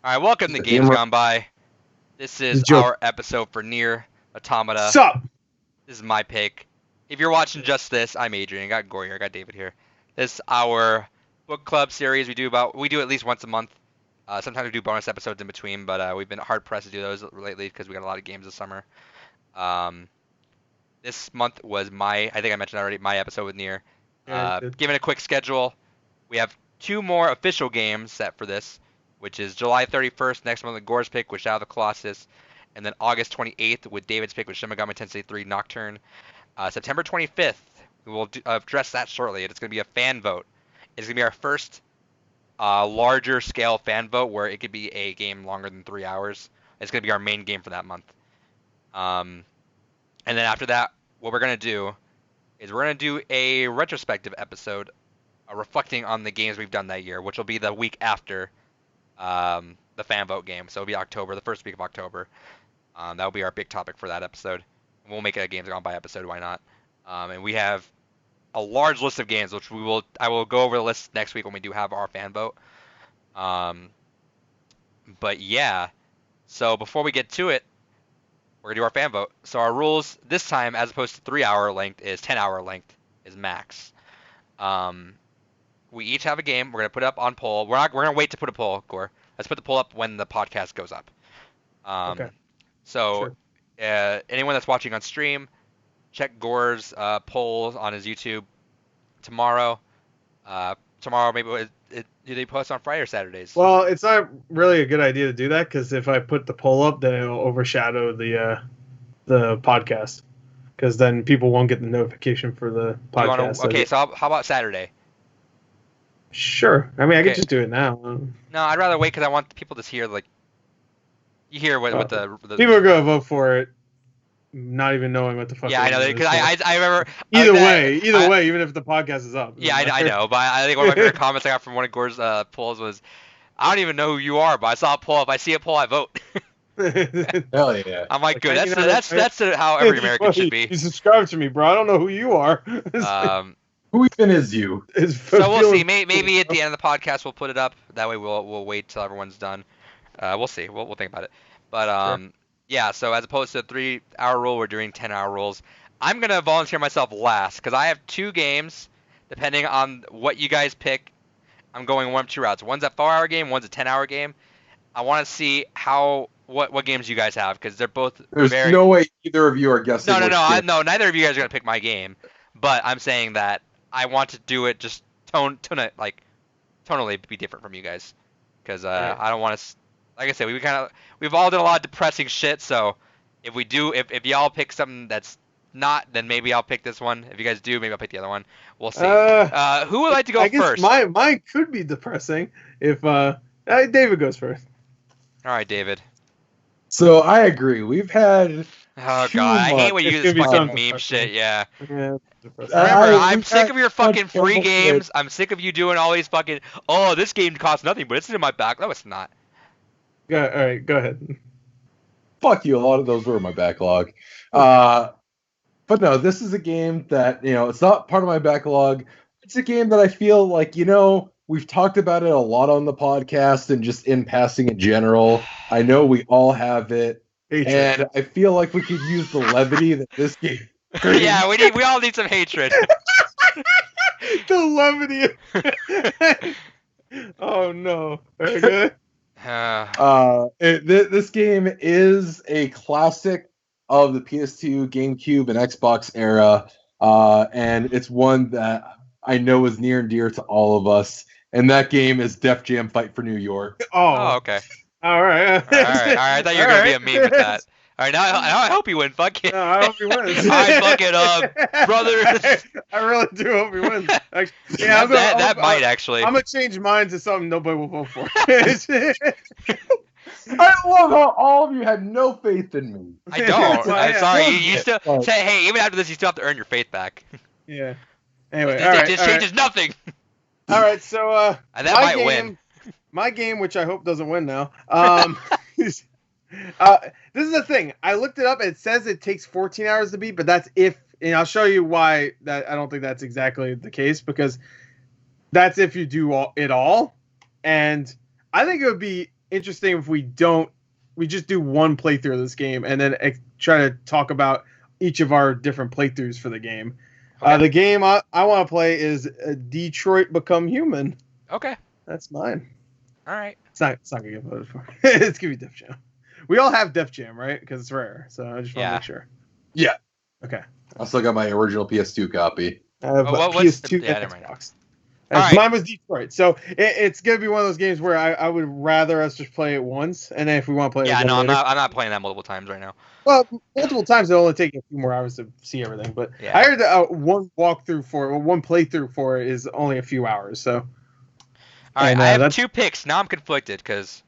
All right, welcome to Games Gone By. This is our episode for NieR Automata. Sup? This is my pick. If you're watching just this, I'm Adrian. I got Gory here. I got David here. This is our book club series. We do at least once a month. Sometimes we do bonus episodes in between, but we've been hard pressed to do those lately because we got a lot of games this summer. This month was I think I mentioned already, my episode with NieR. Given a quick schedule, we have 2 more official games set for this, which is July 31st, next month with Gore's pick with Shadow of the Colossus, and then August 28th with David's pick with Shin Megami Tensei 3 Nocturne. September 25th, we will address that shortly. It's going to be a fan vote. It's going to be our first larger scale fan vote where it could be a game longer than 3 hours. It's going to be our main game for that month. And then after that, what we're going to do is we're going to do a retrospective episode reflecting on the games we've done that year, which will be the week after the fan vote game. So it'll be October, the first week of October. That'll be our big topic for that episode. We'll make it a Games Gone By episode, why not? And we have a large list of games, which I will go over the list next week when we do have our fan vote. But yeah, so before we get to it, we're gonna do our fan vote. So our rules this time, as opposed to 3-hour length, is 10-hour length is max. We each have a game. We're gonna put it up on poll. We're gonna wait to put a poll, Gore. Let's put the poll up when the podcast goes up. Okay. So, sure. Anyone that's watching on stream, check Gore's polls on his YouTube tomorrow. Tomorrow, maybe do they post on Friday or Saturdays? Well, it's not really a good idea to do that because if I put the poll up, then it'll overshadow the podcast. Because then people won't get the notification for the podcast. Okay, so how about Saturday? Sure. I mean, I could just do it now. No, I'd rather wait because I want people to hear you hear what the people are gonna vote for it, not even knowing what the fuck. Yeah, I know because I remember. Either way, even if the podcast is up. Yeah, I know, but I think one of my favorite comments I got from one of Gore's polls was, "I don't even know who you are, but I saw a poll. If I see a poll, I vote." Hell yeah! I'm like, good. That's how every American should be. You subscribe to me, bro. I don't know who you are. Who even is you? So we'll see. Maybe at the end of the podcast we'll put it up. That way we'll wait till everyone's done. We'll see. We'll think about it. But sure. Yeah. So as opposed to a 3-hour rule, we're doing 10-hour rules. I'm gonna volunteer myself last because I have 2 games. Depending on what you guys pick, I'm going one of 2 routes. One's a 4-hour game. One's a 10-hour game. I want to see what games you guys have because they're both. There's no way either of you are guessing. No. Neither of you guys are gonna pick my game. But I'm saying that I want to do it just tonally be different from you guys, because I don't want to. Like I said, we've all done a lot of depressing shit. So if y'all pick something that's not, then maybe I'll pick this one. If you guys do, maybe I'll pick the other one. We'll see. Who would like to go first? Mine could be depressing if David goes first. All right, David. So I agree. We've had. Oh god, I hate when you use this fucking meme shit. Yeah. Remember, I'm sick of your fucking free games. I'm sick of you doing all these fucking. Oh, this game costs nothing, but it's in my back. No, it's not. Yeah. All right, go ahead. Fuck you. A lot of those were in my backlog. But no, this is a game that it's not part of my backlog. It's a game that I feel like we've talked about it a lot on the podcast and just in passing in general. I know we all have it. And I feel like we could use the levity that this game. Yeah, we all need some hatred. The levity. Oh no! Very good. This game is a classic of the PS2, GameCube, and Xbox era, and it's one that I know is near and dear to all of us. And that game is Def Jam Fight for New York. Oh, okay. All right. I thought you were going to be a meme with that. All right, now I hope you win. Fuck it. No, I hope he wins. I fuck it up, brothers. I really do hope he wins. Actually, yeah, that might actually. I'm going to change mine to something nobody will vote for. I love how all of you had no faith in me. I don't. I'm sorry. You still say, hey, even after this, you still have to earn your faith back. Yeah. Anyway, it just changes nothing. All right, so that might win. My game, which I hope doesn't win now. This is the thing. I looked it up. It says it takes 14 hours to beat, but that's if. And I'll show you why that I don't think that's exactly the case, because that's if you do it all. And I think it would be interesting if we just do one playthrough of this game and then try to talk about each of our different playthroughs for the game. Okay. The game I want to play is Detroit Become Human. Okay. That's mine. All right. It's not gonna get voted for. It's gonna be Def Jam. We all have Def Jam, right? Because it's rare. So I just want to make sure. Yeah. Okay. I still got my original PS2 copy. I have PS2 and Xbox. Mine was Detroit. So it's gonna be one of those games where I would rather us just play it once, and then if we want to play it again later. I'm not playing that multiple times right now. Well, multiple times it'll only take a few more hours to see everything. But yeah. I heard that one playthrough for it is only a few hours. So. All right, I have 2 picks. Now I'm conflicted because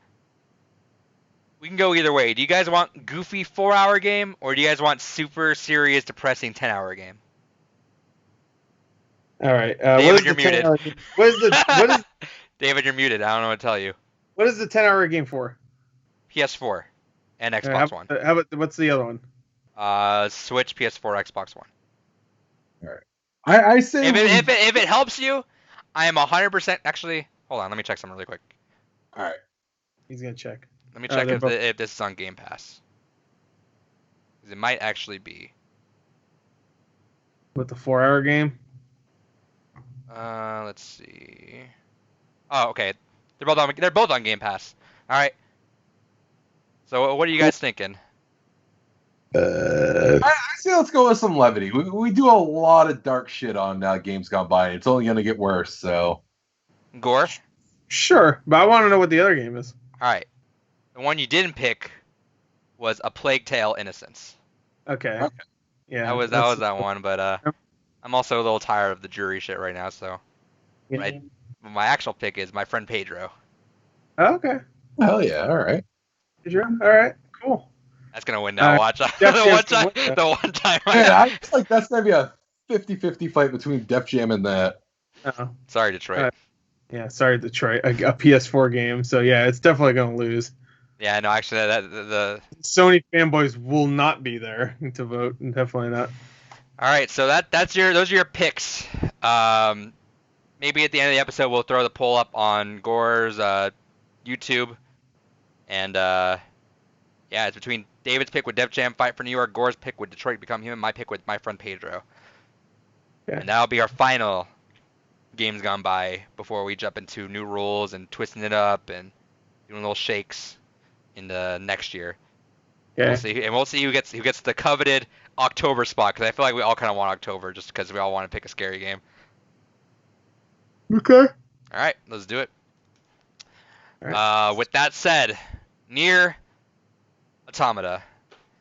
we can go either way. Do you guys want goofy 4-hour game, or do you guys want super serious, depressing 10-hour game? All right, David, you're muted. What is David, you're muted. I don't know what to tell you. What is the 10-hour game for? PS4 and Xbox One. How about what's the other one? Switch, PS4, Xbox One. All right. I say if it helps you, I am 100% actually. Hold on, let me check something really quick. All right. He's gonna check. Let me check if this is on Game Pass. It might actually be. With the 4-hour game? Let's see. Oh, okay. They're both on Game Pass. All right. So what are you guys thinking? I say let's go with some levity. We do a lot of dark shit on Games Gone By. It's only gonna get worse. So. Gore? Sure, but I want to know what the other game is. All right. The one you didn't pick was A Plague Tale: Innocence. Okay. Yeah. That was that one, but I'm also a little tired of the jury shit right now, so. Yeah. My actual pick is my friend Pedro. Oh, okay. Hell yeah! All right. Pedro. All right. Cool. That's gonna win now. Watch the one time. I feel like that's gonna be a 50-50 fight between Def Jam and that. Sorry, Detroit. Yeah, sorry, Detroit. A PS4 game, so yeah, it's definitely gonna lose. Yeah, no, actually, the Sony fanboys will not be there to vote. Definitely not. All right, so those are your picks. Maybe at the end of the episode we'll throw the poll up on Gore's YouTube, and yeah, it's between David's pick with Def Jam Fight for New York, Gore's pick with Detroit Become Human, my pick with my friend Pedro. Yeah. And that'll be our final Games Gone By before we jump into new rules and twisting it up and doing little shakes in the next year. Yeah. We'll see who gets the coveted October spot, because I feel like we all kind of want October just because we all want to pick a scary game. Okay. All right, let's do it. All right. With that said, NieR Automata.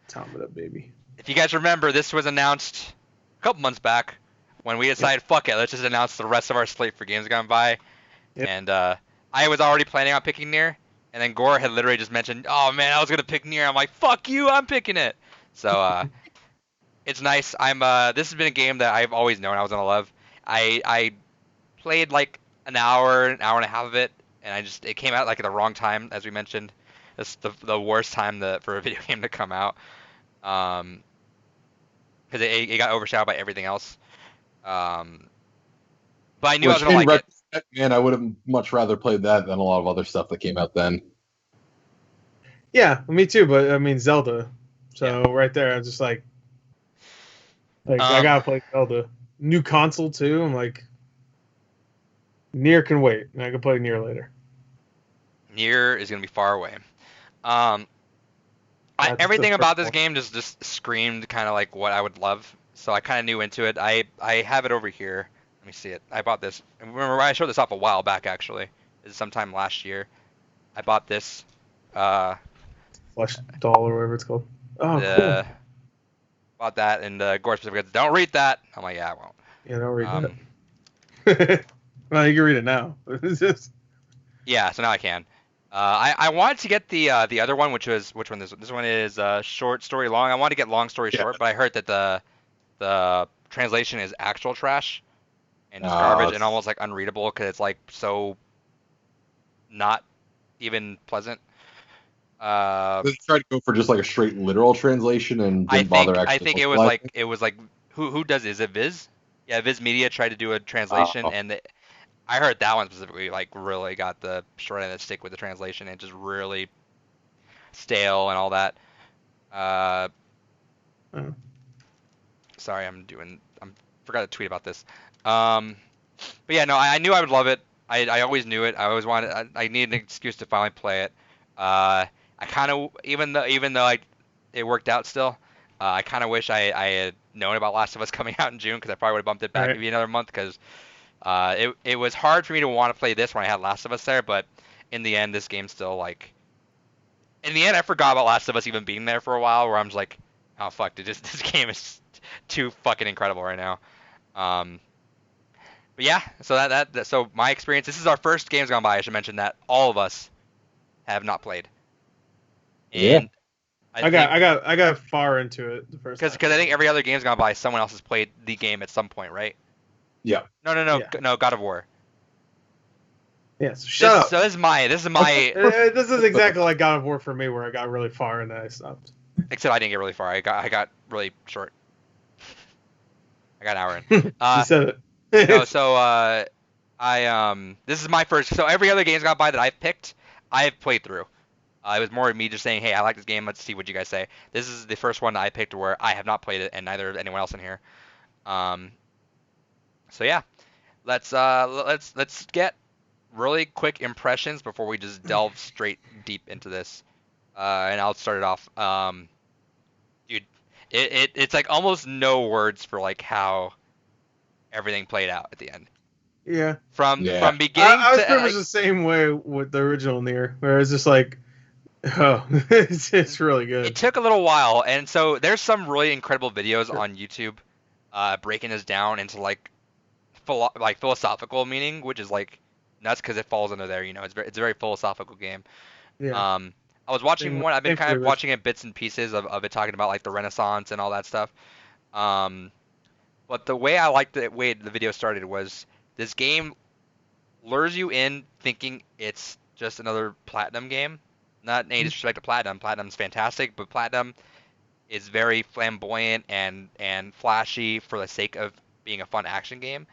Automata, baby. If you guys remember, this was announced a couple months back when we decided, fuck it, let's just announce the rest of our slate for Games Gone By. Yep. And I was already planning on picking NieR, and then Gore had literally just mentioned, oh man, I was gonna pick NieR. I'm like, fuck you, I'm picking it. So it's nice. This has been a game that I've always known I was gonna love. I played like an hour and a half of it, and it came out like at the wrong time, as we mentioned. It's the worst time for a video game to come out, because it got overshadowed by everything else. But I knew I was gonna like it. Man, I would have much rather played that than a lot of other stuff that came out then. Yeah, me too. But I mean, Zelda. So yeah. Right there, I'm just like I gotta play Zelda. New console too. I'm like, NieR can wait. I can play NieR later. NieR is gonna be far away. Everything about this game just screamed kind of like what I would love. So I kind of knew into it. I have it over here. Let me see it. I bought this. Remember, I showed this off a while back, actually. This is sometime last year. I bought this. Flesh doll or whatever it's called. Oh, cool. Bought that, and Gore specifically, don't read that. I'm like, yeah, I won't. Yeah, don't read that. Well, you can read it now. Yeah, so now I can. I wanted to get the other one, which one? This one is short story long. I wanted to get long story short, but I heard that the translation is actual trash and just garbage and almost like unreadable because it's like so not even pleasant. They tried to go for just like a straight literal translation and didn't bother actually. I think it was like who does it? Is it Viz? Yeah, Viz Media tried to do a translation and I heard that one specifically like really got the short end of the stick with the translation and just really stale and all that. Oh. Sorry, I'm forgot to tweet about this. But yeah, no, I knew I would love it. I always knew it. I always wanted. I needed an excuse to finally play it. I kind of even though it worked out still. I kind of wish I had known about Last of Us coming out in June because I probably would have bumped it back maybe another month because it was hard for me to want to play this when I had Last of Us there. But in the end, this game's still like. In the end, I forgot about Last of Us even being there for a while. Where I'm just like, oh fuck, dude, this game is too fucking incredible right now. But yeah, so so my experience. This is our first Games Gone By. I should mention that all of us have not played. And I got far into it the first. Because I think every other Games Gone By, someone else has played the game at some point, right? Yeah. No, God of War. Yes. Shut up. So this is my. This is exactly like God of War for me, where I got really far and then I stopped. Except I didn't get really far. I got really short. I got an hour in. You said it. No, so this is my first. So every other Games Gone By that I've picked, I've played through. It was more me just saying, hey, I like this game. Let's see what you guys say. This is the first one that I picked where I have not played it, and neither has anyone else in here. So yeah, let's get really quick impressions before we just delve straight deep into this. And I'll start it off. Dude, it's like almost no words for like how everything played out at the end. Yeah. From beginning I was to pretty much the same way with the original NieR, where it's just like, oh, it's really good. It took a little while, and so there's some really incredible videos on YouTube, breaking this down into like philosophical meaning, which is like nuts because it falls under there. You know, it's a very philosophical game. Yeah. I was watching one. I've been kind of watching it bits and pieces of it talking about like the Renaissance and all that stuff. But the way I liked the way the video started was this game lures you in thinking it's just another Platinum game. Not any disrespect to Platinum. Platinum's fantastic, but Platinum is very flamboyant and flashy for the sake of being a fun action game.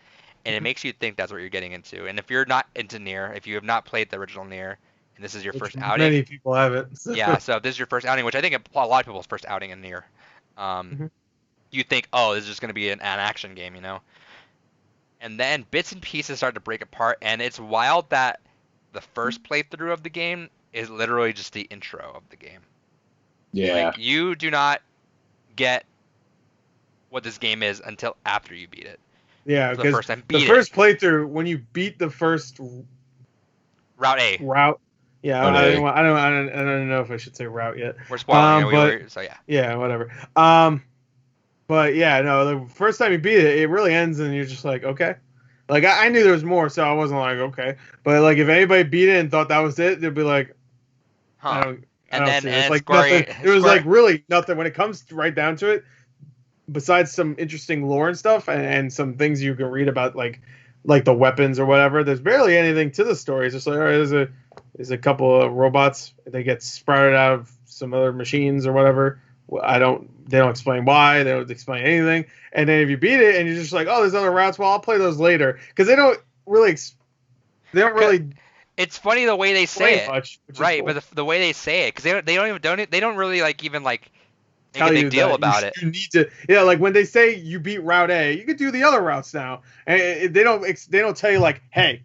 And it makes you think that's what you're getting into. And if you're not into NieR, if you have not played the original NieR, and this is your first outing. Many people haven't. So. Yeah, so if this is your first outing, which I think a lot of people's first outing in NieR, you think, oh, this is just going to be an action game, you know? And then bits and pieces start to break apart, and it's wild that the first playthrough of the game is literally just the intro of the game. Yeah. Like, you do not get what this game is until after you beat it. Yeah, because the first playthrough, when you beat the first Route A. Yeah, I don't know if I should say route yet. We're spoiling, so yeah. Yeah, whatever. But yeah, no, the first time you beat it, it really ends, and you're just like, okay. Like I knew there was more, so I wasn't like, okay. But like, if anybody beat it and thought that was it, they'd be like, huh. It's like nothing. It was like really nothing when it comes right down to it. Besides some interesting lore and stuff, and some things you can read about, like the weapons or whatever, there's barely anything to the story. It's just like, all right, there's a couple of robots. They get sprouted out of some other machines or whatever. They don't explain why. They don't explain anything. And then if you beat it and you're just like, oh, there's other routes. Well, I'll play those later, because they don't really. It's funny the way they say it, much, right? Cool. But the way they say it, because they don't really like even like make a big deal about it. You need to, like when they say you beat Route A, you could do the other routes now, and they don't tell you like, hey,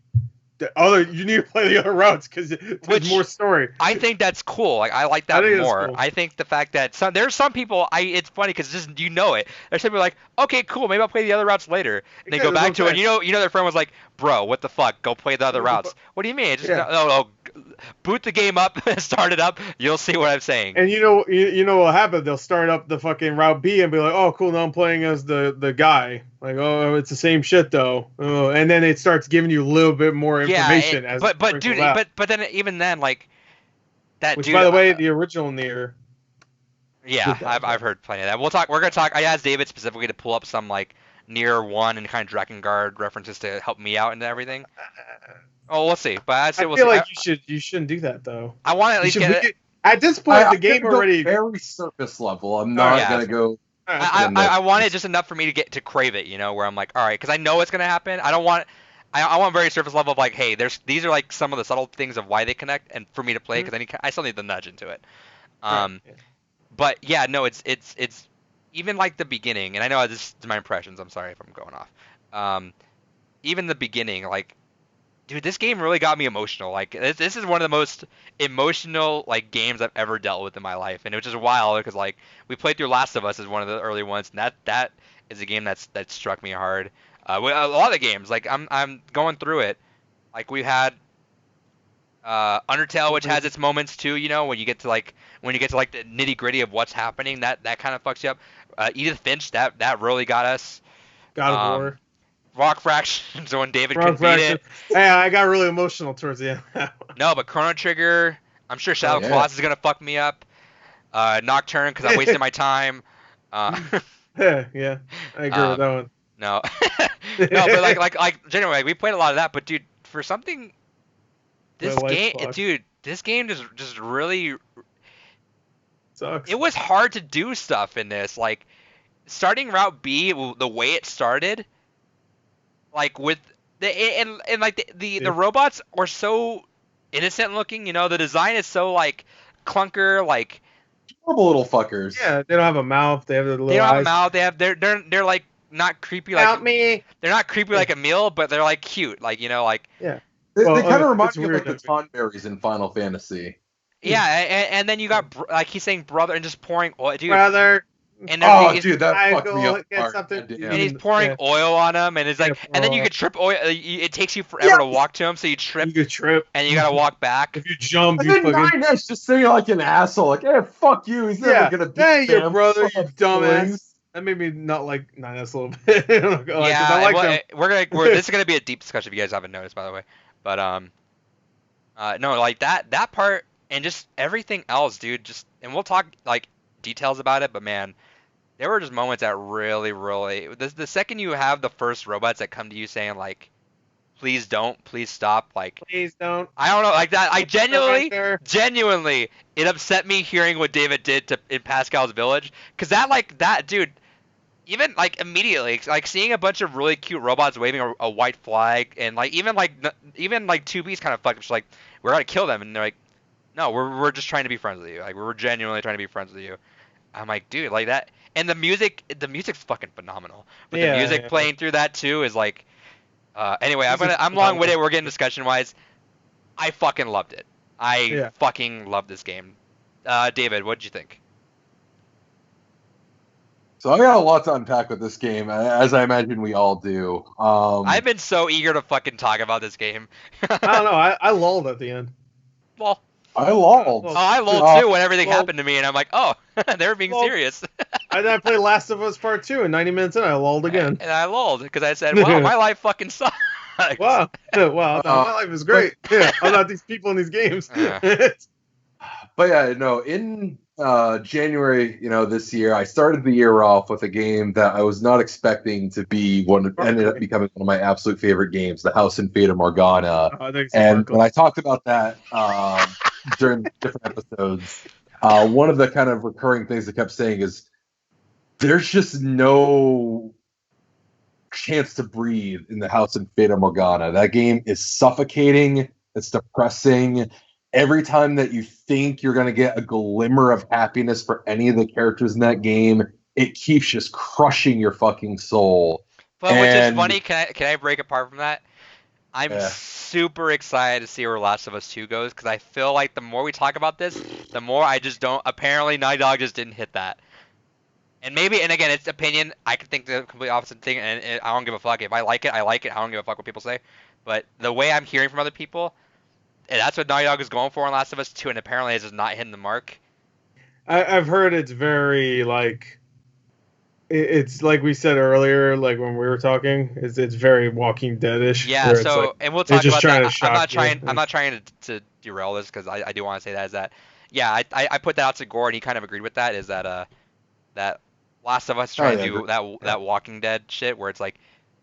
you need to play the other routes because there's more story. I think that's cool. Like I like that more. Cool. I think the fact that there's some people. It's funny because just it. There's some people like, okay, cool, maybe I'll play the other routes later. And they go back to it. And their friend was like, bro, what the fuck? Go play the other routes. What do you mean? Just boot the game up, start it up. You'll see what I'm saying. And you know what happened? They'll start up the fucking Route B and be like, oh, cool, now I'm playing as the guy. Like, oh, it's the same shit though. Oh, and then it starts giving you a little bit more information. But then even then, like that. Which, dude, by the way, the original NieR. Yeah, I've heard plenty of that. We're gonna talk. I asked David specifically to pull up some like NieR 1 and kind of Drakengard references to help me out into everything. Oh, we'll see. But I feel like you shouldn't do that though. I want to at least get it. At this point, the game already very surface level. I'm not gonna go. I want it just enough for me to crave it, where I'm like, all right, because I know it's gonna happen. I don't want I want very surface level of like, hey, these are like some of the subtle things of why they connect, and for me to play because I still need the nudge into it. Right. Yeah. But yeah, no, it's even like the beginning, and I know this is my impressions. I'm sorry if I'm going off. Even the beginning, like, dude, this game really got me emotional. Like, this is one of the most emotional like games I've ever dealt with in my life, and it was just wild because like we played through Last of Us as one of the early ones, and that is a game that struck me hard. With a lot of the games, like I'm going through it. Like we had Undertale, which has its moments too. You know, when you get to like the nitty gritty of what's happening, that kind of fucks you up. Edith Finch, that really got us. God of War. Rock Fractions when David Rock couldn't beat it. Hey, I got really emotional towards the end. No, but Chrono Trigger, I'm sure Shadow of Colossus is gonna fuck me up. Nocturne, because I'm wasting my time. Yeah, I agree with that one. No, no, but like generally, we played a lot of that. But dude, for something, this game just really sucks. It was hard to do stuff in this. Like starting Route B, the way it started, like with and like the robots are so innocent looking. You know, the design is so like clunker, like horrible little fuckers. Yeah, they don't have a mouth. They have their little eyes. They don't have a mouth. They have they're like not creepy like Help me. They're not creepy like Emil, but they're like cute, like, you know, like yeah. They kind of remind me of like the Tonberries in Final Fantasy. Yeah, and then you got like he's saying brother and just pouring oil, dude. Brother. And dude, that fucked me up. And he's pouring oil on him, and it's like, and then you could trip oil. It takes you forever to walk to him, so you trip. You could trip, and you gotta walk back. If you jump, and then Nines just saying like an asshole, like, "Hey, fuck you, he's never gonna beat Hey, your brother, you dumbass." That made me not like Nines a little bit. This is gonna be a deep discussion if you guys haven't noticed, by the way. But no, like that part and just everything else, dude. And we'll talk like details about it, but man. There were just moments that really, the second you have the first robots that come to you saying like, please don't, please stop, like, please don't. I don't know, like that. I genuinely, it upset me hearing what David did in Pascal's Village, because that dude, even like immediately, like seeing a bunch of really cute robots waving a white flag, and like even like 2B's kind of fucked. Just like we're gonna kill them, and they're like, no, we're just trying to be friends with you. Like we're genuinely trying to be friends with you. I'm like, dude, like that. And the music's fucking phenomenal. But the music playing through that too is like, anyway, I'm long-winded. We're getting discussion-wise. I fucking loved it. I fucking loved this game. David, what did you think? So I got a lot to unpack with this game, as I imagine we all do. I've been so eager to fucking talk about this game. I don't know. I lulled at the end. Well. I lulled. Oh, I lulled too when everything happened to me, and I'm like, oh, they're being serious. And then I played Last of Us Part 2, and 90 minutes in, I lulled again. And I lulled, because I said, wow, my life fucking sucks. Wow, no, my life is great. I'm not these people in these games. But yeah, no, in January, this year, I started the year off with a game that I was not expecting to be ended up becoming one of my absolute favorite games, The House and Fate of Morgana. And when I talked about that during different episodes, one of the kind of recurring things I kept saying is there's just no chance to breathe in The House and Fate of Morgana. That game is suffocating. It's depressing. Every time that you think you're going to get a glimmer of happiness for any of the characters in that game, it keeps just crushing your fucking soul. But which is funny, can I break apart from that? I'm super excited to see where Last of Us 2 goes, because I feel like the more we talk about this, the more I just don't. Apparently, Naughty Dog just didn't hit that. And again, it's opinion. I could think the complete opposite thing, and I don't give a fuck. If I like it, I like it. I don't give a fuck what people say. But the way I'm hearing from other people, and that's what Naughty Dog is going for in Last of Us 2, and apparently it's just not hitting the mark. I've heard it's very, like, it's like we said earlier, like when we were talking, it's very Walking Dead-ish. Yeah, so, like, and we'll talk about that. I'm not trying to derail this, because I do want to say that, is that, yeah, I put that out to Gore, and he kind of agreed with that, is that, that Last of Us trying to do that Walking Dead shit, where it's like,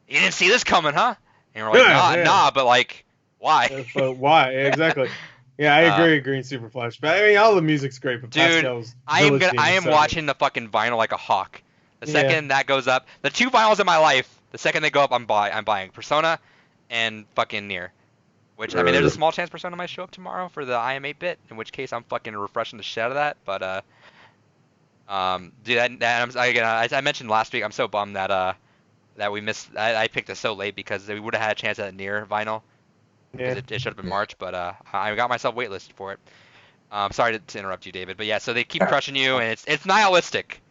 you didn't see this coming, huh? And we're like, nah, but like, why? But why? Exactly. Yeah, I agree. Green Super Flash, but I mean, all the music's great. But dude, I am watching the fucking vinyl like a hawk. The second that goes up, the two vinyls in my life, the second they go up, I'm buying Persona and fucking NieR. Which, I mean, there's a small chance Persona might show up tomorrow for the IM 8-bit, in which case I'm fucking refreshing the shit out of that. But dude, again, as I mentioned last week, I'm so bummed that we missed. I picked it so late because we would have had a chance at a NieR vinyl because Yeah. it should have been March, but I got myself waitlisted for it. Sorry to interrupt you, David, but yeah, so they keep crushing you, and it's nihilistic.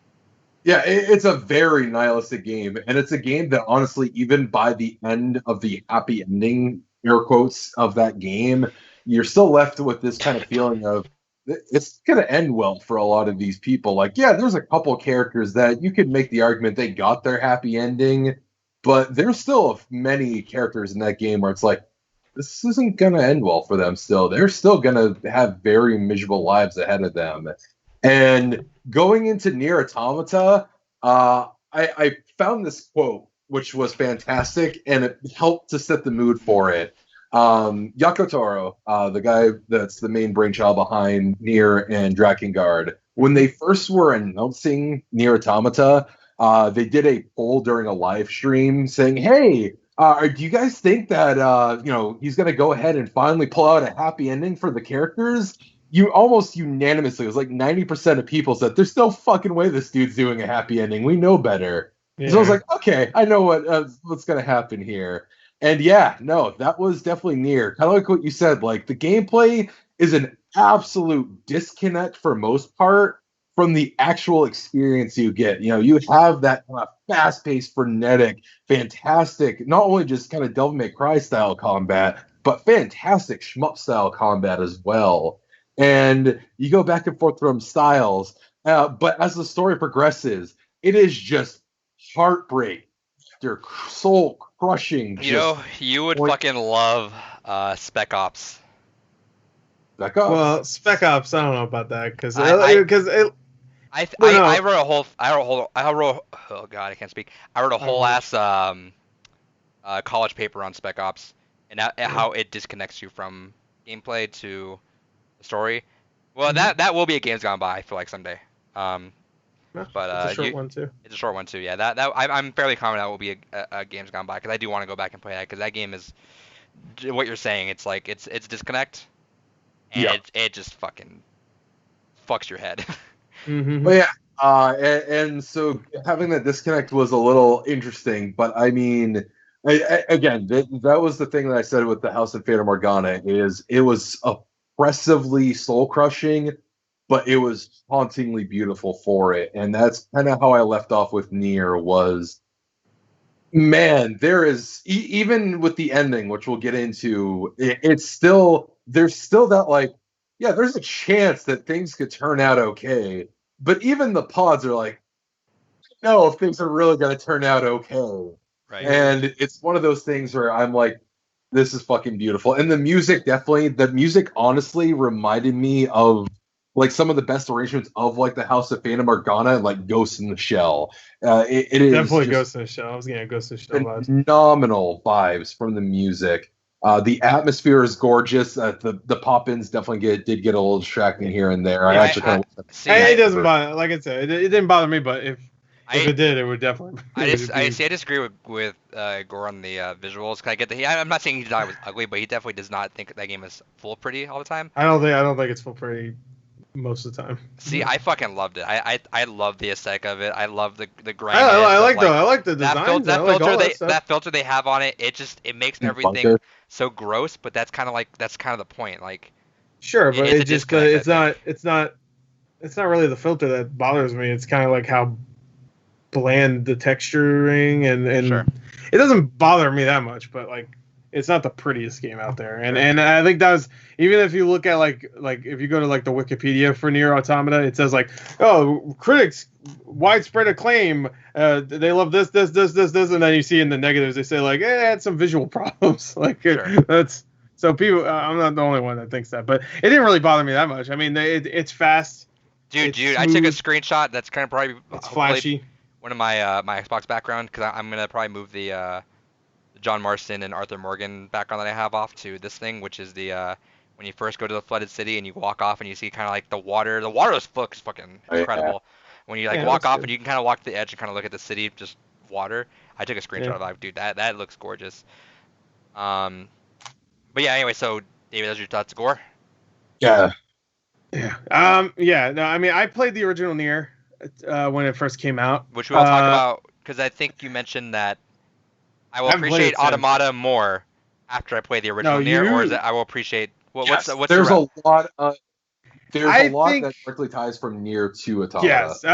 Yeah, it's a very nihilistic game, and it's a game that honestly, even by the end of the happy ending, air quotes, of that game, you're still left with this kind of feeling of it's going to end well for a lot of these people. Like, yeah, there's a couple characters that you could make the argument they got their happy ending, but there's still many characters in that game where it's like, this isn't going to end well for them still. They're still going to have very miserable lives ahead of them. And going into NieR Automata, I found this quote, which was fantastic, and it helped to set the mood for it. Yako Taro, the guy that's the main brainchild behind NieR and Drakengard, when they first were announcing NieR Automata, they did a poll during a live stream saying, "Hey, do you guys think that he's going to go ahead and finally pull out a happy ending for the characters?" You almost unanimously, it was like 90% of people said, "There's no fucking way this dude's doing a happy ending. We know better." Yeah. So I was like, okay, I know what's going to happen here. And yeah, no, that was definitely NieR. Kind of like what you said, like the gameplay is an absolute disconnect for most part from the actual experience you get. You know, you have that kind of fast-paced, frenetic, fantastic, not only just kind of Devil May Cry style combat, but fantastic shmup style combat as well. And you go back and forth from styles, but as the story progresses, it is just heartbreak after soul crushing. You would fucking love Spec Ops. Spec Ops. Well, Spec Ops, I don't know about that because I wrote a whole ass college paper on Spec Ops and how it disconnects you from gameplay to the story. Well, that will be a Games Gone By, I feel like someday. But it's a short one too. It's a short one too. Yeah, I'm fairly confident that will be a Games Gone By because I do want to go back and play that because that game is what you're saying. It's like it's disconnect, and it just fucking fucks your head. But yeah, and so having that disconnect was a little interesting. But I mean, again, that was the thing that I said with the House of Fata Morgana is it was oppressively soul crushing, but it was hauntingly beautiful for it. And that's kind of how I left off with NieR was, man, there is, even with the ending, which we'll get into, it's still, there's still that like, yeah, there's a chance that things could turn out okay. But even the pods are like, no, if things are really going to turn out okay. Right. And it's one of those things where I'm like, this is fucking beautiful. And the music honestly reminded me of like some of the best arrangements of like the House of Fata Morgana and like Ghost in the Shell. It is definitely Ghost in the Shell. I was getting Ghost in the Shell vibes. Phenomenal vibes from the music. The atmosphere is gorgeous. The pop-ins definitely did get a little distracting here and there. Yeah, it doesn't bother. Like I said, it didn't bother me, but if it did, it would definitely. I disagree with Gore on the visuals. Cause I get that I'm not saying he thought it was ugly, but he definitely does not think that game is full pretty all the time. I don't think it's full pretty most of the time. See, I fucking loved it. I love the aesthetic of it. I love the grind. I like the designs. That filter they have on it. It makes everything so gross. But that's kind of the point. Like, sure, but it's not really the filter that bothers me. It's kind of like how bland the texturing and sure. It doesn't bother me that much, but like it's not the prettiest game out there. And I think that was, even if you look at like if you go to like the Wikipedia for NieR Automata, it says like, oh, critics widespread acclaim, they love this, and then you see in the negatives they say like, it had some visual problems. Like sure. That's so people. I'm not the only one that thinks that, but it didn't really bother me that much. I mean, it's fast. Dude, I took a screenshot. That's kind of probably it's flashy. One of my my Xbox background because I'm gonna probably move the John Marston and Arthur Morgan background that I have off to this thing, which is the when you first go to the flooded city and you walk off and you see kind of like the water. The water is fucking incredible. Yeah. When you like walk off and you can kind of walk to the edge and kind of look at the city, just water. I took a screenshot of that, dude. That looks gorgeous. But yeah, anyway, so David, those are your thoughts, Gore? Yeah. Yeah. No, I mean, I played the original NieR when it first came out. Which we'll talk about, because I think you mentioned that I will I haven't played appreciate it since. Automata more after I play the No, original NieR, or is it I will appreciate what's the there's a lot that directly ties from NieR to Automata. Yes,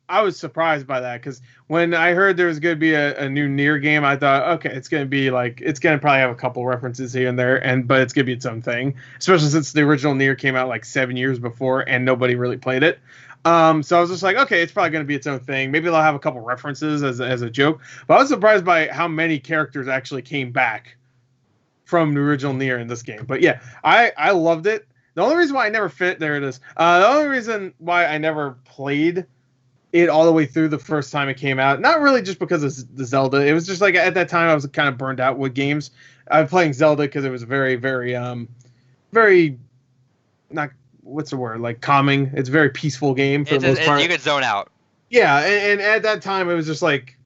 I was surprised by that because when I heard there was going to be a new NieR game, I thought, okay, it's going to be like it's going to probably have a couple references here and there, but it's going to be its own thing. Especially since the original NieR came out like 7 years before and nobody really played it. So I was just like, okay, it's probably going to be its own thing. Maybe they'll have a couple references as a joke. But I was surprised by how many characters actually came back from the original NieR in this game. But yeah, I loved it. The only reason why I never there it is. The only reason why I never played it all the way through the first time it came out, not really just because of the Zelda. It was just like at that time I was kind of burned out with games. I was playing Zelda because it was very, very not what's the word, like calming. It's a very peaceful game for the most part. You could zone out. Yeah, and at that time it was just like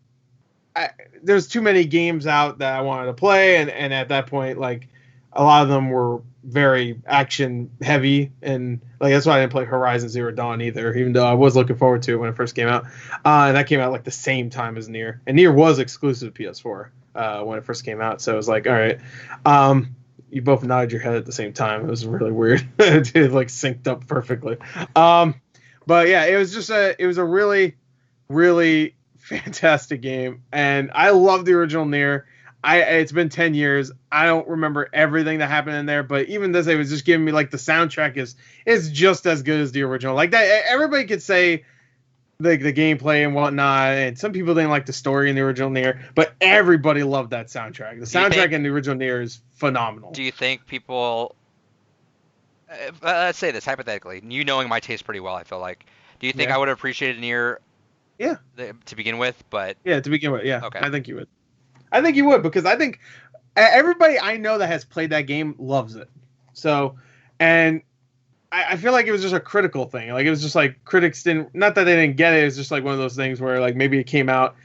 there's too many games out that I wanted to play, and at that point, like a lot of them were very action heavy, and like that's why I didn't play Horizon Zero Dawn either, even though I was looking forward to it when it first came out. And that came out like the same time as NieR, and NieR was exclusive to PS4 when it first came out, so it was like, all right. You both nodded your head at the same time. It was really weird. It like synced up perfectly. But yeah, it was a really, really fantastic game, and I love the original NieR. It's been 10 years. I don't remember everything that happened in there, but even this, it was just giving me like the soundtrack is just as good as the original. Like that, everybody could say the gameplay and whatnot, and some people didn't like the story in the original NieR, but everybody loved that soundtrack. The soundtrack in the original NieR is phenomenal. Do you think people? Let's say this hypothetically, you knowing my taste pretty well, I feel like. Do you think I would have appreciated NieR? Yeah. To begin with, but yeah, to begin with, yeah. Okay. I think you would. I think you would, because I think everybody I know that has played that game loves it. So, and I feel like it was just a critical thing. Like it was just like critics didn't, not that they didn't get it. It's just like one of those things where like maybe it came out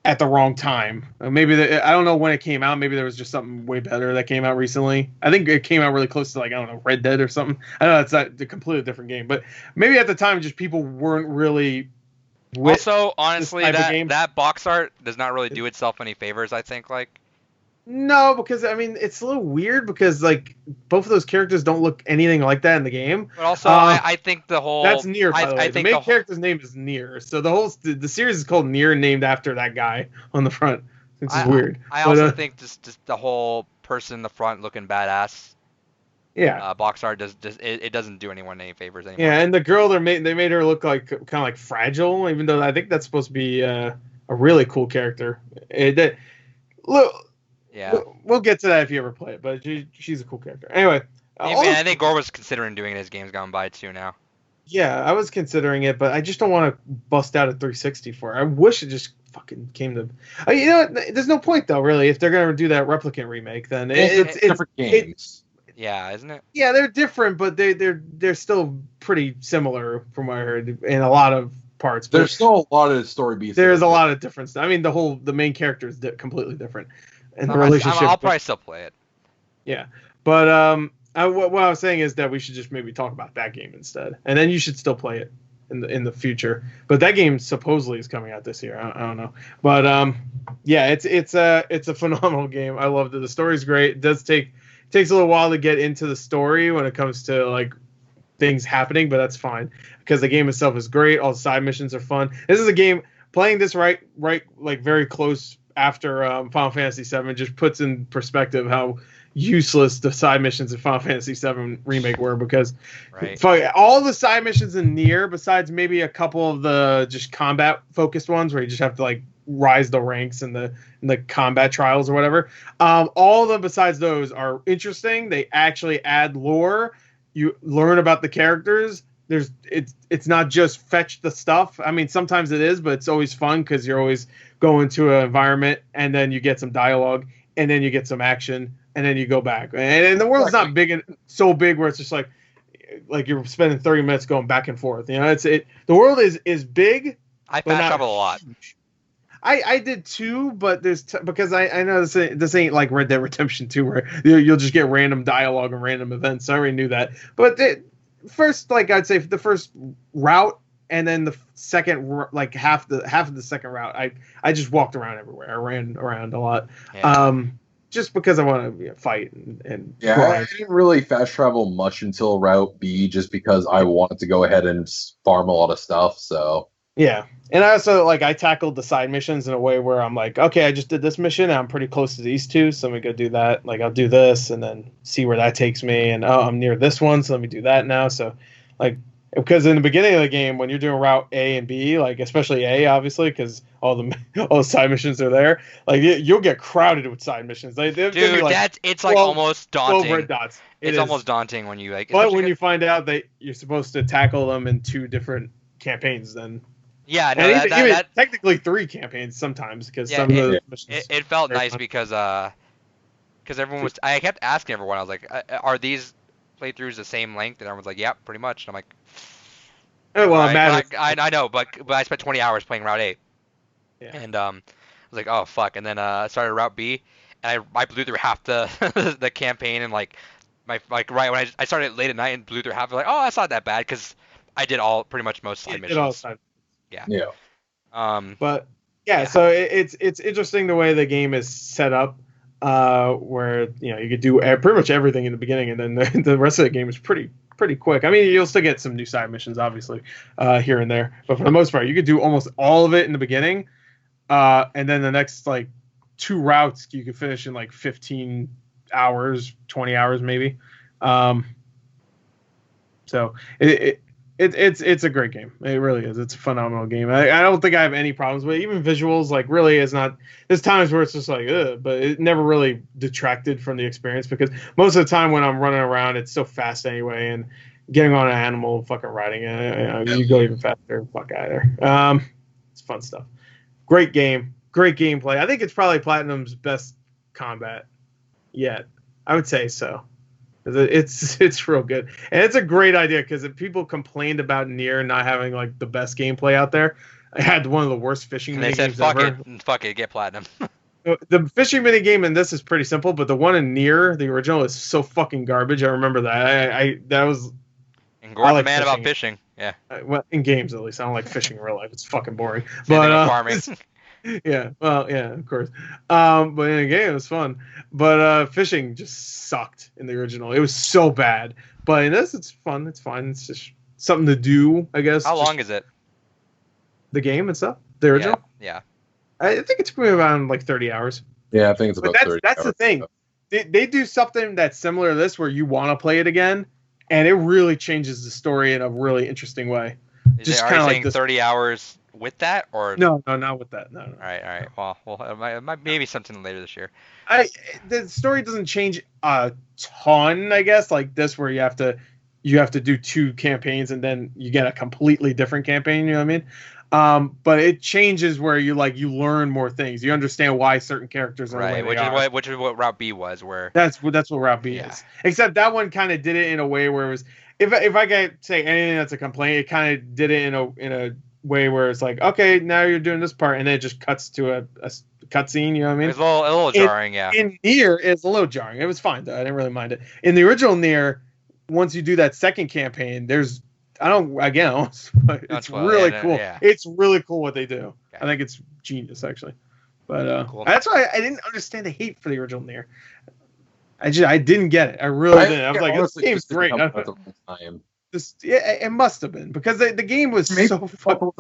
at the wrong time. Maybe I don't know when it came out. Maybe there was just something way better that came out recently. I think it came out really close to like, I don't know, Red Dead or something. I know it's not a completely different game, but maybe at the time just people weren't really. Also, honestly, that box art does not really do itself any favors, I think. Like, no, because I mean it's a little weird because like both of those characters don't look anything like that in the game. But also, I think the whole that's NieR. By the way, the main character's name is NieR, so the series is called NieR, named after that guy on the front. Which is weird. I also think just the whole person in the front looking badass. Yeah. Box art it doesn't do anyone any favors anymore. Yeah, and the girl they made her look like kind of like fragile, even though I think that's supposed to be a really cool character. We'll get to that if you ever play it, but she's a cool character. Anyway, I think Gore was considering doing it as games gone by too now. Yeah, I was considering it, but I just don't want to bust out a 360 for it. I wish it just fucking came to. You know what? There's no point though, really. If they're gonna do that Replicant remake, then it's different games. Yeah, isn't it? Yeah, they're different, but they're still pretty similar from what I heard in a lot of parts. There's still a lot of story beats. There's a lot of difference. I mean, the main character is completely different, and the relationship. I'll probably still play it. Yeah, but what I was saying is that we should just maybe talk about that game instead, and then you should still play it in the future. But that game supposedly is coming out this year. I don't know, but yeah, it's a phenomenal game. I loved it. The story's great. It takes a little while to get into the story when it comes to like things happening, but that's fine because the game itself is great. All the side missions are fun. This is a game playing this right like very close after Final Fantasy VII just puts in perspective how useless the side missions in Final Fantasy VII Remake were, because all the side missions in NieR, besides maybe a couple of the just combat focused ones where you just have to like rise the ranks in the combat trials or whatever, all of them besides those are interesting. They actually add lore. You learn about the characters. It's not just fetch the stuff. I mean, sometimes it is, but it's always fun because you're always going to an environment and then you get some dialogue and then you get some action and then you go back. And the world's not big and so big where it's just like you're spending 30 minutes going back and forth. You know, the world is big. I fast travel a lot. I did too, but because I know this ain't like Red Dead Redemption 2 where you'll just get random dialogue and random events. I already knew that. But first, like I'd say the first route and then the second, like half of the second route, I just walked around everywhere. I ran around a lot. Yeah. Just because I want to fight and yeah, grind. I didn't really fast travel much until Route B, just because I wanted to go ahead and farm a lot of stuff. So yeah, and I also I tackled the side missions in a way where I'm like, okay, I just did this mission, and I'm pretty close to these two, so let me go do that. Like I'll do this and then see where that takes me, and oh, I'm near this one, so let me do that now. So, like, because in the beginning of the game, when you're doing Route A and B, like especially A, obviously, because all the side missions are there, like you'll get crowded with side missions. Dude, it's like almost daunting. 12 red dots. It's almost daunting when you like. But when you find out that you're supposed to tackle them in 2 different campaigns, then. Yeah, no, even technically 3 campaigns sometimes because some of the missions. It felt nice because everyone was. I kept asking everyone. I was like, "Are these playthroughs the same length?" And everyone's like, "Yeah, pretty much." And I'm like, "Oh well, I know, but I spent 20 hours playing Route A." Yeah. And I was like, "Oh fuck!" And then I started Route B, and I blew through half the the campaign, and right when I started late at night and blew through half. Like, oh, that's not that bad because I did pretty much most side missions. Yeah. But so it's interesting the way the game is set up, where you could do pretty much everything in the beginning, and then the rest of the game is pretty quick. I mean, you'll still get some new side missions, obviously, here and there, but for the most part, you could do almost all of it in the beginning, and then the next 2 routes you could finish in 15 hours, 20 hours maybe. So it's a great game. It really is. It's a phenomenal game. I don't think I have any problems with it. Even visuals, really is not. There's times where it's just ugh, but it never really detracted from the experience because most of the time when I'm running around, it's so fast anyway, and getting on an animal, fucking riding it, you go even faster. Fuck out of there. It's fun stuff. Great game. Great gameplay. I think it's probably Platinum's best combat yet. I would say so. It's real good, and it's a great idea because if people complained about NieR not having the best gameplay out there, I had one of the worst fishing mini games ever. Fuck it, get Platinum. The fishing mini game in this is pretty simple, but the one in NieR, the original, is so fucking garbage. I remember that. That was. And Gordon's a man about fishing. Yeah. Well, in games at least, I don't like fishing in real life. It's fucking boring. Farming. Yeah, well, yeah, of course. But in a game, it was fun. But fishing just sucked in the original. It was so bad. But in this, it's fun. It's fine. It's just something to do, I guess. How long is it? The game and stuff? The original? Yeah. I think it's probably around 30 hours. Yeah, I think it's about 30 That's the thing. They do something that's similar to this where you want to play it again, and it really changes the story in a really interesting way. Are you saying 30 hours with that, or no, not with that. No. All right. Well, it might maybe something later this year. The story doesn't change a ton, I guess, like this, where you have to do 2 campaigns and then you get a completely different campaign. You know what I mean? But it changes where you learn more things. You understand why certain characters are right, the way they are. Which is what Route B was. Where that's what Route B is. Except that one kind of did it in a way where it was. If I could say anything that's a complaint, it kind of did it in a way where it's okay, now you're doing this part, and then it just cuts to a cutscene. You know what I mean? It's a little jarring, yeah. In NieR, it's a little jarring. It was fine though. I didn't really mind it. In the original NieR, once you do that second campaign, it's really cool. Yeah. It's really cool what they do. Okay. I think it's genius actually. But cool. That's why I didn't understand the hate for the original NieR. I didn't get it. I really didn't. I was like, this game's great. It must have been because the game was maybe so fun.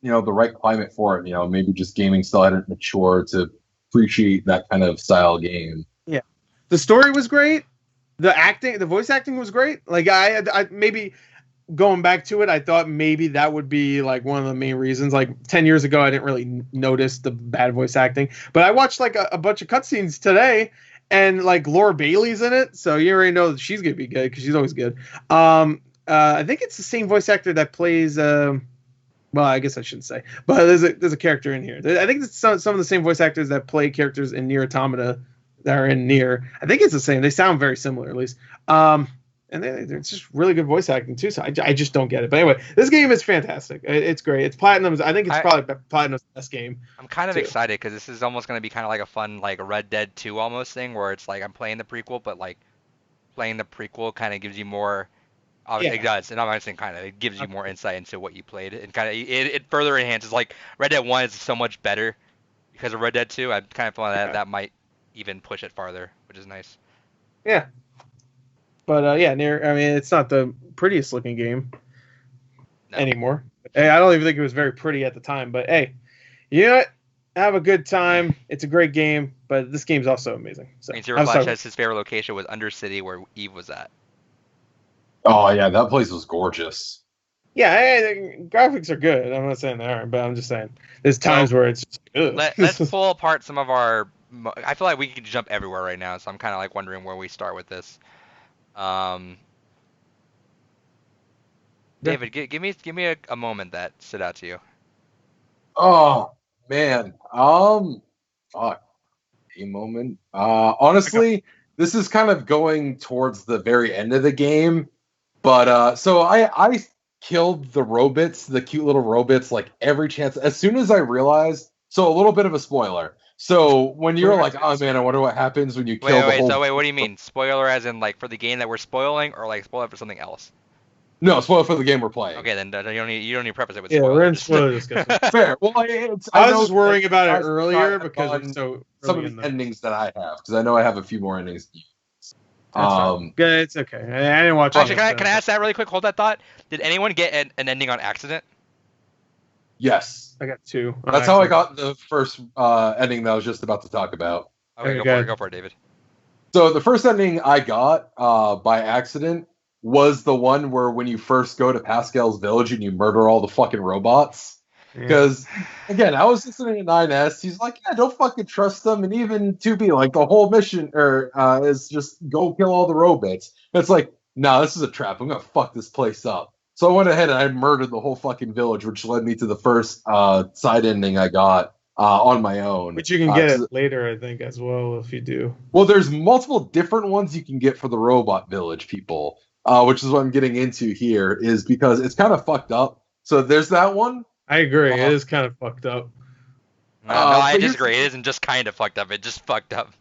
The right climate for it. Maybe just gaming still hadn't matured to appreciate that kind of style game. Yeah, the story was great. The voice acting was great. I maybe going back to it, I thought maybe that would be one of the main reasons. 10 years ago, I didn't really notice the bad voice acting, but I watched a bunch of cutscenes today, and Laura Bailey's in it, so you already know that she's gonna be good because she's always good. I think it's the same voice actor that plays. Well, I guess I shouldn't say, but there's a character in here. I think it's some of the same voice actors that play characters in NieR Automata that are in NieR. I think it's the same. They sound very similar, at least. and it's just really good voice acting too. So I just don't get it. But anyway, this game is fantastic. It's great. It's Platinum's. I think it's probably Platinum's best game. I'm kind of excited because this is almost gonna be kind of like a fun like a Red Dead 2 almost thing where it's like I'm playing the prequel, but like playing the prequel kind of gives you more. It does, and I'm not saying kind of. It gives you more insight into what you played, and kind of it further enhances. Like Red Dead 1 is so much better because of Red Dead 2. I kind of feel like that might even push it farther, which is nice. Yeah. But NieR. I mean, it's not the prettiest looking game anymore. Hey, I don't even think it was very pretty at the time. But hey, you know what? Have a good time. It's a great game, but this game's also amazing. So, Zero Flash says his favorite location was Undercity, where Eve was at. Oh yeah, that place was gorgeous. Yeah, graphics are good. I'm not saying they aren't, but I'm just saying there's times where it's just, let's pull apart some of our. I feel like we could jump everywhere right now, so I'm kind of like wondering where we start with this. David, give me a moment that stood out to you. Oh man, fuck, a moment. Honestly, this is kind of going towards the very end of the game, but so I killed the robots, the cute little robots, like every chance. As soon as I realized, so a little bit of a spoiler. So when you're like, oh man, I wonder what happens when you kill the whole. So what do you mean? Spoiler as in like for the game that we're spoiling, or like spoiler for something else? No, spoiler for the game we're playing. Okay, then you don't need to preface it with spoilers. Yeah, we're in spoiler discussion. Fair. Well, I was just worrying about it earlier because so some of the endings that I have, because I know I have a few more endings. Good, it's okay. I didn't watch. Actually, can I ask that really quick? Hold that thought. Did anyone get an ending on accident? Yes, I got 2. That's how I got the first ending that I was just about to talk about. Okay, go for it, David. So the first ending I got by accident was the one where when you first go to Pascal's village and you murder all the fucking robots. Because, again, I was listening to 9S. He's like, yeah, don't fucking trust them. And even 2B, like, the whole mission is just go kill all the robots. And it's like, no, this is a trap. I'm going to fuck this place up. So I went ahead and I murdered the whole fucking village, which led me to the first side ending I got on my own. But you can get it later, I think, as well, if you do. Well, there's multiple different ones you can get for the robot village people, which is what I'm getting into here, is because it's kind of fucked up. So there's that one. I agree. It is kind of fucked up. No, I disagree. It isn't just kind of fucked up. It's just fucked up.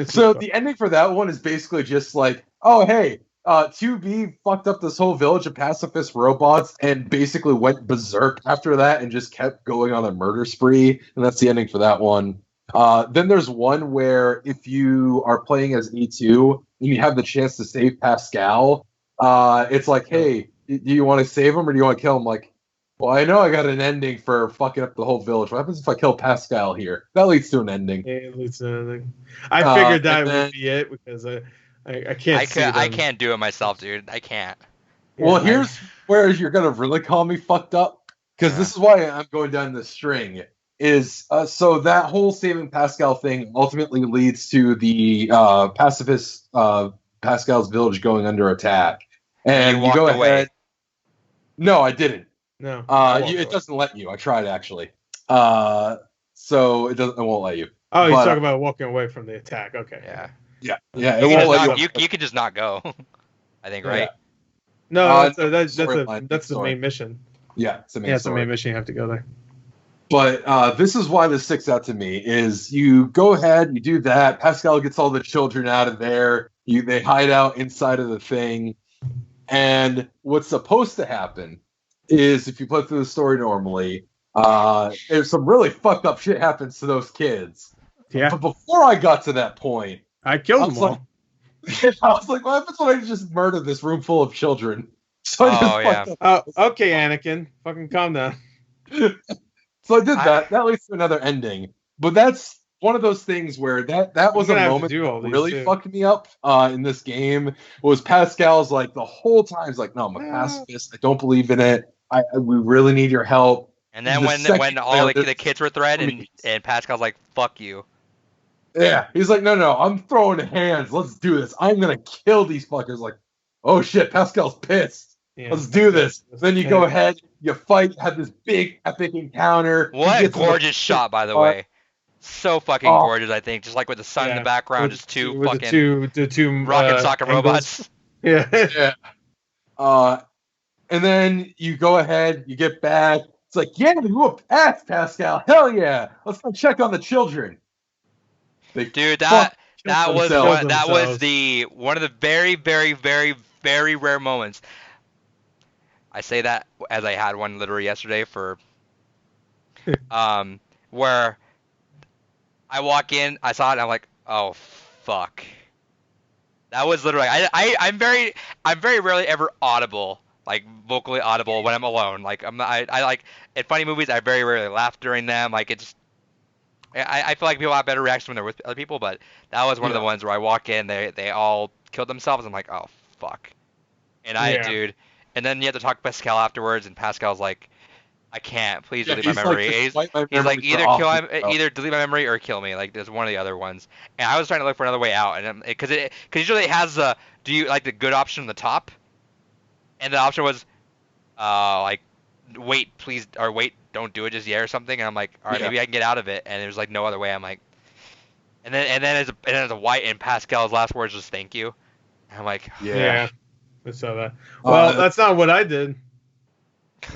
So the ending for that one is basically just like, oh, hey, 2B fucked up this whole village of pacifist robots and basically went berserk after that and just kept going on a murder spree. And that's the ending for that one. Then there's one where if you are playing as E2 and you have the chance to save Pascal, it's like, hey, do you want to save him or do you want to kill him? Like, well, I know I got an ending for fucking up the whole village. What happens if I kill Pascal here? That leads to an ending. Yeah, it leads to an ending. I figured that would be it because I can't. I can't do it myself, dude. I can't. Well, here's where you're gonna really call me fucked up, because this is why I'm going down this string. Is so that whole saving Pascal thing ultimately leads to the pacifist Pascal's village going under attack, and you go ahead. No, I didn't. No, it doesn't let you. I tried actually. So it won't let you. Oh, you're talking about walking away from the attack. Okay. Yeah. It won't let you. You could just not go. I think, right? No, that's the main mission. Yeah, it's the main mission. You have to go there. But this is why this sticks out to me: is you go ahead, you do that. Pascal gets all the children out of there. They hide out inside of the thing, and what's supposed to happen is if you play through the story normally, there's some really fucked up shit happens to those kids. Yeah. But before I got to that point, I killed them all. I was like, what happens when I just murder this room full of children? So I just okay, Anakin. Fucking calm down. So I did that. That leads to another ending. But that's one of those things where that was a moment that really fucked me up in this game. Was Pascal's like the whole time like, no, I'm a pacifist. I don't believe in it. We really need your help. And then when all the kids were threatened and Pascal's like, fuck you. Yeah, he's like, no, I'm throwing hands. Let's do this. I'm gonna kill these fuckers. Like, oh shit, Pascal's pissed. Yeah. Let's do this. Then you go ahead, you fight, have this big epic encounter. What a gorgeous shot, by the way. So fucking gorgeous, I think. Just like with the sun in the background, just two fucking the two rocket soccer robots. Yeah. And then you go ahead, you get back. It's like, yeah, you whooped ass, Pascal. Hell yeah. Let's go check on the children. They Dude, fucking killed that was themselves. that was one of the very, very, very, very rare moments. I say that as I had one literally yesterday for where I walk in, I saw it, and I'm like, oh fuck. That was literally I'm very rarely ever audible, like vocally audible when I'm alone. Like I like in funny movies I very rarely laugh during them. Like it's I feel like people have better reaction when they're with other people, but that was one of the ones where I walk in, they all killed themselves. I'm like, oh fuck. And dude, and then you have to talk to Pascal afterwards, and Pascal's like, I can't. Please delete my memory. He's like either delete my memory or kill me. Like there's one of the other ones. And I was trying to look for another way out, and because usually it has the do you like the good option on the top, and the option was like wait please or wait don't do it just yet or something. And I'm like all right maybe I can get out of it. And there's like no other way. I'm like and then as a white and Pascal's last words was thank you. And I'm like yeah. I saw that. Well, that's not what I did.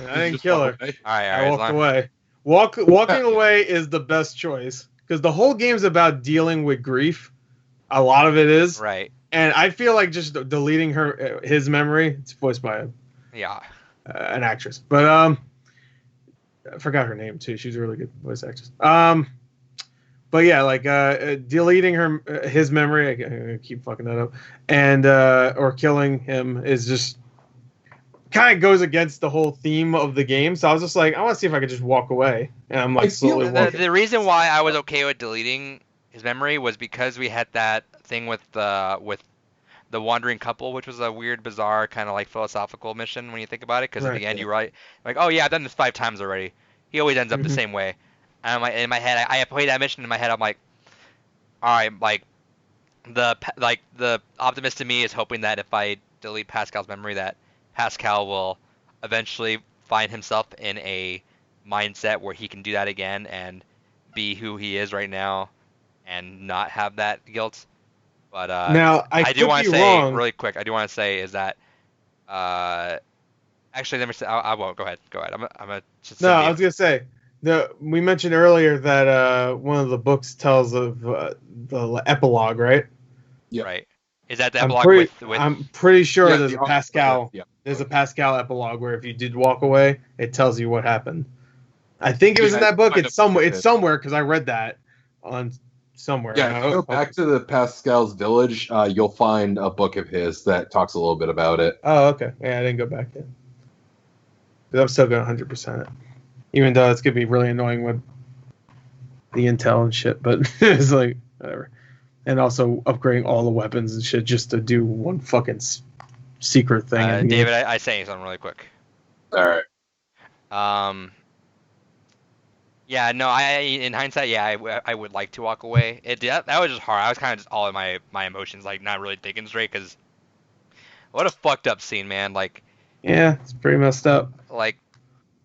I didn't kill her. All right, I walked away. Walking away is the best choice because the whole game's about dealing with grief. A lot of it is. Right. And I feel like just deleting his memory. It's voiced by an actress, but I forgot her name too. She's a really good voice actress. But yeah, like deleting his memory. I keep fucking that up, and or killing him is just kind of goes against the whole theme of the game. So I was just like, I want to see if I could just walk away, and I'm like slowly walking. The reason why I was okay with deleting his memory was because we had that thing with the wandering couple, which was a weird, bizarre kind of like philosophical mission when you think about it. Because at the end you write like, oh yeah, I've done this 5 times already. He always ends up the same way. And in my head, I played that mission in my head. I'm like, all right, like the optimist in me is hoping that if I delete Pascal's memory, that Pascal will eventually find himself in a mindset where he can do that again and be who he is right now and not have that guilt. But now I do want to say really quick. I do want to say is that actually let me say I won't. Go ahead. I'm just no. I was gonna say we mentioned earlier that one of the books tells of the epilogue, right? Yeah. Right. Is that the epilogue with I'm pretty sure there's a Pascal. Yeah. There's a Pascal epilogue where if you did walk away, it tells you what happened. I think it was in that book. It's somewhere because I read that on somewhere. Yeah, if you go back to the Pascal's village, you'll find a book of his that talks a little bit about it. Oh, okay. Yeah, I didn't go back yet. But I'm still going 100% it. Even though it's going to be really annoying with the intel and shit, but it's like, whatever. And also upgrading all the weapons and shit just to do one fucking secret thing. David, I say something really quick. All right. Yeah, no, in hindsight, yeah, I would like to walk away. That was just hard. I was kind of just all in my emotions, like not really thinking straight, because what a fucked up scene, man. Like, yeah, it's pretty messed up. Like,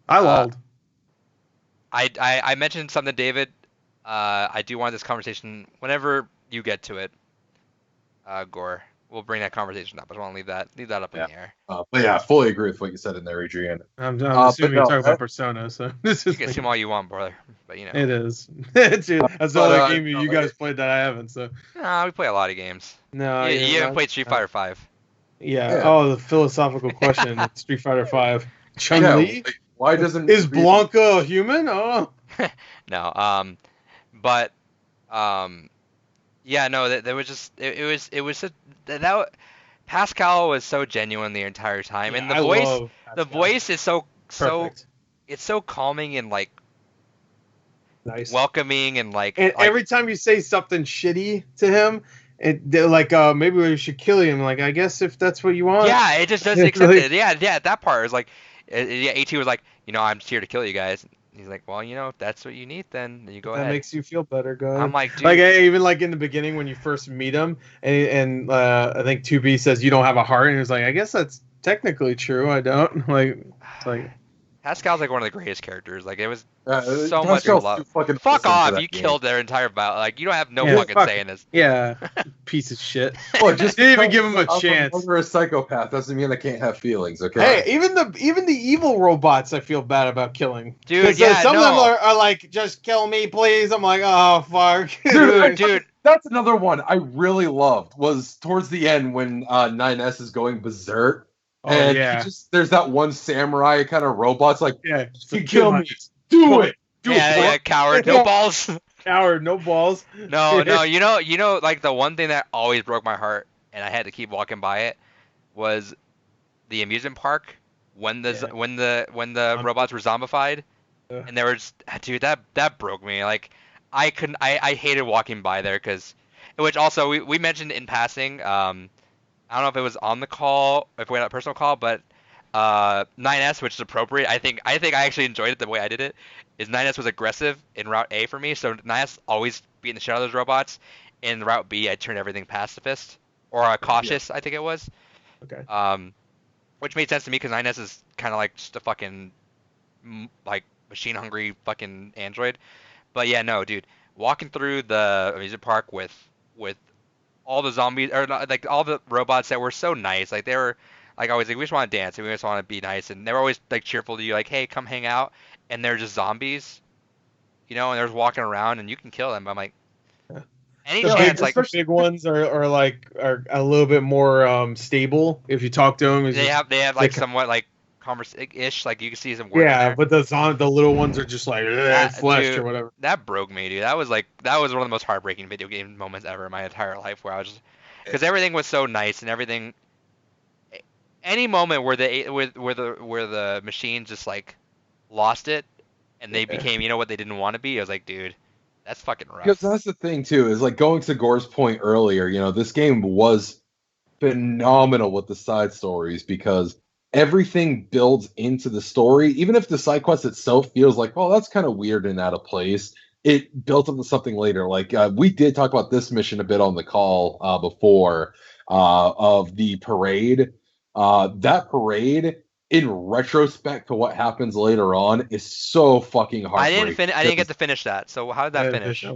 I lulled. I mentioned something, David. I do want this conversation whenever you get to it, Gore. We'll bring that conversation up. I just want to leave that up in the air. But yeah, I fully agree with what you said in there, Adrian. I'm assuming you're talking about Persona, so this is. You can assume all you want, brother, but you know. It is. That's the only game you guys played that I haven't. So. No, we play a lot of games. No, you haven't played Street Fighter V. Yeah. Oh, the philosophical question. Street Fighter V. Chun-Li. Why doesn't is Blanca a human? Oh. No. But yeah, no, there was just it was that Pascal was so genuine the entire time, and the voice is so it's so calming and like nice, welcoming and like. And every time you say something shitty to him, they're like, maybe we should kill him. Like, I guess if that's what you want. Yeah, it just doesn't accept it. Yeah, that part is like, AT was like, I'm just here to kill you guys. He's like, well, if that's what you need, then you go ahead. That makes you feel better, go ahead. I'm like, dude. Like, even like in the beginning when you first meet him, and I think 2B says you don't have a heart, and he's like, I guess that's technically true. I don't. Like, it's like. Pascal's like one of the greatest characters. Like it was so much Pascal's love. too fucking Fuck awesome for off! that You game. killed their entire battle. Like you don't have no Yeah, fucking fuck. say in this. Yeah, piece of shit. Well, just Didn't even because give him a I'm chance. a psychopath doesn't mean I can't have feelings. Okay. Hey, even the evil robots, I feel bad about killing. Dude, 'Cause, yeah, some of them no. are like, just kill me, please. I'm like, oh fuck, Dude. That's another one I really loved. Was towards the end when 9S is going berserk, and yeah. there's that one samurai kind of robot's like, Yeah, you kill me, do it. Yeah, coward, no balls. Coward, no balls. No, you know, like the one thing that always broke my heart, and I had to keep walking by it, was the amusement park when the robots were zombified, and they were just, dude, that broke me. Like, I hated walking by there which also we mentioned in passing. I don't know if it was on the call, if we had a personal call, but 9S, which is appropriate. I think I actually enjoyed it the way I did it. Is 9S was aggressive in Route A for me, so 9S always beat the shit out of those robots. In Route B, I turned everything pacifist or cautious, I think it was. Okay. Which made sense to me because 9S is kind of like just a fucking like machine hungry fucking android. But yeah, no, dude, walking through the amusement park with all the zombies or like all the robots that were so nice, like they were like always like we just want to dance and we just want to be nice, and they were always like cheerful to you, like hey, come hang out, and they're just zombies, you know, and they're just walking around and you can kill them. I'm like, any chance, like big ones are a little bit more stable if you talk to them. they have like somewhat like converse-ish, like you can see some words. Yeah, but the little ones are just like flesh dude, or whatever. That broke me, dude. That was one of the most heartbreaking video game moments ever in my entire life, where I was just because everything was so nice and everything. Any moment where the machine just like lost it and they became, you know, what they didn't want to be, I was like, dude, that's fucking rough. Because that's the thing too, is like going to Gore's point earlier, you know, this game was phenomenal with the side stories because everything builds into the story. Even if the side quest itself feels like, oh, that's kind of weird and out of place, it built into something later. Like we did talk about this mission a bit on the call before of the parade. That parade, in retrospect to what happens later on, is so fucking heartbreaking. I didn't get to finish that. So how did that finish? Yeah.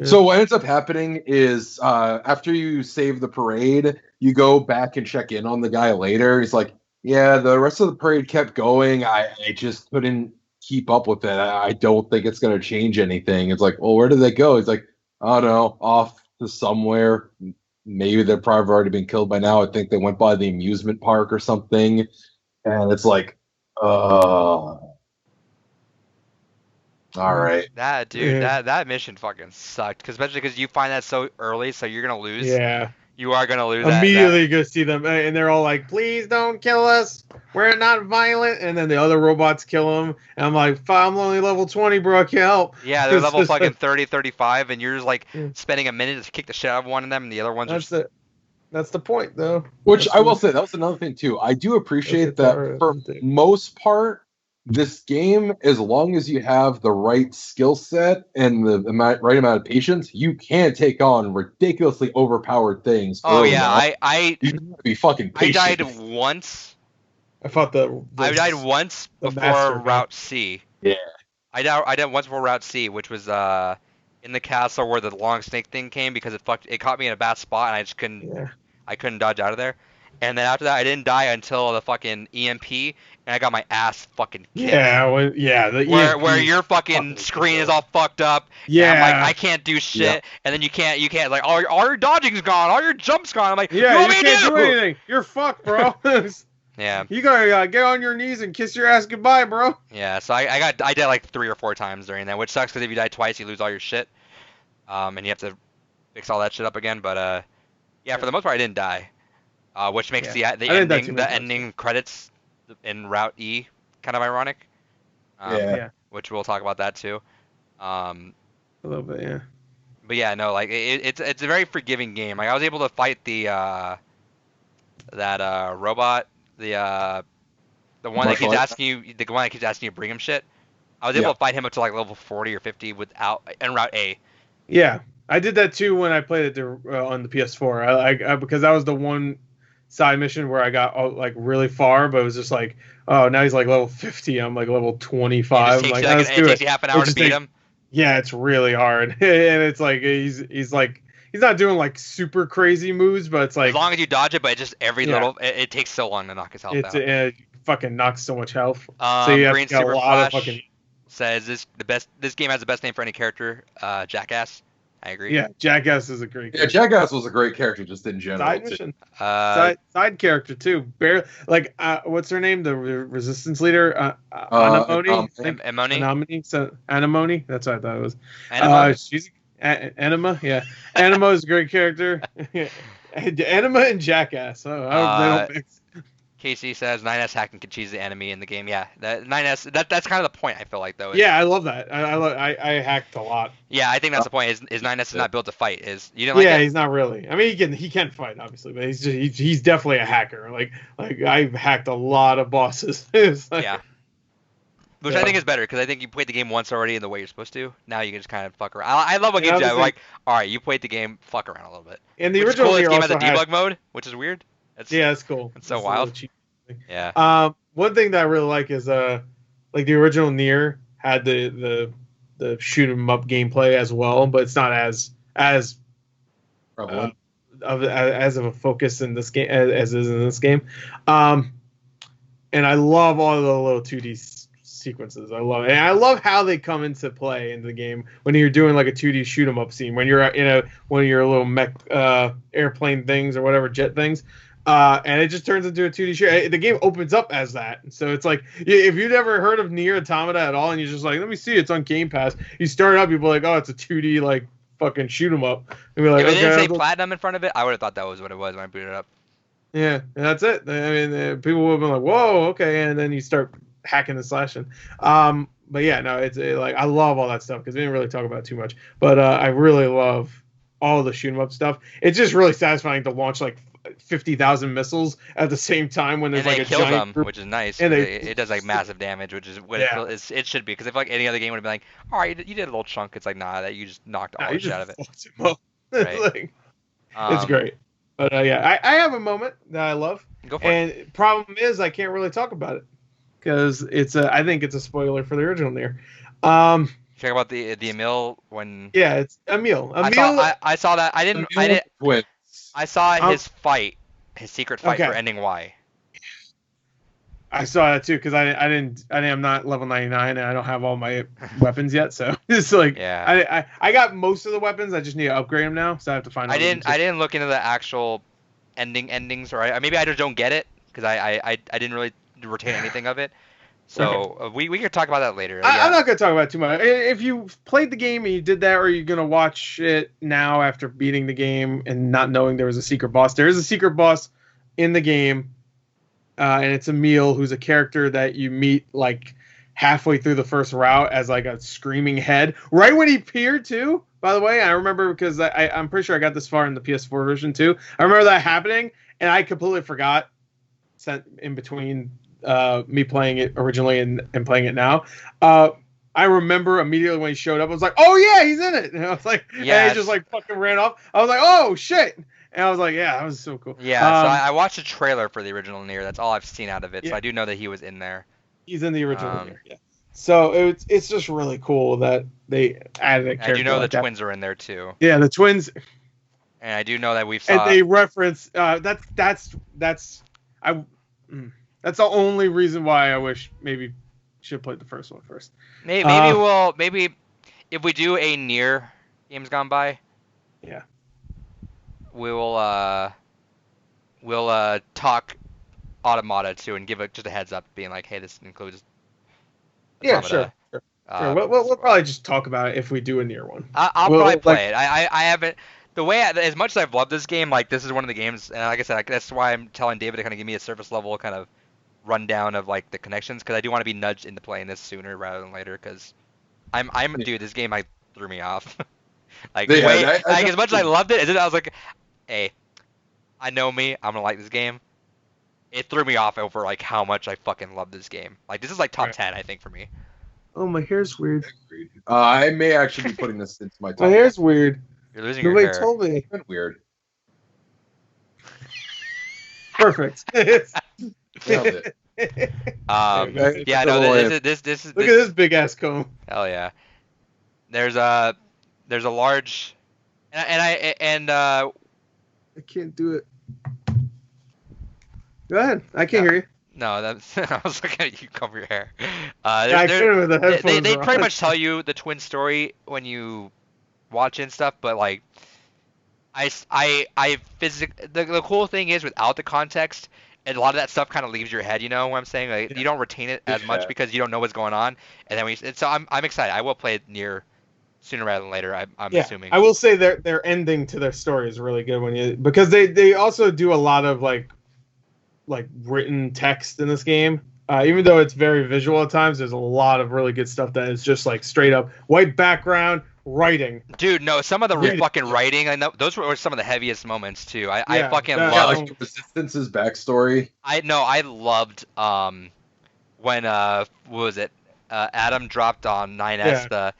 So what ends up happening is after you save the parade, you go back and check in on the guy later. He's like, yeah, the rest of the parade kept going. I just couldn't keep up with it. I don't think it's going to change anything. It's like, well, where did they go? He's like, oh no, off to somewhere. Maybe they're probably already been killed by now. I think they went by the amusement park or something. And it's like, all right. That dude, that mission fucking sucked. Especially because you find that so early, so you're gonna lose. Yeah. You are gonna lose. Immediately go see them, and they're all like, "Please don't kill us. We're not violent." And then the other robots kill them, and I'm like, "I'm only level 20, bro. I can't help." Yeah, they're level fucking 30, 35, and you're just like spending a minute to kick the shit out of one of them, and the other ones are. That's the point, though. Which I will say, that was another thing too. I do appreciate that for most part, this game, as long as you have the right skill set and the right amount of patience, you can take on ridiculously overpowered things. Oh yeah, you gotta be fucking patient. I died once. I died once before Route C. Yeah. I died once before Route C, which was in the castle where the long snake thing came because it caught me in a bad spot and I just couldn't. Yeah. I couldn't dodge out of there. And then after that, I didn't die until the fucking EMP, and I got my ass fucking kicked. Yeah, where your fucking screen is all fucked up. Yeah, I'm like, I can't do shit, and then you can't like all your dodging's gone, all your jumps gone. I'm like, yeah, you can't do anything. You're fucked, bro. Yeah. You gotta get on your knees and kiss your ass goodbye, bro. Yeah, so I died like 3 or 4 times during that, which sucks because if you die twice, you lose all your shit, and you have to fix all that shit up again. But yeah, for the most part, I didn't die. Which makes the ending credits in Route E kind of ironic. Which we'll talk about that too. A little bit, yeah. But yeah, no, like it's a very forgiving game. Like I was able to fight the that robot, the one that keeps asking you, to bring him shit. I was able to fight him up to like level 40 or 50 in Route A. Yeah. I did that too when I played it on the PS4. I because that was the one side mission where I got like really far, but it was just like, oh, now he's like level 50. I'm like level 25. I'm like, it let's do takes you half an hour to beat him. Yeah, it's really hard, and it's like he's like he's not doing like super crazy moves, but it's like as long as you dodge it, but just every little it takes so long to knock his health out. It fucking knocks so much health. So you have Green to get Super a lot Flash of fucking. Says this game has the best name for any character, Jackass. I agree. Yeah, Jackass is a great character. Yeah, Jackass was a great character just in general. Side mission. Side character too. Like what's her name? The resistance leader? Anemone? Anemone? So Anemone? That's what I thought it was. Enema? She's Enema, yeah. Enema is a great character. Enema and Jackass. Oh, I hope they don't fix. Casey says 9S hack and can cheese the enemy in the game. Yeah, that 9S. That's kind of the point. I feel like though. Yeah, I love that. I hacked a lot. Yeah, I think that's the point. Is 9S is not built to fight. Is you didn't like he's not really. I mean, he can fight obviously, but he's definitely a hacker. Like I've hacked a lot of bosses. Like, yeah. Which I think is better because I think you played the game once already in the way you're supposed to. Now you can just kind of fuck around. I love what games do. Like, all right, you played the game, fuck around a little bit. And the original this game has a debug mode, which is weird. That's cool. It's so wild. Yeah. One thing that I really like is like the original NieR had the shoot 'em up gameplay as well, but it's not as of a focus in this game as is in this game. And I love all the little 2D sequences. I love it. And I love how they come into play in the game when you're doing like a 2D shoot 'em up scene, when you're in one of your little mech airplane things or whatever, jet things. And it just turns into a 2D shoot. The game opens up as that. So it's like, if you've never heard of NieR Automata at all, and you're just like, let me see, it's on Game Pass. You start up, you're like, oh, it's a 2D, like, fucking shoot 'em up. And like, if it didn't say Platinum in front of it, I would have thought that was what it was when I booted it up. Yeah, and that's it. I mean, people would have been like, whoa, okay. And then you start hacking and slashing. But yeah, no, it's like, I love all that stuff because we didn't really talk about it too much. But I really love all the shoot 'em up stuff. It's just really satisfying to launch, like, 50,000 missiles at the same time when there's like a giant group, which is nice. And it does like massive damage, which is what it should be. Because if like any other game would have been like, all right, you did a little chunk, it's like that you just knocked all the shit out of it. Right. Like, it's great. But yeah, I have a moment that I love. Go for it. And problem is I can't really talk about it because I think it's a spoiler for the original NieR. Talk about the Emil when. Yeah, it's Emil. I saw that. I didn't. I saw his secret fight for ending Y. I saw that too because I'm not level 99 and I don't have all my weapons yet, so it's like I got most of the weapons. I just need to upgrade them now, so I have to find. I didn't look into the actual endings, or maybe I just don't get it because I didn't really retain anything of it. So we can talk about that later. I'm not going to talk about it too much. If you played the game and you did that, or you're going to watch it now after beating the game and not knowing there was a secret boss, there is a secret boss in the game, and it's Emil, who's a character that you meet like halfway through the first route as like a screaming head. Right when he appeared too, by the way, I remember because I'm pretty sure I got this far in the PS4 version too. I remember that happening, and I completely forgot in between me playing it originally and playing it now. I remember immediately when he showed up, I was like, oh yeah, he's in it. And I was like, and he just like fucking ran off. I was like, oh shit. And I was like, yeah, that was so cool. Yeah, so I watched a trailer for the original NieR. That's all I've seen out of it. So I do know that he was in there. He's in the original NieR, yeah. So it's just really cool that they added a character. I do know the twins are in there too. Yeah, the twins. And I do know that we've and they reference that's the only reason why I wish maybe should play the first one first. Maybe if we do a NieR Games Gone By. Yeah. We'll talk Automata too and give it just a heads up, being like, hey, this includes. Automata. Yeah, sure. We'll probably just talk about it if we do a NieR one. I'll probably play it. I haven't. The way as much as I've loved this game, like this is one of the games, and like I said, that's why I'm telling David to kind of give me a surface level kind of rundown of like the connections, because I do want to be nudged into playing this sooner rather than later, because dude, this game like threw me off. As much as I loved it, I was like, hey, I know me, I'm gonna like this game. It threw me off over like how much I fucking love this game. Like this is like top 10, I think, for me. Oh, my hair's weird. I may actually be putting this into my top. My hair's weird. You're losing your hair. Nobody told me. It's weird. perfect. Nailed it. Yeah, no, this is Look at this big ass comb. Hell yeah. There's a large, I can't do it. Go ahead. I can't hear you. No, that's I was looking at you cover your hair. I couldn't with the headphones. They pretty much tell you the twin story when you watch and stuff, but like the cool thing is without the context, and a lot of that stuff kind of leaves your head. You know what I'm saying? Like you don't retain it as much because you don't know what's going on, and then so I'm excited. I will play it NieR sooner rather than later. I'm assuming. I will say their ending to their story is really good because they also do a lot of like written text in this game. Even though it's very visual at times, there's a lot of really good stuff that is just like straight up white background writing. Dude, no, some of the fucking writing, I know those were some of the heaviest moments too. I fucking loved like Resistance's backstory. I loved when what was it? Adam dropped on 9S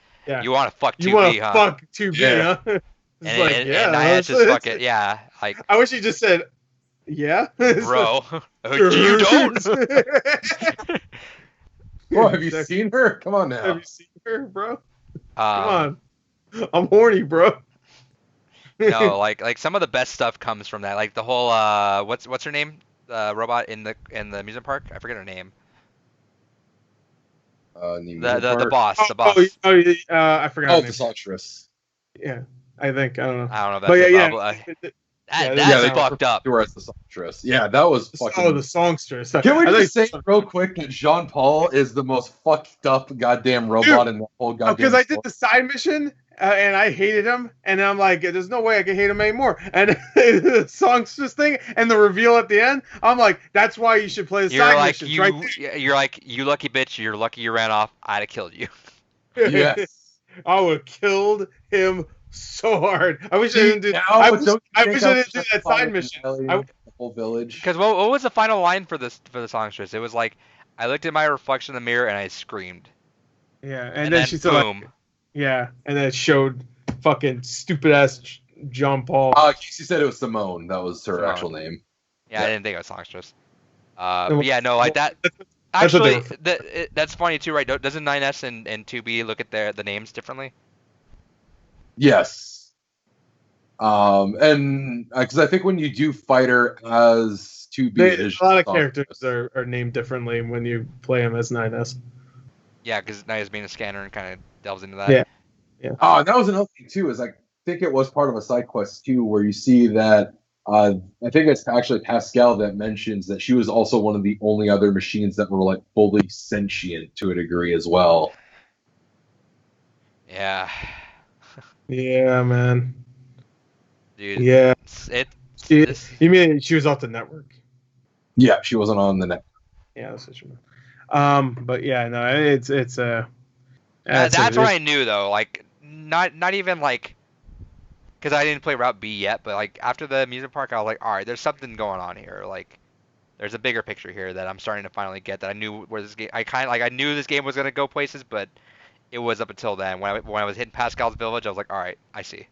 you want to fuck 2B, you want to huh? fuck 2B, huh? It's and 9S just fuck it, like I wish he just said yeah. Bro. You don't? Bro, have you seen her? Come on now. Have you seen her, bro? Come on. I'm horny, bro. No, like some of the best stuff comes from that. Like the whole what's her name? Robot in the amusement park? I forget her name. The boss. The boss. I forgot. Oh, the songstress. Yeah, I think I don't know. I don't know. If But that's fucked up. You were as the songstress. Yeah, that was fucking. Oh, the songstress. Can we just say real quick that Jean Paul is the most fucked up goddamn robot in the whole goddamn. Because I did the side mission and I hated him, and I'm like, there's no way I can hate him anymore. And the songstress thing and the reveal at the end, I'm like, that's why you should play the side missions. You're like, you lucky bitch. You're lucky you ran off. I'd have killed you. Yes. I would have killed him so hard. I wish I didn't do. I wish I didn't do that side mission. The whole village. Because what was the final line for the songstress? It was like, I looked at my reflection in the mirror and I screamed. Yeah, and then she said, boom. Yeah, and then it showed fucking stupid ass Jean Paul. Casey said it was Simone. That was her actual name. Yeah, I didn't think it was songstress. But yeah, no, like that. Actually, that's funny too, right? Doesn't 9S and 2B look at the names differently? Yes. And because I think when you do fighter as 2B, a lot of characters are named differently when you play them as 9S. Yeah, because 9S being a scanner and kind of delves into that. Yeah. Oh, and that was another thing too. Is I think it was part of a side quest too, where you see that. I think it's actually Pascal that mentions that she was also one of the only other machines that were like fully sentient to a degree as well. Yeah. Yeah, man. Dude. Yeah. You mean she was off the network? Yeah, she wasn't on the network. Yeah, that's what you mean. But yeah, no, it's that's what I knew though. Like, not even like, because I didn't play Route B yet, but like after the amusement park, I was like, all right, there's something going on here. Like, there's a bigger picture here that I'm starting to finally get. That I knew where this game. I knew this game was gonna go places, but it was up until then. When I was hitting Pascal's village, I was like, all right, I see.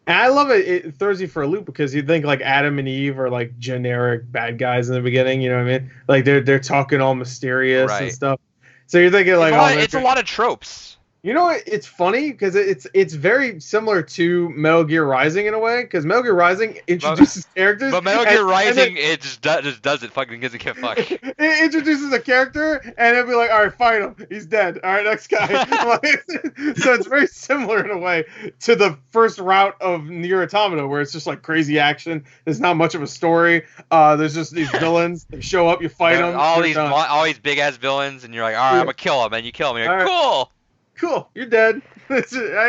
And I love it. It throws you for a loop because you think like Adam and Eve are like generic bad guys in the beginning. You know what I mean? Like they're talking all mysterious and stuff. So you're thinking like, it's a lot of tropes. You know what? It's funny because it's very similar to Metal Gear Rising in a way because Metal Gear Rising introduces characters. But Metal Gear Rising, it just does it. Fucking gives a fuck. It introduces a character and it'll be like, all right, fight him. He's dead. All right, next guy. So it's very similar in a way to the first route of NieR Automata where it's just like crazy action. There's not much of a story. There's just these villains. They show up, you fight them. All these big ass villains, and you're like, all right, I'm gonna kill them, and you kill them. You're like, cool. Cool, you're dead. I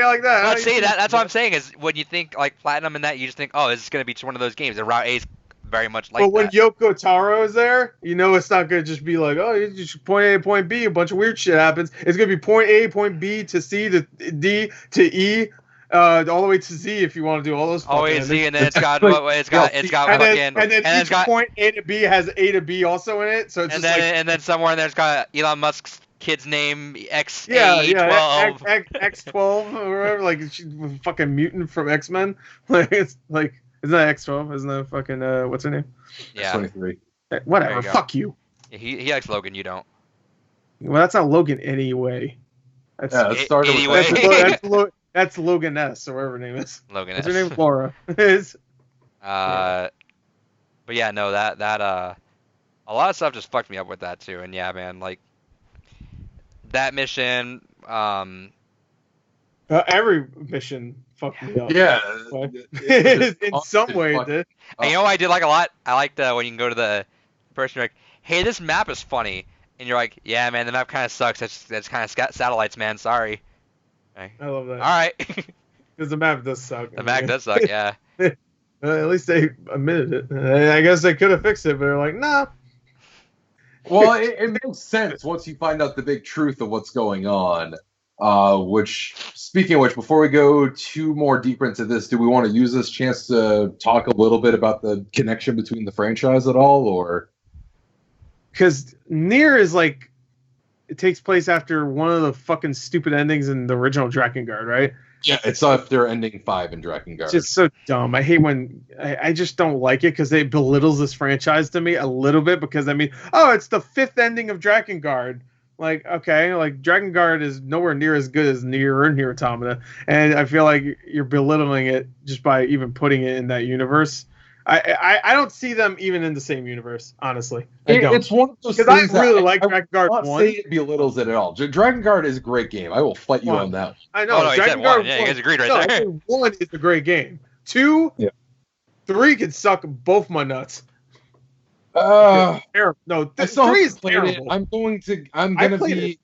like that. Let's see, that's what I'm saying is when you think like Platinum and that, you just think, oh, this is gonna be one of those games. And Route A is very much like that. But when Yoko Taro is there, you know it's not gonna just be like, oh, you just point A to point B, a bunch of weird shit happens. It's gonna be point A, point B to C to D to E, all the way to Z if you want to do all those. Always Z, and then it's got point A to B has A to B also in it. So it's and then somewhere in there's got Elon Musk's kid's name X12 or whatever, like she's a fucking mutant from X-Men. Like it's like Isn't that X12? Isn't that fucking what's her name? Yeah. 23. Whatever. Fuck you. Yeah, he likes Logan. You don't. Well, that's not Logan anyway. It started anyway. That's Logan S or whatever her name is. Logan What's S. her name? Laura. Is. But yeah, no, that a lot of stuff just fucked me up with that too. And yeah, man, like that mission. Every mission fucked me up. Yeah. In some way, it did. And you know what I did like a lot? I liked when you can go to the person like, hey, this map is funny. And you're like, yeah, man, the map kind of sucks. That's kind of satellites, man. Sorry. I love that. All right. Because the map does suck. The map does suck, yeah. At least they admitted it. I guess they could have fixed it, but they're like, nah. Well, it makes sense once you find out the big truth of what's going on. Which, speaking of which, before we go too more deeper into this, do we want to use this chance to talk a little bit about the connection between the franchise at all, or? Because NieR is like, it takes place after one of the fucking stupid endings in the original Drakengard, right? Yeah, it's after ending 5 in Drakengard. It's just so dumb. I hate when I just don't like it because it belittles this franchise to me a little bit. Because I mean, oh, it's the 5th ending of Drakengard. Like, okay, like Drakengard is nowhere near as good as NieR or NieR Automata, and I feel like you're belittling it just by even putting it in that universe. I don't see them even in the same universe, honestly. It's one of those because things I really like Drakengard 1. Say it belittles it at all. Drakengard is a great game. I will fight you on that. I know. Oh, no, Drakengard 1. Yeah, you guys agreed right there. 1 is a great game. 2, 3 can suck both my nuts. No, 3 is terrible. I'm gonna be.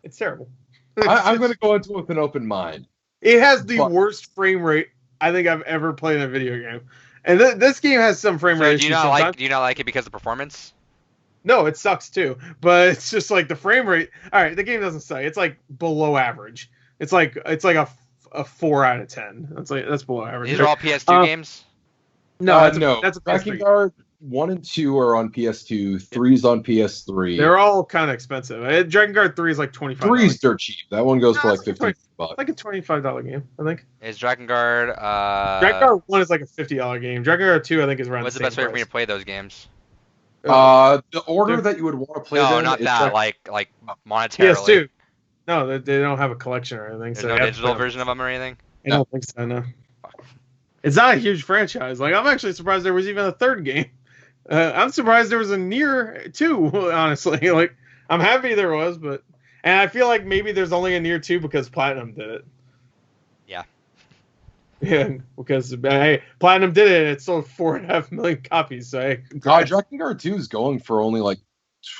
It's terrible. I'm gonna go into it with an open mind. It has the worst frame rate I think I've ever played in a video game, and this game has some frame rate. Do you not like it because of performance? No, it sucks too. But it's just like the frame rate. All right, the game doesn't suck. It's like below average. It's like a 4 out of 10. That's below average. These are all PS2 games. No, that's a Drakengard 1 and 2 are on PS2. 3's on PS3. They're all kind of expensive. Drakengard 3 is like $25. 3's dirt cheap. That one goes for like $15. Like a $25 game, I think. Is Drakengard? Drakengard 1 is like a $50 game. Drakengard 2, I think, is around. What's the best way for me to play those games? The order that you would want to play them. No, not that. Like monetarily. PS2. No, they don't have a collection or anything. There's no digital version of them or anything. I don't think so. No. It's not a huge franchise. Like, I'm actually surprised there was even a 3rd game. I'm surprised there was a NieR 2, honestly. Like, I'm happy there was, and I feel like maybe there's only a NieR 2 because Platinum did it. Yeah. Yeah, because Platinum did it, and it sold 4.5 million copies. So Drakengard 2 is going for only like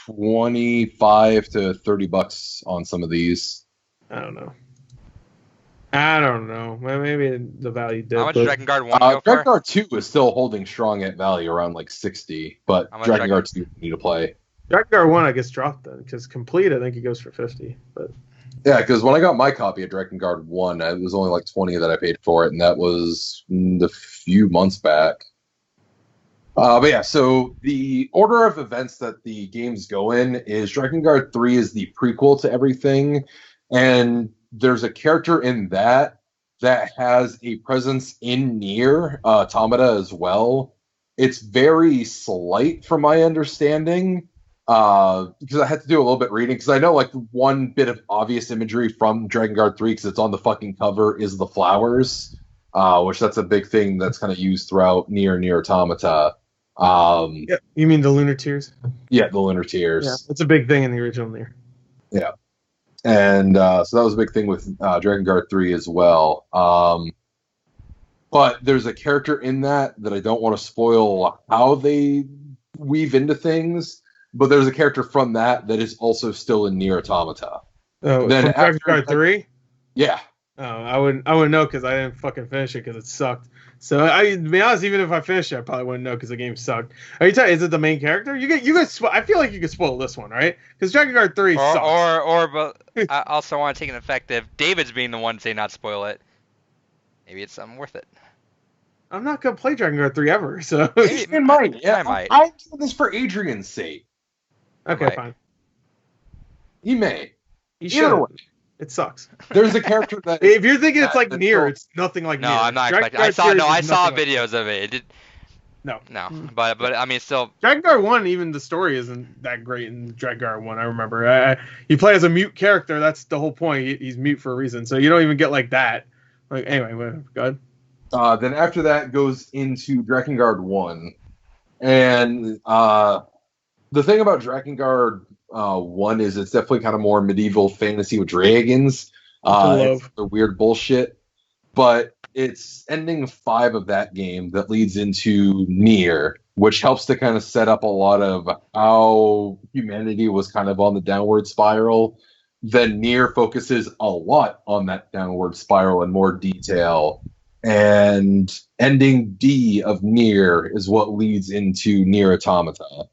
$25 to $30 on some of these. I don't know. Maybe the value did. How much did Drakengard 1 go for? Drakengard 2 is still holding strong at value around like 60, but Drakengard 2 you need to play. Drakengard 1 I guess dropped then because complete I think it goes for 50. But yeah, because when I got my copy of Drakengard 1, it was only like 20 that I paid for it, and that was a few months back. But yeah, so the order of events that the games go in is Drakengard 3 is the prequel to everything, and there's a character in that has a presence in NieR Automata as well. It's very slight from my understanding, because I had to do a little bit reading, because I know like one bit of obvious imagery from Drakengard 3, because it's on the fucking cover, is the flowers, which that's a big thing that's kind of used throughout NieR Automata. Yeah, you mean the lunar tears? Yeah, the lunar tears. Yeah, it's a big thing in the original NieR. Yeah. And so that was a big thing with Drakengard 3 as well. But there's a character in that I don't want to spoil how they weave into things, but there's a character from that is also still in NieR Automata. Oh, then Drakengard 3? Yeah. Oh, I wouldn't know because I didn't fucking finish it because it sucked. So to be honest, even if I finished it, I probably wouldn't know because the game sucked. Are you telling? Is it the main character? You guys. I feel like you could spoil this one, right? Because Drakengard 3 sucks. But I also want to take an effect if David's being the one to say not spoil it. Maybe it's something worth it. I'm not gonna play Drakengard 3 ever, so it might. Yeah, I might. I'm doing this for Adrian's sake. Okay, fine. He may. He should. It sucks. There's a character that if you're thinking it's like NieR, it's nothing like No, NieR. I'm not expecting. I saw videos of it. It did. No. But I mean, still. Dragon Guard 1, even the story isn't that great in Dragon Guard 1. I remember. You play as a mute character. That's the whole point. He's mute for a reason. So you don't even get like that. Like anyway, go ahead. Then after that goes into Drakengard 1. And the thing about Drakengard 1 is it's definitely kind of more medieval fantasy with dragons. It's the weird bullshit. But it's ending 5 of that game that leads into NieR, which helps to kind of set up a lot of how humanity was kind of on the downward spiral. Then NieR focuses a lot on that downward spiral in more detail. And ending D of NieR is what leads into NieR Automata.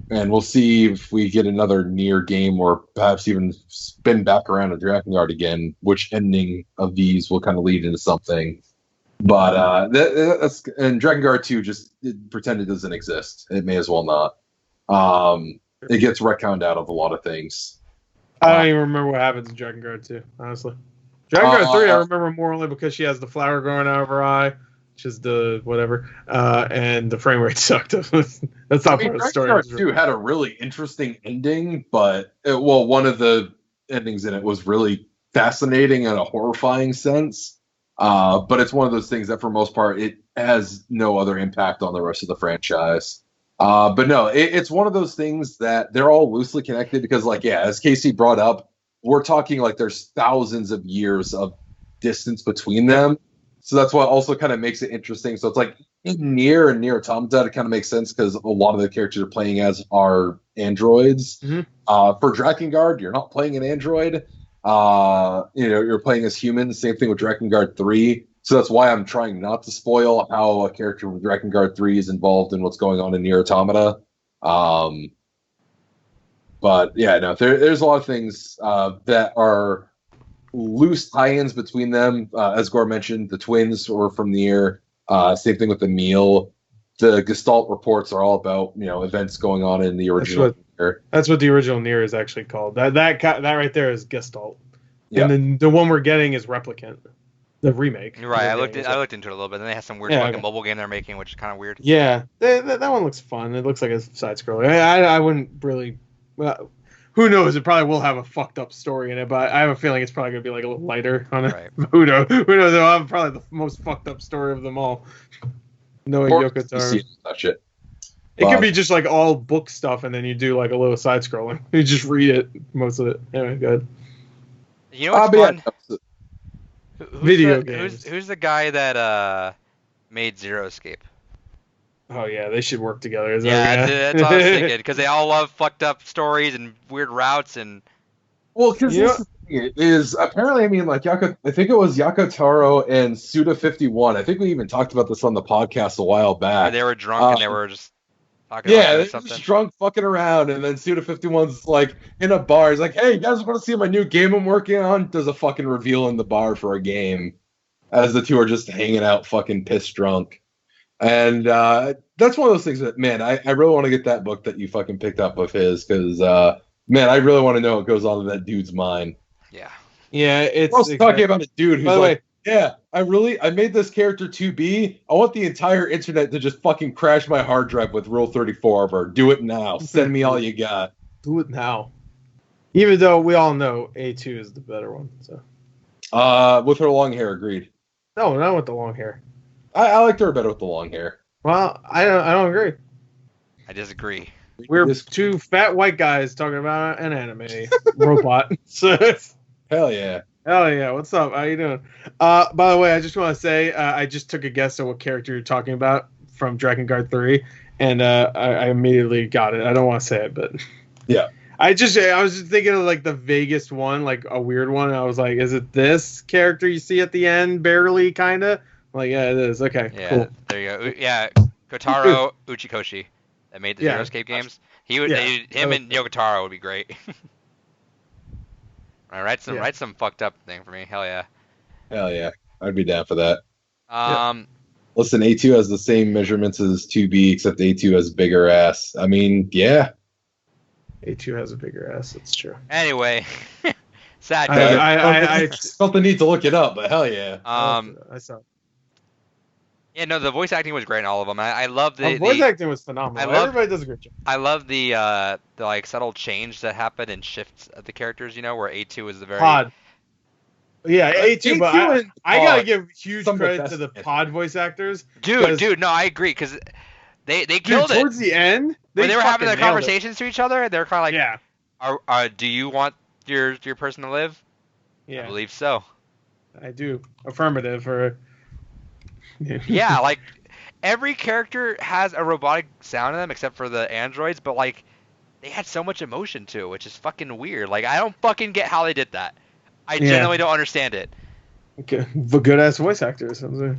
And we'll see if we get another NieR game or perhaps even spin back around to Drakengard again, which ending of these will kind of lead into something. But that's and Drakengard 2 just pretend it doesn't exist. It may as well not. It gets retconned out of a lot of things. I don't even remember what happens in Drakengard 2, honestly. Drakengard 3 I remember more only because she has the flower growing out of her eye. Which is the whatever, and the frame rate sucked. That's not part of the story. Drakengard 2 had a really interesting ending, but one of the endings in it was really fascinating in a horrifying sense. But it's one of those things that, for most part, it has no other impact on the rest of the franchise. But no, it's one of those things that they're all loosely connected because, like, yeah, as Casey brought up, we're talking like there's thousands of years of distance between them. So that's what also kind of makes it interesting. So it's like in NieR and NieR Automata, it kind of makes sense because a lot of the characters you're playing as are androids. Mm-hmm. For Drakengard, you're not playing an android. You're playing as humans. Same thing with Drakengard 3. So that's why I'm trying not to spoil how a character from Drakengard 3 is involved in what's going on in NieR Automata. But yeah, no, there's a lot of things that are loose tie-ins between them. As Gore mentioned, the twins were from NieR. Same thing with the meal. The Gestalt reports are all about events going on in the original. That's what the original NieR is actually called. That right there is Gestalt. Yeah. And then the one we're getting is Replicant, the remake. Right. I looked into it a little bit. And they have some weird mobile game they're making, which is kind of weird. Yeah, that one looks fun. It looks like a side scroller. I wouldn't really. Well, who knows? It probably will have a fucked up story in it, but I have a feeling it's probably gonna be like a little lighter on it. Right. Who knows? It'll have probably the most fucked up story of them all. Knowing Yoko Taro. It could be just like all book stuff, and then you do like a little side scrolling. You just read it, most of it. Anyway, good. You know what's fun? Video games. Who's the guy that made Zero Escape? Oh yeah, they should work together. That's what I was thinking, because they all love fucked up stories and weird routes and. Well, because this is apparently, I mean, like I think it was Yoko Taro and Suda51. I think we even talked about this on the podcast a while back. They were drunk and they were just talking about they were just drunk fucking around, and then Suda51's like in a bar. He's like, "Hey, you guys want to see my new game I'm working on?" Does a fucking reveal in the bar for a game, as the two are just hanging out, fucking pissed drunk. And that's one of those things that, man, I really want to get that book that you fucking picked up of his, because, man, I really want to know what goes on in that dude's mind. Yeah. Yeah, it's... I was talking about a dude who's like, yeah, I made this character 2B. I want the entire internet to just fucking crash my hard drive with Rule 34 of her. Do it now. Send me all you got. Do it now. Even though we all know A2 is the better one, so... with her long hair, agreed. No, not with the long hair. I liked her better with the long hair. Well, I don't agree. I disagree. We're two fat white guys talking about an anime robot. Hell yeah. Hell yeah. What's up? How you doing? By the way, I just want to say I just took a guess at what character you're talking about from Drakengard 3, and I immediately got it. I don't want to say it, but yeah. I was just thinking of like the vaguest one, like a weird one. And I was like, is it this character you see at the end, barely, kind of? Like, yeah, it is. Okay, yeah, cool. There you go. Yeah, Kotaro Uchikoshi that made the Zero Escape games. Him and Yoko Taro would be great. All right, write some fucked up thing for me. Hell yeah. Hell yeah, I'd be down for that. Listen, A2 has the same measurements as 2B, except A2 has bigger ass. I mean, yeah. A2 has a bigger ass. That's true. Anyway, sad. I felt the need to look it up, but hell yeah. I saw. Yeah, no, the voice acting was great in all of them. I love the voice acting was phenomenal. Everybody does a great job. I love the like subtle change that happened in shifts of the characters. You know, where A2 was the very pod. Yeah, A2, but I gotta give huge credit to the pod voice actors. Dude, no, I agree because they killed it towards the end. When they were having their conversations to each other, they're kind of like, yeah, do you want your person to live? Yeah, I believe so. I do. Affirmative or. Yeah, like every character has a robotic sound in them except for the androids, but like they had so much emotion too, which is fucking weird. Like I don't fucking get how they did that. I genuinely don't understand it. Okay, but good ass voice actors. You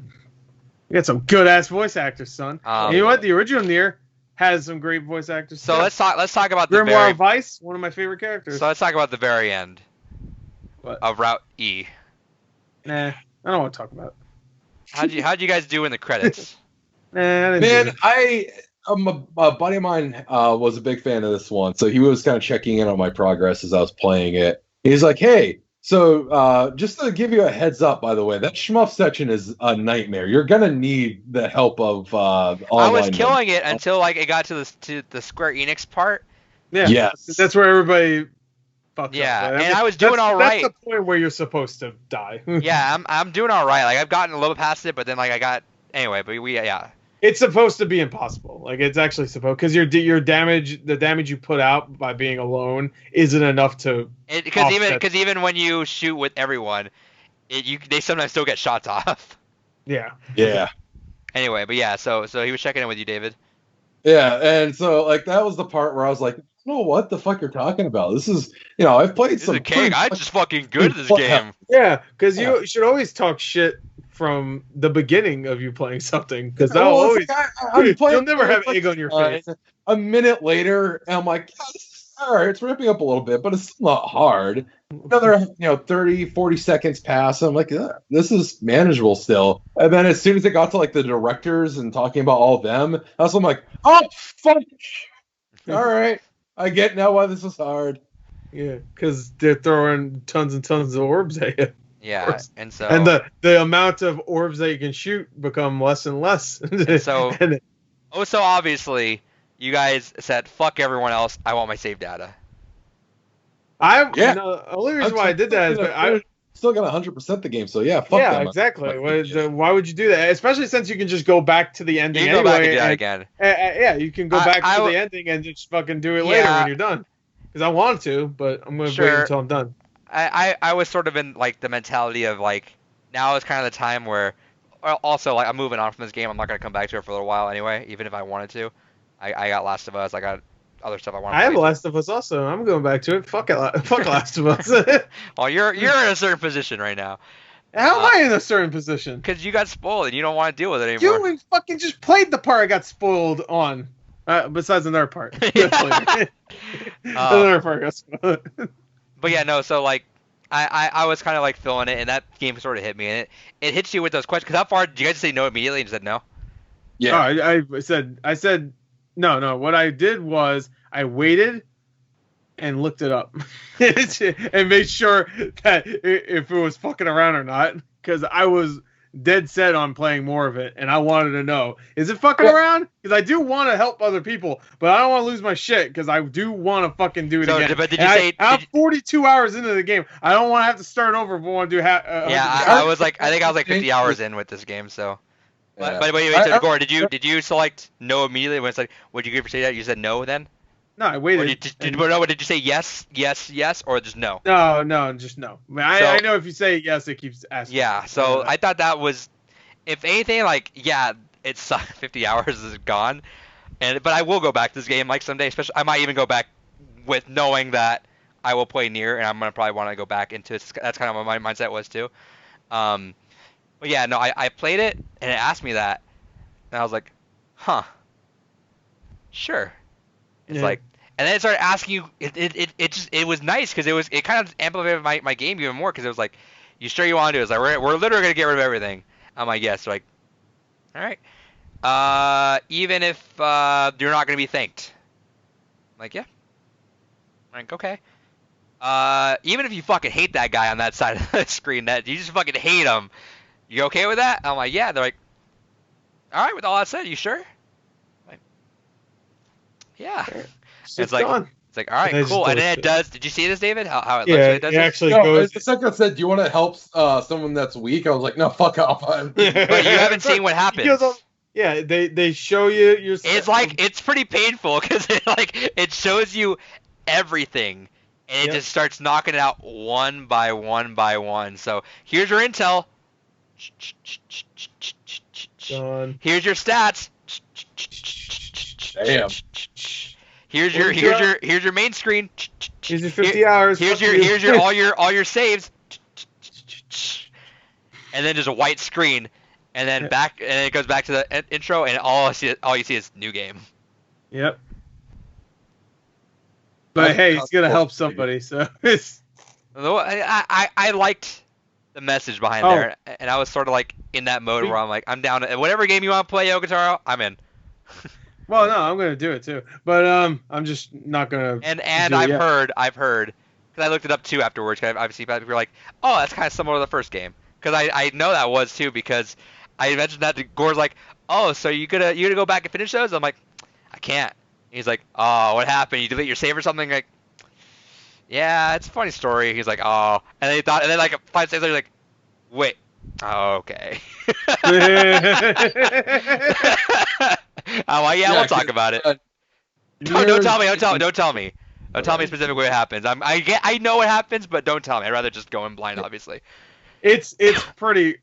got some good ass voice actors, son. And you know what? The original NieR has some great voice actors. So let's talk about the Grimoire Vice, one of my favorite characters. So let's talk about the very end of Route E. Nah, I don't want to talk about it. How'd you guys do in the credits? Man, a buddy of mine was a big fan of this one, so he was kind of checking in on my progress as I was playing it. He's like, "Hey, so just to give you a heads up, by the way, that shmup section is a nightmare. You're gonna need the help of online." I was killing it until like it got to the Square Enix part. Yeah, yes. That's where everybody. Yeah, and I was doing all right. That's the point where you're supposed to die. Yeah, I'm doing all right. Like I've gotten a little past it, but then like I got anyway. But yeah. It's supposed to be impossible. Like it's actually supposed because your damage, the damage you put out by being alone, isn't enough to. Because even when you shoot with everyone, they sometimes still get shots off. Yeah. Yeah. Anyway, but yeah, so he was checking in with you, David. Yeah, and so like that was the part where I was like, "No, what the fuck you're talking about? This is, I've played some. I'm just fucking good at this game." Yeah, because you should always talk shit from the beginning of you playing something, because you'll never have egg on your face. A minute later, and I'm like, all right, it's ramping up a little bit, but it's still not hard. Another, 30, 40 seconds pass, and I'm like, this is manageable still. And then as soon as it got to like the directors and talking about all of them, that's when I'm like, oh fuck. All right, I get now why this is hard. Yeah, because they're throwing tons and tons of orbs at you. Yeah, and the amount of orbs that you can shoot become less and less. So obviously, you guys said fuck everyone else. I want my save data. The only reason why I did that is I still got 100% the game. So yeah, fuck them. Exactly. Why would you do that? Especially since you can just go back to the ending. You can go back and do that again. Yeah, you can go back to the ending and just fucking do it later when you're done. Because I wanted to, but I'm gonna wait until I'm done. I was sort of in like the mentality of like now is kind of the time where also like I'm moving on from this game. I'm not gonna come back to it for a little while anyway, even if I wanted to. I got Last of Us. I got other stuff I want. I have Last of Us also. I'm going back to it. Fuck Last of Us. Well, you're in a certain position right now. How am I in a certain position? Because you got spoiled and you don't want to deal with it anymore. You fucking just played the part I got spoiled on. Besides another part. Another part got spoiled. But yeah, no. So like, I was kind of like feeling it, and that game sort of hit me, and it hits you with those questions. Because how far did you guys say no immediately and said no? Yeah. I said no. What I did was I waited and looked it up and made sure that if it was fucking around or not, because I was dead set on playing more of it, and I wanted to know, is it fucking around? Because I do want to help other people, but I don't want to lose my shit, because I do want to fucking do it again. But did you say... I'm 42 hours into the game. I don't want to have to start over if I want to do... I think I was like 50 hours in with this game, so... Yeah. But wait, so Gore, did you select no immediately when it's like, would you give or say that? You said no then? No, I waited. Did you say yes, or just no? No, just no. I know if you say yes, it keeps asking. Yeah, so I thought that was, if anything, like, yeah, it's 50 hours is gone, but I will go back to this game like someday. Especially, I might even go back with knowing that I will play NieR, and I'm gonna probably want to go back into it. That's kind of what my mindset was too. But yeah, no, I played it and it asked me that, and I was like, huh, sure. It's like, and then it started asking you. It was nice because it kind of amplified my game even more because it was like, you sure you want to do it? It's like we're literally gonna get rid of everything. I'm like, yes. Like, all right. Even if you're not gonna be thanked. I'm like, yeah. Like, okay. Even if you fucking hate that guy on that side of the screen, that you just fucking hate him, you okay with that? I'm like, yeah. They're like, all right. With all that said, you sure? I'm like, yeah. It's done. It's like, all right, cool. And then it does. Did you see this, David? How it literally does it this? actually No, goes. the second said, "Do you want to help someone that's weak?" I was like, "No, fuck off." But you haven't seen what happens. Yeah, they show you your. It's pretty painful because it shows you everything, and it just starts knocking it out one by one by one. So here's your intel. Done. Here's your stats. Damn. Here's your main screen. Here's your 50 hours. Here's your all your saves. And then there's a white screen, and then it goes back to the intro, and all you see is new game. Yep. But hey, it's gonna help somebody, so it's. I liked the message behind there, and I was sort of like in that mode where I'm like, I'm down. Whatever game you want to play, Yokotaro, I'm in. Well, no, I'm gonna do it too, but I'm just not gonna. And I've heard, because I looked it up too afterwards. Cause obviously, people were like, oh, that's kind of similar to the first game, because I know that was too, because I mentioned that to Gore's like, oh, so you gonna go back and finish those? I'm like, I can't. He's like, oh, what happened? You delete your save or something? Like, yeah, it's a funny story. He's like, oh, and then like 5 seconds later, like, wait, oh, okay. I'm like, yeah, we'll talk about it. Don't tell me. Don't tell me specifically what happens. I know what happens, but don't tell me. I'd rather just go in blind, obviously. It's pretty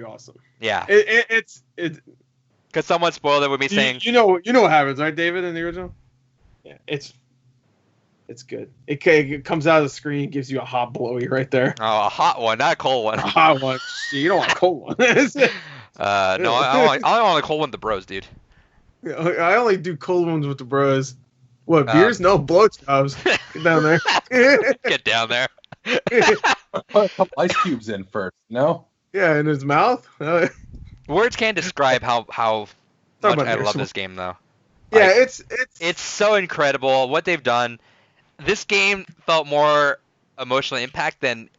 awesome. Yeah. It's because someone spoiled it with me saying. You know what happens, right, David, in the original? Yeah, it's good. It comes out of the screen, gives you a hot blowy right there. Oh, a hot one, not a cold one. A hot one. You don't want a cold one. No, I only want a cold one with the bros, dude. I only do cold ones with the bros. What, beers? No, blowjobs. Get down there. Get down there. Put a couple ice cubes in first, no? Yeah, in his mouth. Words can't describe how much I love this game, though. Yeah, like, it's so incredible what they've done. This game felt more emotional impact than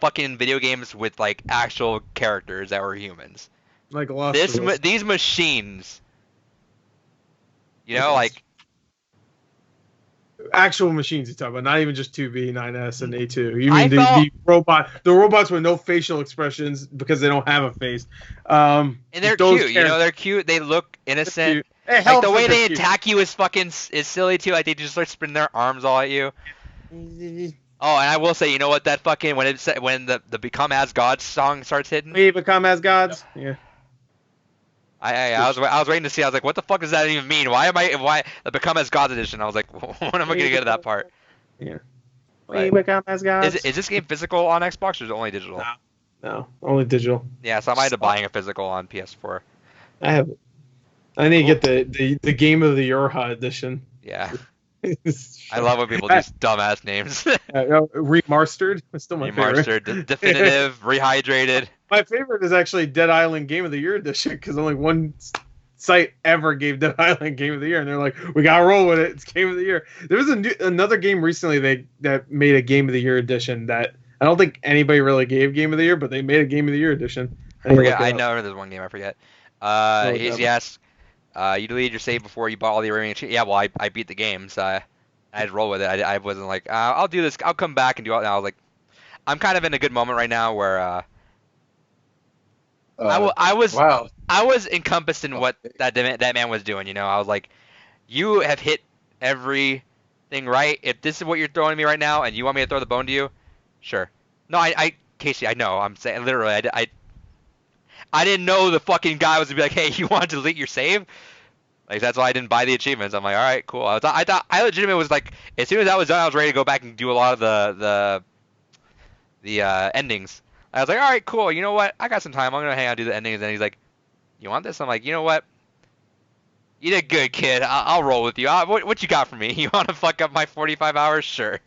fucking video games with like actual characters that were humans. Like a lot. These machines. You know, like actual machines you talk about, not even just 2B, 9S, and A2. You mean the robots with no facial expressions because they don't have a face. And they're cute. You know, they're cute. They look innocent. Like the way they attack you is silly too. Like they just start spinning their arms all at you. Oh, and I will say, you know what? That fucking when the Become as Gods song starts hitting. We become as gods. Yeah. I was waiting to see. I was like, what the fuck does that even mean? Why the Become as Gods edition? I was like, when am I gonna get to that part? Yeah. We become as gods. Is this game physical on Xbox or is it only digital? No, only digital. Yeah, so I might end up buying a physical on PS4. I have it. I need to get the Game of the Year edition. Yeah. I love when people use dumbass names. Remastered. That's still my favorite. Remastered, definitive, rehydrated. My favorite is actually Dead Island Game of the Year edition because only one site ever gave Dead Island Game of the Year, and they're like, "We gotta roll with it. It's Game of the Year." There was another game recently that made a Game of the Year edition that I don't think anybody really gave Game of the Year, but they made a Game of the Year edition. I forget. I know there's one game I forget. Yes. You deleted your save before you bought all the remaining. Yeah, well, I beat the game, so I had to roll with it. I wasn't like, I'll do this. I'll come back and do all. I was like, I'm kind of in a good moment right now where I was encompassed in what that man was doing. You know, I was like, you have hit everything right. If this is what you're throwing me right now, and you want me to throw the bone to you, sure. No, Casey, I know. I'm saying literally, I didn't know the fucking guy was gonna be like, hey, you want to delete your save? Like that's why I didn't buy the achievements. I'm like, all right, cool. I thought I legitimately was like, as soon as that was done, I was ready to go back and do a lot of the endings. I was like, all right, cool. You know what? I got some time. I'm gonna hang out and do the endings. And he's like, you want this? I'm like, you know what? You did good, kid. I'll roll with you. What you got for me? You want to fuck up my 45 hours? Sure.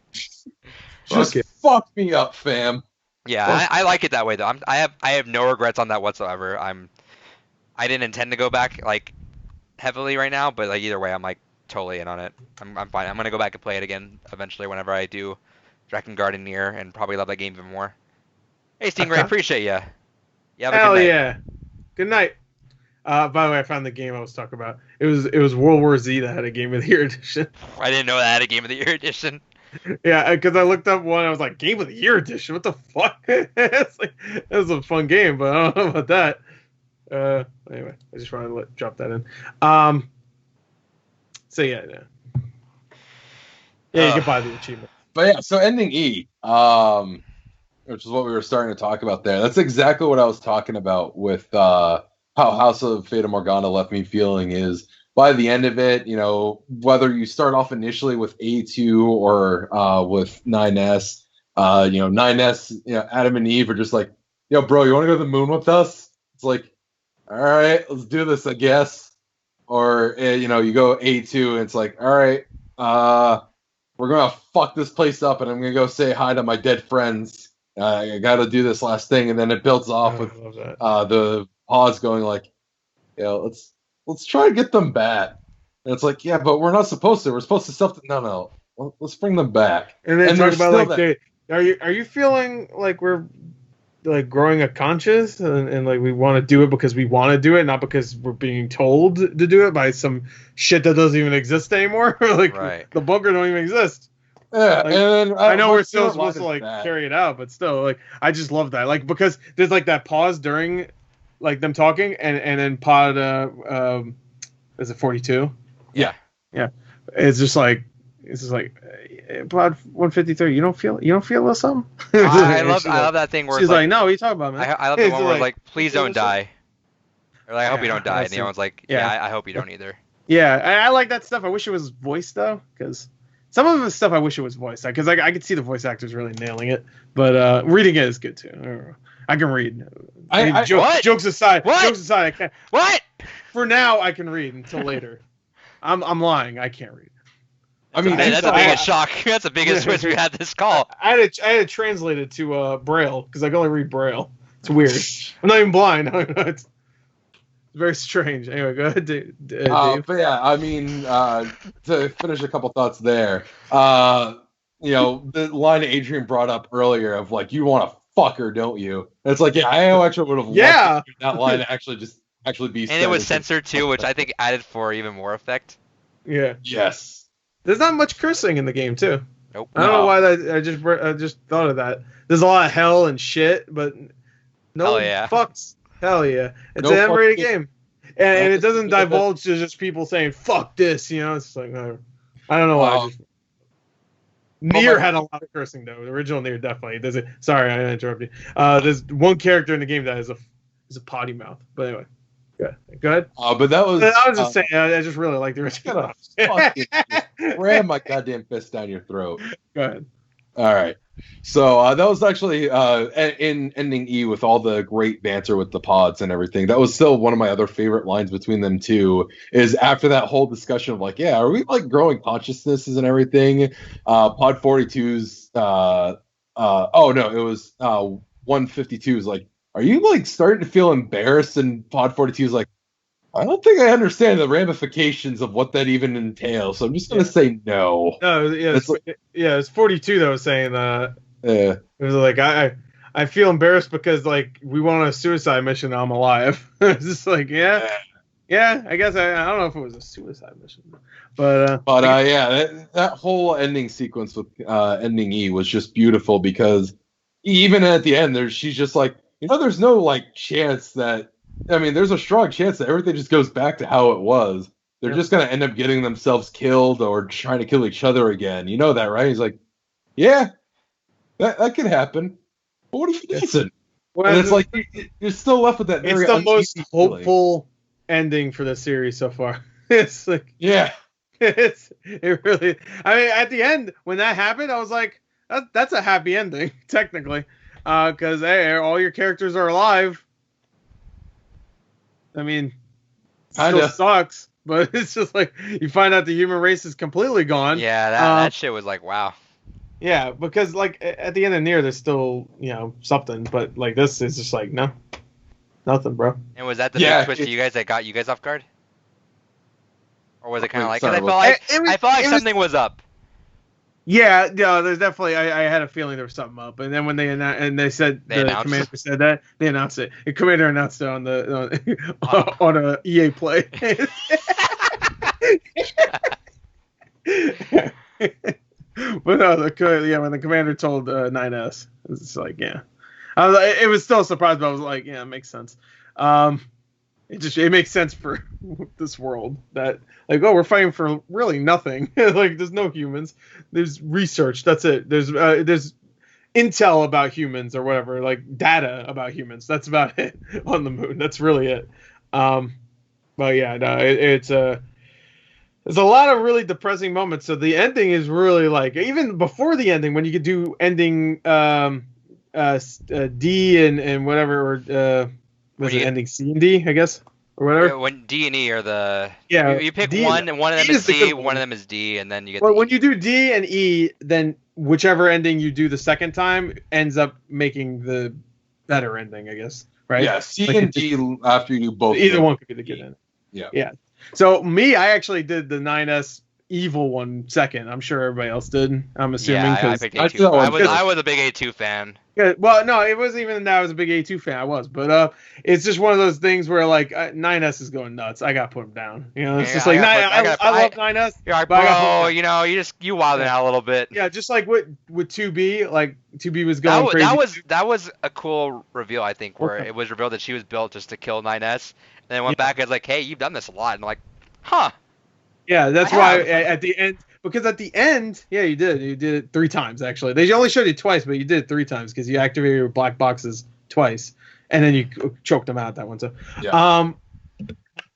Just fuck me up, fam. Yeah, I like it that way though. I have no regrets on that whatsoever. I didn't intend to go back like heavily right now, but like either way, I'm like, totally in on it. I'm fine. I'm gonna go back and play it again eventually whenever I do Drakengard and NieR, and probably love that game even more. Hey, Stingray, appreciate ya. You have a good Hell night. yeah. Good night. By the way, I found the game I was talking about. It was World War Z that had a Game of the Year edition. I didn't know that had a Game of the Year edition. Yeah, because I looked up one. I was like, Game of the Year edition. What the fuck? It's like, it was a fun game, but I don't know about that. Anyway, I just wanted to drop that in. So yeah. You can buy the achievement. But yeah, so ending E, which is what we were starting to talk about there. That's exactly what I was talking about with how House of Fata Morgana left me feeling is by the end of it, whether you start off initially with A2 or with 9S, 9S, Adam and Eve are just like, yo, bro, you want to go to the moon with us? It's like, all right, let's do this, I guess. Or, you go A2 and it's like, all right, we're going to fuck this place up and I'm going to go say hi to my dead friends. I got to do this last thing. And then it builds off with the pause going like, let's try to get them back. And it's like, yeah, but we're not supposed to. We're supposed to no. Let's bring them back. And then talk about like, are you feeling like we're like growing a conscience and like we want to do it because we want to do it, not because we're being told to do it by some shit that doesn't even exist anymore? Like right. The bunker don't even exist. Yeah, like, and I know we're still supposed to like carry it out, but still, like I just love that, like because there's like that pause during like them talking, and then pod is it 42? Yeah. It's just like pod 153. You don't feel a little something? I love that thing where she's like, no, what are you talking about, man? I love the one where like, please don't die, or like, I hope you don't die, and the other one's like, I hope you don't either. Yeah, I like that stuff. I wish it was voiced though, because some of the stuff I wish it was voiced, because I could see the voice actors really nailing it, but reading it is good too. I can read. Jokes aside, I can't. What? For now, I can read until later. I'm lying. I can't read. I mean, that's the biggest shock. That's the biggest twist we had this call. I had it translated to Braille because I can only read Braille. It's weird. I'm not even blind. It's very strange. Anyway, go ahead, Dave. But yeah, I mean, to finish a couple thoughts there, the line Adrian brought up earlier of like, you want to fuck her, don't you? And it's like, yeah, I actually would have loved that line to actually be said. And it was censored too, which I think added for even more effect. Yeah. Yes. There's not much cursing in the game too. Nope. I don't know why I just thought of that. There's a lot of hell and shit, but no fucks. Hell yeah. It's an M-rated game. And it doesn't divulge to just people saying, fuck this, It's just like, I don't know why. NieR had a lot of cursing, though. The original NieR definitely does it. Sorry, I interrupted you. There's one character in the game that is a potty mouth. But anyway. Go ahead. But that was... I was just saying, I just really like the original. Fucking ram my goddamn fist down your throat. Go ahead. All right. So that was actually in ending E with all the great banter with the pods and everything. That was still one of my other favorite lines between them two. Is after that whole discussion of like, yeah, are we like growing consciousnesses and everything? Pod 42's. Oh no, it was 152's like, are you like starting to feel embarrassed? And Pod 42's like, I don't think I understand the ramifications of what that even entails, so I'm just gonna say no. No, it's 42 that was saying that. Yeah. It was like I feel embarrassed because like we went on a suicide mission and I'm alive. It's just like yeah, I guess I don't know if it was a suicide mission, but that whole ending sequence with ending E was just beautiful because even at the end she's just like, there's no like chance that. I mean, there's a strong chance that everything just goes back to how it was. They're just going to end up getting themselves killed or trying to kill each other again. You know that, right? He's like, yeah, that could happen. But what if it doesn't? Well, and it's like, you're still left with that. It's the most hopeful ending for the series so far. It's like, yeah. It really, I mean, at the end, when that happened, I was like, that's a happy ending, technically. Because, hey, all your characters are alive. I mean, it still sucks, but it's just like you find out the human race is completely gone. Yeah, that shit was like, wow. Yeah, because like at the end of NieR, there's still something, but like this is just like nothing, bro. And was that the big twist to you guys that got you guys off guard? or was it kind of like? sorry, Because I felt like was, something was up. Yeah, no, there's definitely. I had a feeling there was something up, and then when they said the commander said that, they announced it. The commander announced it on on a EA Play. But no, when the commander told 9S, it's like, yeah, it was still a surprise, but I was like, yeah, it makes sense. It makes sense for this world that like, oh, we're fighting for really nothing. Like, there's no humans. There's research. That's it. There's intel about humans or whatever, like data about humans. That's about it on the moon. That's really it. But yeah, no, it's there's a lot of really depressing moments. So the ending is really like, even before the ending, when you could do ending D and whatever, or was it ending C and D, I guess, or whatever. Yeah, when D and E are the you pick D, one, and one of them is C, one of them is D, and then you get. Well, when you do D and E, then whichever ending you do the second time ends up making the better ending, I guess, right? Yeah, C like and D after you do both. Either one could be the good ending. Yeah. Yeah. So I actually did the 9S evil one second. I'm sure everybody else did. I'm assuming. Yeah, I picked A2. I was a big A2 fan. Yeah, well, no, it wasn't even that I was a big A2 fan. I was, but it's just one of those things where like 9S is going nuts. I got to put him down. You know, it's just like I love 9S. You're like, bro, you wilding out a little bit. Yeah, just like with 2B, like 2B was going crazy. That was a cool reveal, I think, where it was revealed that she was built just to kill 9S, and then went back and was like, hey, you've done this a lot, and I'm like, huh. Yeah, that's why at the end, because at the end, yeah, you did it 3 times actually. They only showed you twice, but you did it 3 times because you activated your black boxes twice, and then you choked them out that one. So, yeah.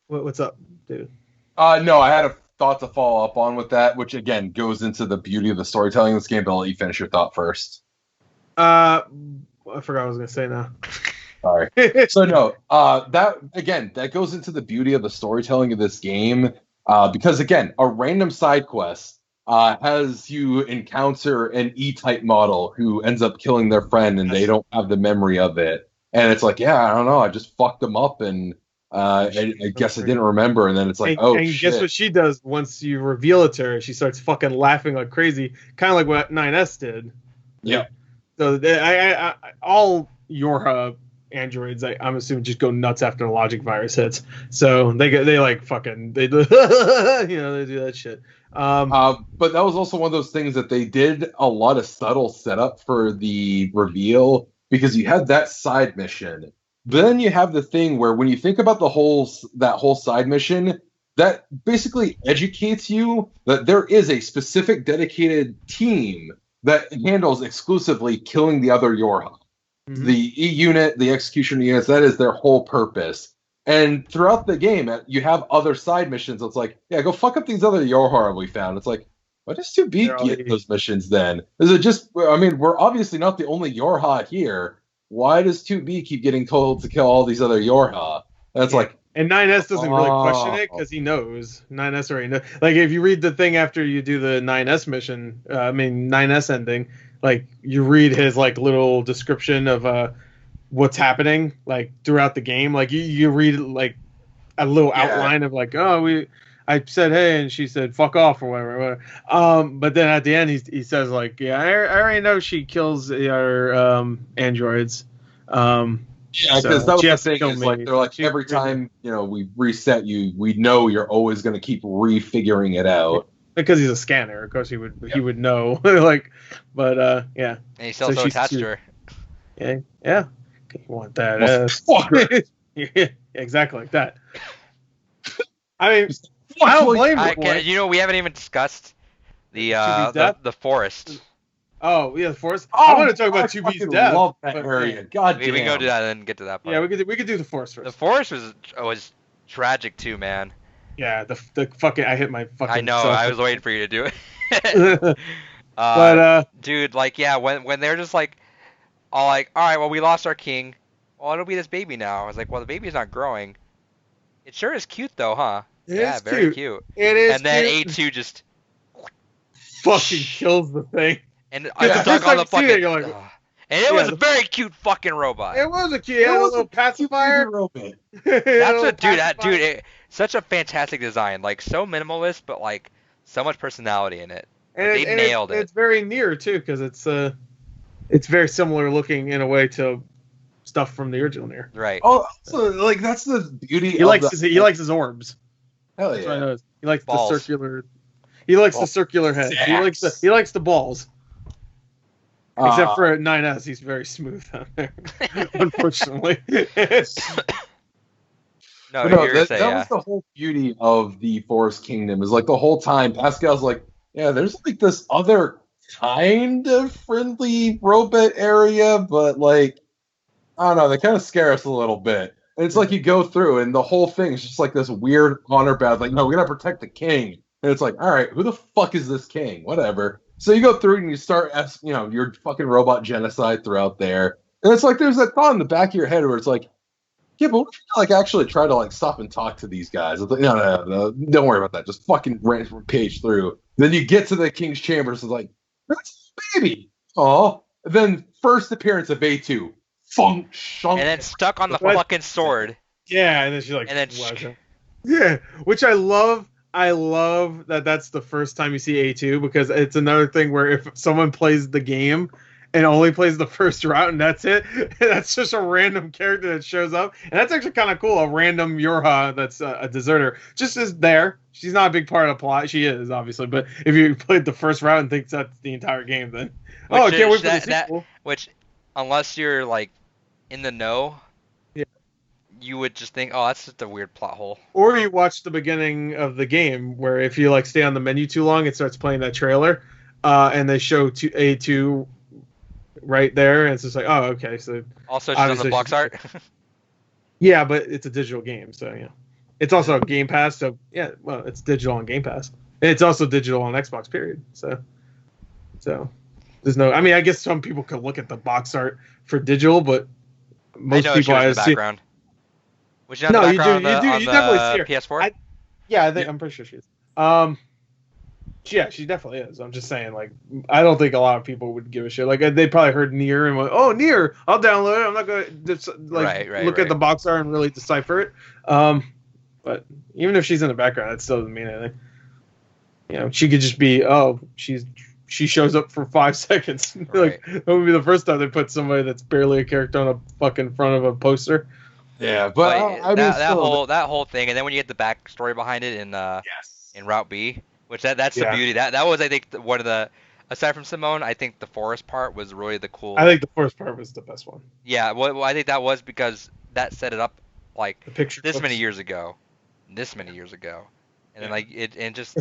What's up, dude? No, I had a thought to follow up on with that, which again goes into the beauty of the storytelling in this game. But I'll let you finish your thought first. I forgot what I was gonna say now. Sorry. So no, that goes into the beauty of the storytelling of this game. Because again, a random side quest has you encounter an E-type model who ends up killing their friend, and they don't have the memory of it. And it's like, yeah, I don't know, I just fucked them up, and I guess I didn't remember. And then it's like, and shit. Guess what she does once you reveal it to her? She starts fucking laughing like crazy, kind of like what 9S did. Yeah. So I all your androids, I'm assuming, just go nuts after the logic virus hits. So they do they do that shit. But that was also one of those things that they did a lot of subtle setup for the reveal, because you had that side mission. Then you have the thing where when you think about that whole side mission, that basically educates you that there is a specific dedicated team that handles exclusively killing the other Yorha. Mm-hmm. The E unit, the execution units, that is their whole purpose. And throughout the game, you have other side missions. It's like, yeah, go fuck up these other Yorha we found. It's like, why does 2B get those missions then? Is it just, I mean, we're obviously not the only Yorha here. Why does 2B keep getting told to kill all these other Yorha? That's like, and 9S doesn't really question it because he knows. 9S already knows. Like, if you read the thing after you do the 9S mission, 9S ending, like, you read his like little description of what's happening like throughout the game. Like, you read like a little outline of like, I said hey, and she said fuck off or whatever. But then at the end he says like, yeah, I already know she kills our androids. Yeah, because that was the thing. Is like, they're like, every time we reset you, we know you're always going to keep refiguring it out. Because he's a scanner, of course he would know. Like, but yeah. And he's still so attached to her. Yeah. You want that? Yeah, exactly like that. I mean, I don't blame him. We haven't even discussed the forest. Oh yeah, the forest. I want to talk about 2B's death. Love that area. God damn. We can go do that and get to that part. Yeah, we could do the forest first. The forest was tragic too, man. Yeah, the fucking, I hit my fucking. I know. I was waiting for you to do it. Dude, like, yeah, when they're just like, all like, all right, well, we lost our king. Well, it'll be this baby now. I was like, well, the baby's not growing. It sure is cute though, huh? It very cute. It is. And then A2 just fucking kills the thing. And I stuck on the fucking. And it was a very cute fucking robot. It was a cute. It had a little pacifier. Robot. That's what, dude. such a fantastic design, like so minimalist, but like so much personality in it. And, Like, they nailed it. It's very NieR too, because it's very similar looking in a way to stuff from the original NieR. Right. Oh, so like that's the beauty. He likes his orbs. Hell That's yeah. what I know. He likes Balls. the circular. He likes the Balls. circular head. Sacks. He likes the balls. Except for 9S, he's very smooth on there. Unfortunately. No, that was the whole beauty of the Forest Kingdom. Is like the whole time Pascal's like, yeah, there's like this other kind of friendly robot area, but like I don't know, they kind of scare us a little bit. And it's like you go through, and the whole thing is just like this weird honor badge. Like, no, we gotta protect the king. And it's like, all right, who the fuck is this king? Whatever. So you go through and you start, your fucking robot genocide throughout there. And it's like there's that thought in the back of your head where it's like, yeah, but what if you like actually try to like stop and talk to these guys? It's like, no, don't worry about that. Just fucking page through. Then you get to the king's chambers. It's like, that's a baby. Oh, then first appearance of A2. Funk, shunk. And then stuck on the fucking sword. Yeah, and then she's like, and then yeah, which I love. I love that that's the first time you see A2, because it's another thing where if someone plays the game and only plays the first route and that's it, that's just a random character that shows up. And that's actually kind of cool. A random Yorha that's a deserter just is there. She's not a big part of the plot. She is, obviously. But if you played the first route and think that's the entire game, then... I can't wait for the sequel. Which, unless you're, like, in the know... you would just think, oh, that's just a weird plot hole. Or you watch the beginning of the game, where if you like stay on the menu too long, it starts playing that trailer, and they show A2 right there, and it's just like, oh, okay. So also just on the box art. Yeah, but it's a digital game, so yeah. It's also a Game Pass, so yeah. Well, it's digital on Game Pass, and it's also digital on Xbox. Period. So there's no. I mean, I guess some people could look at the box art for digital, but most people in the background. Was she on the background you definitely see her. PS4? I'm pretty sure she is. Yeah, she definitely is. I'm just saying, like, I don't think a lot of people would give a shit. Like, they probably heard NieR and went, "Oh, NieR, I'll download it. I'm not gonna look at the box art and really decipher it." But even if she's in the background, that still doesn't mean anything. You know, she could just be, she shows up for 5 seconds. Right. Like, that would be the first time they put somebody that's barely a character on a fucking front of a poster. Yeah, but I mean, that whole thing, and then when you get the backstory behind it in Route B, which that's the beauty. That was, I think, one of the, aside from Simone, I think the forest part was really the cool. I think the forest part was the best one. Yeah, well, I think that was because that set it up like many years ago, and then like it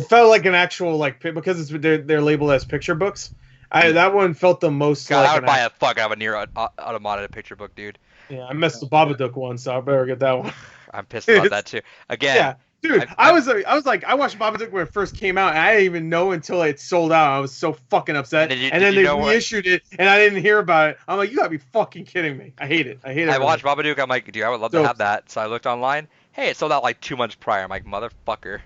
felt like an actual like, because they're labeled as picture books. That one felt the most. God, I would buy a fuck out of a NieR Automata picture book, dude. Yeah, I missed the Babadook one, so I better get that one. I'm pissed about that too. Again, yeah, dude, I was like, I watched Babadook when it first came out, and I didn't even know until it sold out. I was so fucking upset. And then they reissued it, and I didn't hear about it. I'm like, you gotta be fucking kidding me. I hate it. I watched Babadook. I'm like, dude, I would love to have that. So I looked online. Hey, it sold out like 2 months prior. I'm like, motherfucker.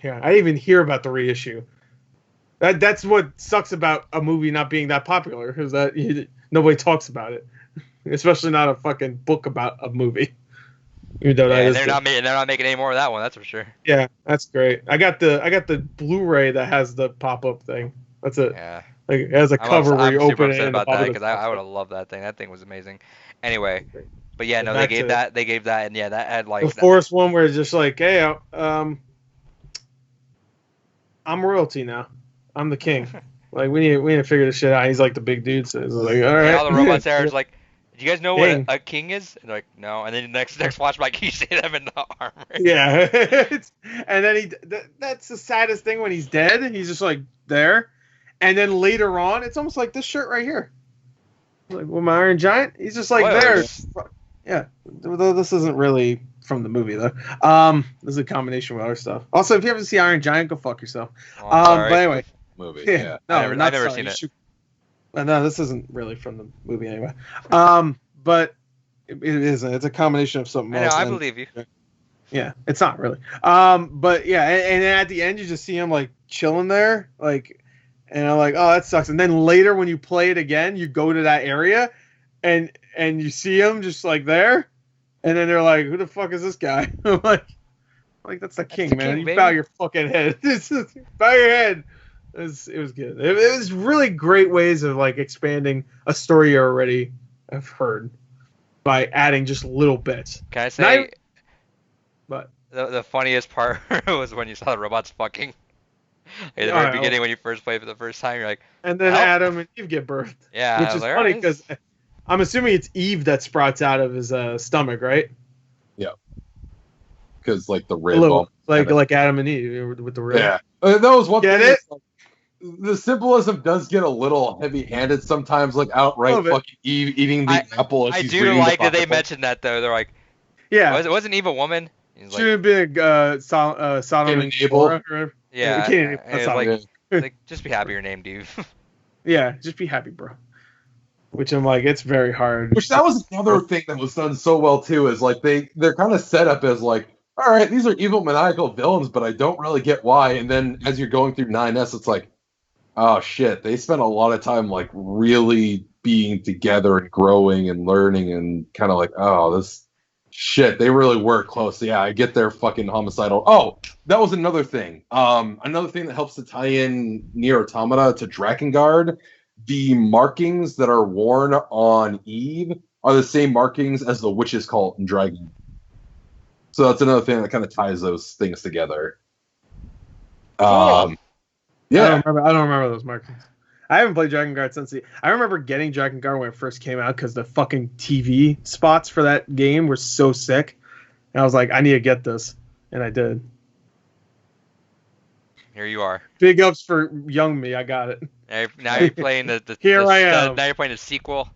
Yeah, I didn't even hear about the reissue. That's what sucks about a movie not being that popular, is that nobody talks about it. Especially not a fucking book about a movie. They're not making any more of that one. That's for sure. Yeah, that's great. I got the Blu-ray that has the pop-up thing. That's it. Yeah. Like, it has a cover where you open it. I'm super upset about that, because I would have loved that thing. That thing was amazing. Anyway, but yeah, no, they gave that, and yeah, that had like the Forest one where it's just like, hey, I'm royalty now. I'm the king. Like, we need to figure this shit out. He's like the big dude, so it's like, all right. And all the robots there are just like, do you guys know what a king is? And they're like, no. And then next flashback, you see them in the armor. Yeah. And then that's the saddest thing when he's dead. He's just like there. And then later on, it's almost like this shirt right here. Like, with my Iron Giant, he's just like there. Yeah. This isn't really from the movie though. This is a combination with other stuff. Also, if you ever see Iron Giant, go fuck yourself. But anyway. Movie. Yeah. No, I've never seen it. No, this isn't really from the movie anyway. But it isn't. It's a combination of something else. I believe you. Yeah, it's not really. But yeah, and then at the end you just see him like chilling there, like, and I'm like, oh, that sucks. And then later when you play it again, you go to that area, and you see him just like there, and then they're like, who the fuck is this guy? I'm like, Like that's the king, the man. king, You bow baby. your fucking head. Bow your head. It was good. It was really great ways of like expanding a story you already have heard by adding just little bits. Can I say? But The funniest part was when you saw the robots fucking. At the very beginning, when you first played for the first time, you're like, and then Adam and Eve get birthed. Yeah, which is funny because I'm assuming it's Eve that sprouts out of his stomach, right? Yeah. Because like the rib, like Adam and Eve with the rib. Yeah, that was one Get thing. it? The symbolism does get a little heavy-handed sometimes, like outright fucking Eve eating the apple. As I he's do like the that they mentioned that though. They're like, yeah, wasn't Eve a woman? Shouldn't have been Sodom and Gomorrah. Yeah, like just be happy you're named Eve. Yeah, just be happy, bro. Which I'm like, it's very hard. Which that was another thing that was done so well too, is like they're kind of set up as like, all right, these are evil maniacal villains, but I don't really get why. And then as you're going through 9S, it's like, oh shit, they spent a lot of time like really being together and growing and learning and kind of like, oh, this shit, they really were close. Yeah, I get their fucking homicidal. Oh, that was another thing. Another thing that helps to tie in NieR Automata to Drakengard. The markings that are worn on Eve are the same markings as the witch's cult in Dragon. So that's another thing that kind of ties those things together. Yeah, I don't remember those markings. I haven't played Drakengard since I remember getting Drakengard when it first came out because the fucking TV spots for that game were so sick, and I was like, I need to get this, and I did. Here you are. Big ups for young me. I got it. Now you're playing the I am. Now you're playing the sequel.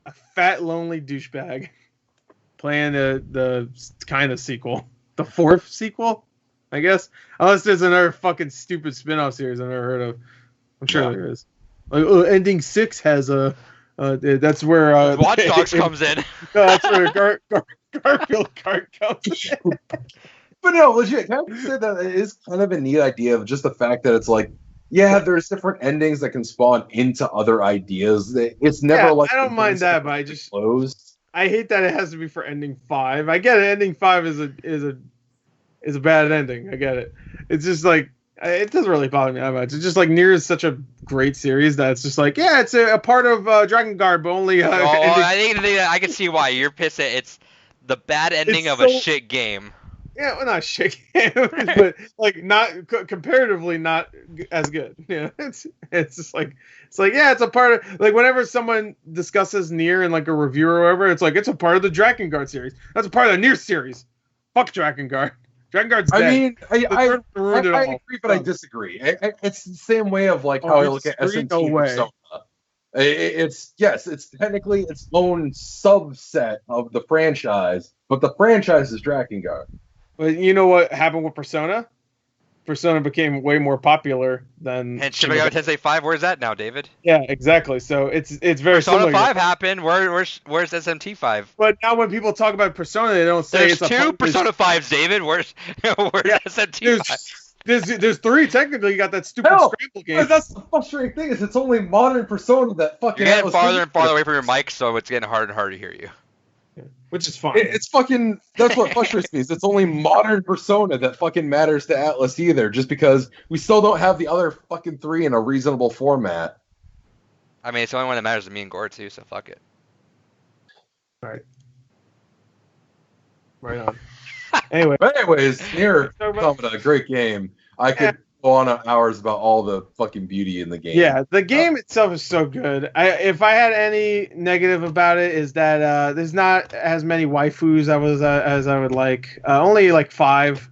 A fat lonely douchebag playing the kind of sequel, the fourth sequel, I guess. Unless there's another fucking stupid spin-off series I've never heard of. I'm sure there is. Like, ending 6 has a. That's where Watch Dogs comes in. That's where Garfield card comes in. But no, legit, can I say that it is kind of a neat idea of just the fact that it's like, yeah, there's different endings that can spawn into other ideas. It's never like I don't mind that, but I just closed. I hate that it has to be for ending 5. I get it. Ending 5 is a bad ending. I get it. It's just like it doesn't really bother me that much. It's just like NieR is such a great series that it's just like, yeah, it's a part of Drakengard, but only. I think I can see why you're pissed at it's the bad ending of a shit game. Yeah, well, not shit game, but like not comparatively not as good. Yeah, it's just like yeah, it's a part of like whenever someone discusses NieR in like a review or whatever, it's like it's a part of the Drakengard series. That's a part of the NieR series. Fuck Drakengard. Drakengard's dead. I mean, I agree, but I disagree. It's the same way of like how I look at SMT Persona. It's technically its own subset of the franchise, but the franchise is Drakengard. But you know what happened with Persona? Persona became way more popular than. And Shin Megami Tensei 5, where's that now, David? Yeah, exactly. So it's very Persona similar. 5 happened. Where's SMT 5? But now when people talk about Persona, they don't say there's two Persona 5s, David. Where's SMT 5? There's 3 technically. You got that stupid scramble game. That's the frustrating thing is it's only modern Persona that fucking. You're getting farther and farther away from your mic, so it's getting harder and harder to hear you. Which is fine. It's fucking. That's what frustrates me. Is it's only modern Persona that fucking matters to Atlas either, just because we still don't have the other fucking 3 in a reasonable format. I mean, it's the only one that matters to me and Gore too, so fuck it. All right on. Anyways, NieR Automata, great game. I could go on hours about all the fucking beauty in the game. Yeah, the game itself is so good. If I had any negative about it, is that there's not as many waifus as I would like. Only like 5.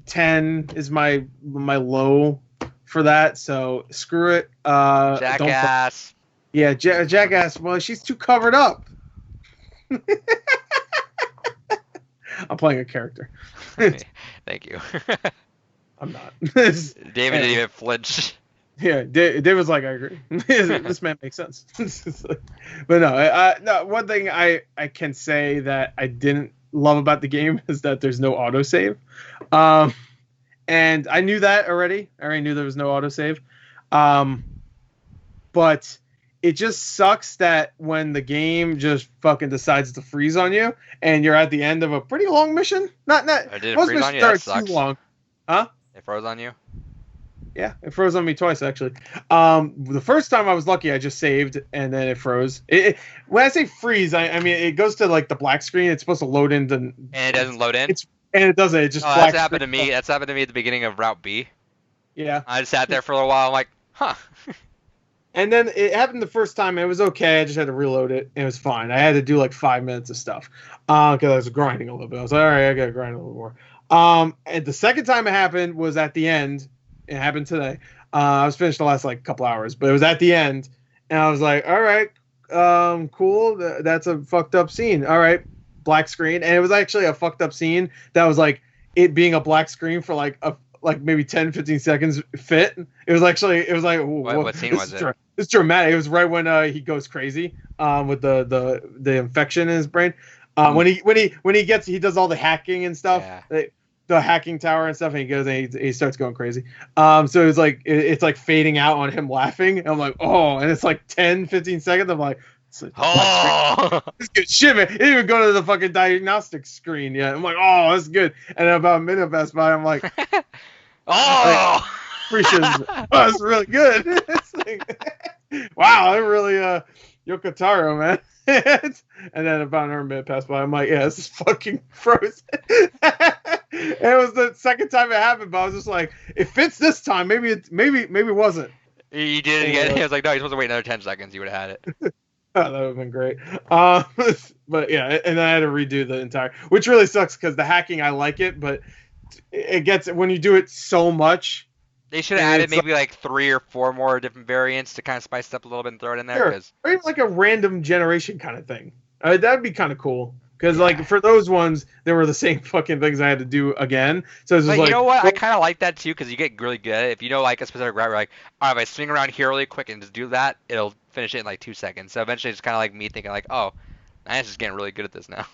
10 is my low for that. So screw it. Jackass. Jackass. Well, she's too covered up. I'm playing a character. Thank you. I'm not. David didn't even flinch. Yeah, David was like, I agree. This man makes sense. But no, one thing I can say that I didn't love about the game is that there's no autosave. And I knew that already. I already knew there was no autosave. But it just sucks that when the game just fucking decides to freeze on you and you're at the end of a pretty long mission. Not Did it most freeze on missions you? That aren't sucks. too long. Huh? It froze on you? Yeah, it froze on me twice actually. The first time I was lucky, I just saved and then it froze. When I say freeze, I mean it goes to like the black screen. It's supposed to load into. And it doesn't load in. And it doesn't. It just. Oh, black that's happened to screen. me. That's happened to me at the beginning of Route B. Yeah. I just sat there for a little while. I'm like, huh. And then it happened the first time. It was okay. I just had to reload it. And it was fine. I had to do like 5 minutes of stuff because I was grinding a little bit. I was like, all right, I got to grind a little more. And the second time it happened was at the end. It happened today. I was finished the last like couple hours, but it was at the end. And I was like, all right, cool. That's a fucked up scene. All right, black screen. And it was actually a fucked up scene that was like it being a black screen for like maybe 10, 15 seconds fit. It was like, what scene was it? It's dramatic. It was right when he goes crazy with the infection in his brain. When he does all the hacking and stuff. Yeah. The hacking tower and stuff, and he goes and he starts going crazy. So it's like it's like fading out on him laughing. And I'm like, oh, and it's like 10, 15 seconds. I'm like, oh, this is good shit, man. It didn't even go to the fucking diagnostic screen yet. I'm like, oh, that's good. And then about a minute passed by, I'm like, oh, appreciate it. Oh, that's really good. It's like, wow, I really Yoko Taro, man. And then about another minute passed by. I'm like, yeah, this is fucking frozen. And it was the second time it happened, but I was just like, it fits this time. Maybe it wasn't. You did it again. I was like, no, you're supposed to wait another 10 seconds. You would have had it. Oh, that would have been great. But yeah, and then I had to redo the entire, which really sucks because the hacking, I like it, but it gets, when you do it so much. They should have added maybe like 3 or 4 more different variants to kind of spice it up a little bit and throw it in there. Sure. Or even like a random generation kind of thing. That'd be kind of cool. Because like for those ones, there were the same fucking things I had to do again. So it's just but like, you know what? I kind of like that too because you get really good at it. If you know like a specific route, you're like, all right, if I swing around here really quick and just do that, it'll finish it in like 2 seconds. So eventually it's kind of like me thinking like, oh, I'm just getting really good at this now.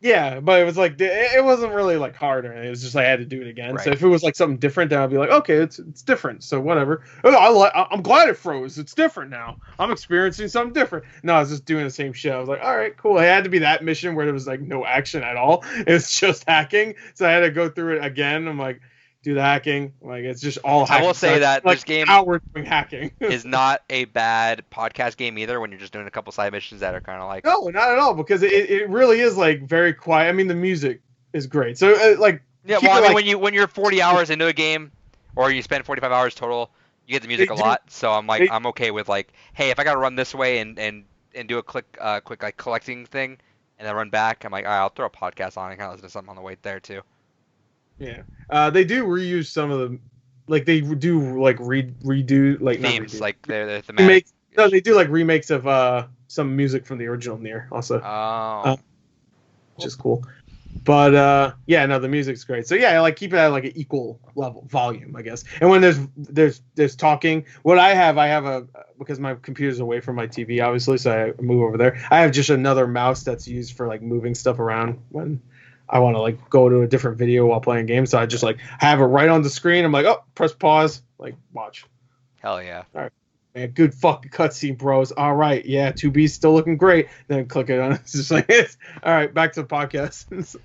Yeah, but it was like it wasn't really like hard or anything. It was just like I had to do it again. Right. So if it was like something different, then I'd be like, okay, it's different. So whatever. I'm glad it froze. It's different now. I'm experiencing something different. No, I was just doing the same shit. I was like, all right, cool. It had to be that mission where there was like no action at all. It's just hacking. So I had to go through it again. I'm like, do the hacking. Like it's just all hacking. I will say that like this game how we're doing hacking is not a bad podcast game either when you're just doing a couple side missions that are kind of like no, not at all because it really is like very quiet. I mean the music is great. So like yeah, well I mean when you're 40 hours into a game or you spend 45 hours total, you get the music a lot. So I'm like I'm okay with like hey if I gotta run this way and do a quick like collecting thing and then run back, I'm like all right, I'll throw a podcast on and kind of listen to something on the way there too. Yeah, they do reuse some of the, like they do like redo like themes, like they're thematic. No, they do like remakes of some music from the original NieR also. Oh, which is cool. But yeah, no, the music's great. So yeah, I like keep it at like an equal level volume, I guess. And when there's talking, what I have a because my computer's away from my TV, obviously, so I move over there. I have just another mouse that's used for like moving stuff around when I want to like go to a different video while playing games. So I just like have it right on the screen. I'm like, oh, press pause, like watch. Hell yeah. All right. Man, good fucking cutscene, bros. All right. Yeah. 2B's still looking great. Then click it on. It's just like, all right, back to the podcast. It's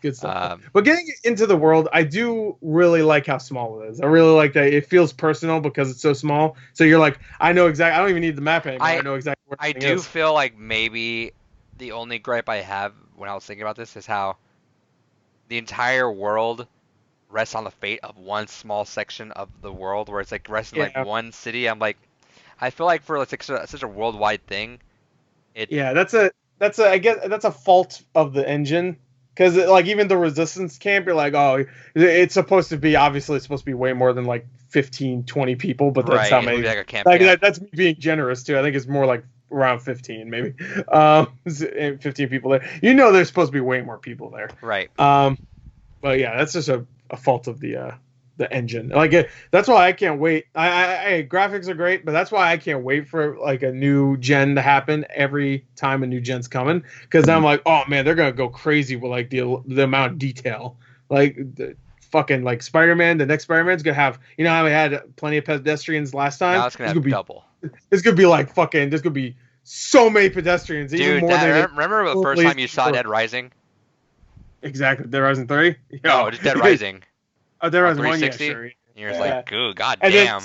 good stuff. But getting into the world, I do really like how small it is. I really like that it feels personal because it's so small. So you're like, I know exactly. I don't even need the map anymore. I know exactly where I do feel like maybe the only gripe I have when I was thinking about this is how the entire world rests on the fate of one small section of the world where it's like resting like one city. I'm like, I feel like for like such a worldwide thing, that's I guess that's a fault of the engine because like even the resistance camp, you're like, oh, it's supposed to be obviously it's supposed to be way more than like 15, 20 people, but that's how many. Like a camp, that's me being generous too. I think it's more like around 15 maybe 15 people there. You know there's supposed to be way more people there, right? But yeah, that's just a fault of the engine. Like that's why I can't wait. I graphics are great, but that's why I can't wait for like a new gen to happen every time a new gen's coming, because I'm like, oh man, they're gonna go crazy with like the amount of detail. Like the fucking like Spider-Man, the next Spider-Man's gonna have, you know how we had plenty of pedestrians last time. Now it's gonna have double. It's gonna be like fucking. There's gonna be so many pedestrians, even Dude, more than. remember the first time you saw Dead Rising? Exactly, Dead Rising 3. No, just Dead Rising. Oh, Dead On Rising 1, yeah, 360? sure. And you're just like, "Ooh, god And damn."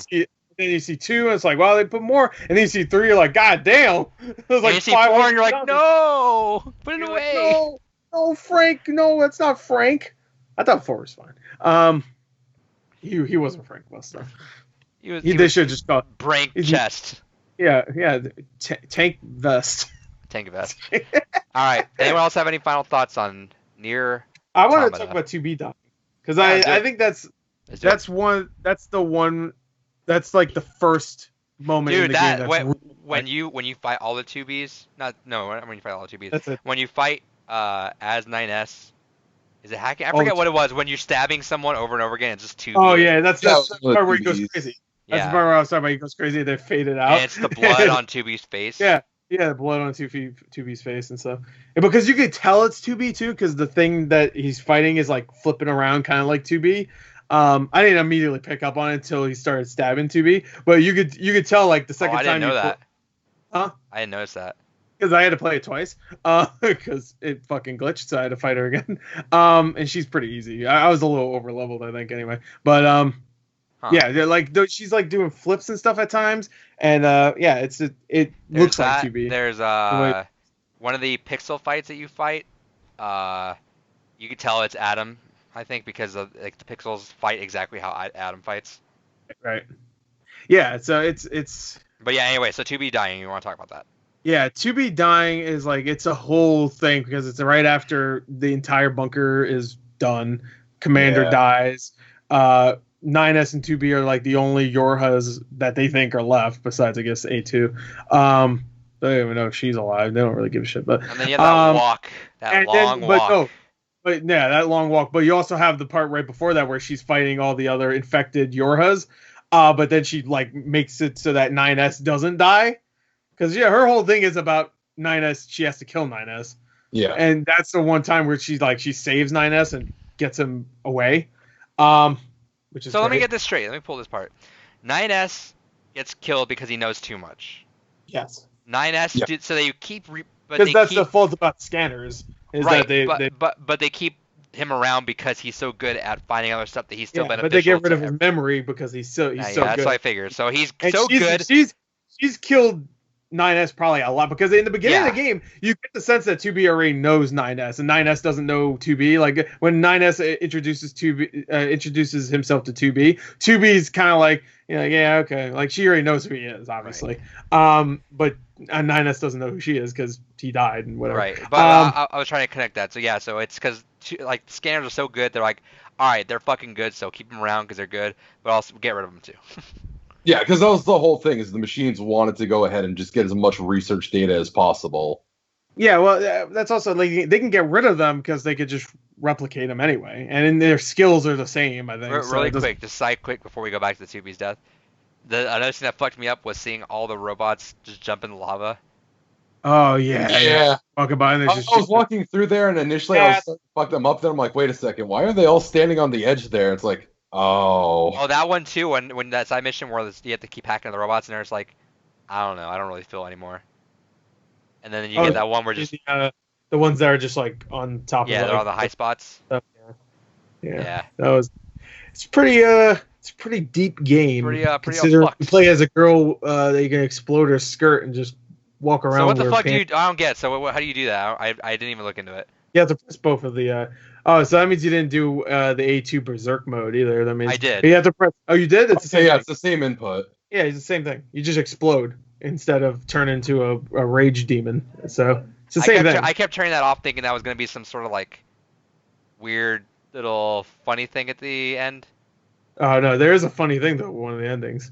then you see 2, and it's like, wow, they put more. And then you see 3, you're like, god damn. It was And like you see 4, and you're like, "No, put it You're away." like, no, Frank, no, that's not Frank. I thought 4 was fine. He wasn't Frank most stuff. They should just call Brank chest. Yeah, tank vest. Tank vest. All right. Anyone else have any final thoughts on NieR? I want to talk about 2B dying because I think that's the one that's like the first moment in the game. Dude, when you fight all the 2Bs, when you fight all the 2Bs. That's it. When you fight as 9S, is it hacking? I forget what it was. When you're stabbing someone over and over again, it's just 2B. Oh yeah, that's the part where he goes crazy. Yeah. That's the part where I was talking about. He goes crazy. They fade it out. And it's the blood on 2B's face. Yeah, the blood on 2B's face and stuff. And because you could tell it's 2B too, because the thing that he's fighting is like flipping around, kind of like 2B. I didn't immediately pick up on it until he started stabbing 2B, but you could tell like the second time. I didn't know that. Huh? I didn't notice that. Because I had to play it twice, because it fucking glitched, so I had to fight her again. And she's pretty easy. I was a little over leveled, I think, anyway. But yeah, they're like she's like doing flips and stuff at times, and yeah, it looks like 2B. There's one of the pixel fights that you fight. You can tell it's Adam, I think, because of like the pixels fight exactly how Adam fights. Right. Yeah. So it's. But yeah, anyway, so 2B dying. You want to talk about that? Yeah, 2B dying is like it's a whole thing because it's right after the entire bunker is done. Commander dies. 9S and 2B are like the only Yorhas that they think are left, besides I guess A2. They don't even know if she's alive. They don't really give a shit. But and then you have that walk, long walk. But yeah, that long walk. But you also have the part right before that where she's fighting all the other infected Yorhas. But then she like makes it so that 9S doesn't die. Because yeah, her whole thing is about 9S. She has to kill 9S. Yeah, and that's the one time where she saves 9S and gets him away. Which is so great. Let me get this straight. Let me pull this part. 9S gets killed because he knows too much. Yes. 9S did so they keep because that's the fault about scanners. Is right, that but they keep him around because he's so good at finding other stuff that he's still beneficial. But they get rid of his memory because he's so good. That's what I figured. So he's so good. She's killed 9S probably a lot because in the beginning of the game you get the sense that 2B already knows 9S and 9S doesn't know 2B. Like when 9S introduces himself to 2B, 2B's kind of like yeah, okay, like she already knows who he is, obviously. Right. But 9S doesn't know who she is because he died and whatever. Right. But I was trying to connect that. So yeah, so it's because like scanners are so good, they're like, all right, they're fucking good, so keep them around because they're good, but also get rid of them too. Yeah, because that was the whole thing, is the machines wanted to go ahead and just get as much research data as possible. Yeah, well, that's also, like, they can get rid of them because they could just replicate them anyway. And their skills are the same, I think. Really quick, just side quick before we go back to the 2B's death. Another thing that fucked me up was seeing all the robots just jump in the lava. Oh, yeah. Walking by and I was walking through there, and initially I was starting to fuck them up. Then I'm like, wait a second, why are they all standing on the edge there? It's like, oh, that one too. When that side mission where you have to keep hacking the robots, and there's like, I don't know, I don't really feel anime. And then you get that one where just the ones that are just like on top. Yeah, they're on the high spots. Yeah. That was. It's pretty deep game. Pretty consider you play as a girl that you can explode her skirt and just walk around. So what the fuck do you? I don't get. So how do you do that? I didn't even look into it. You have to press both of the. Oh, so that means you didn't do the A2 Berserk mode either. That means I did. You have to press. Oh, you did? It's the same. Yeah, it's the same input. Yeah, it's the same thing. You just explode instead of turn into a rage demon. So it's the same thing. I kept turning that off, thinking that was going to be some sort of like weird little funny thing at the end. Oh no, there is a funny thing though. One of the endings.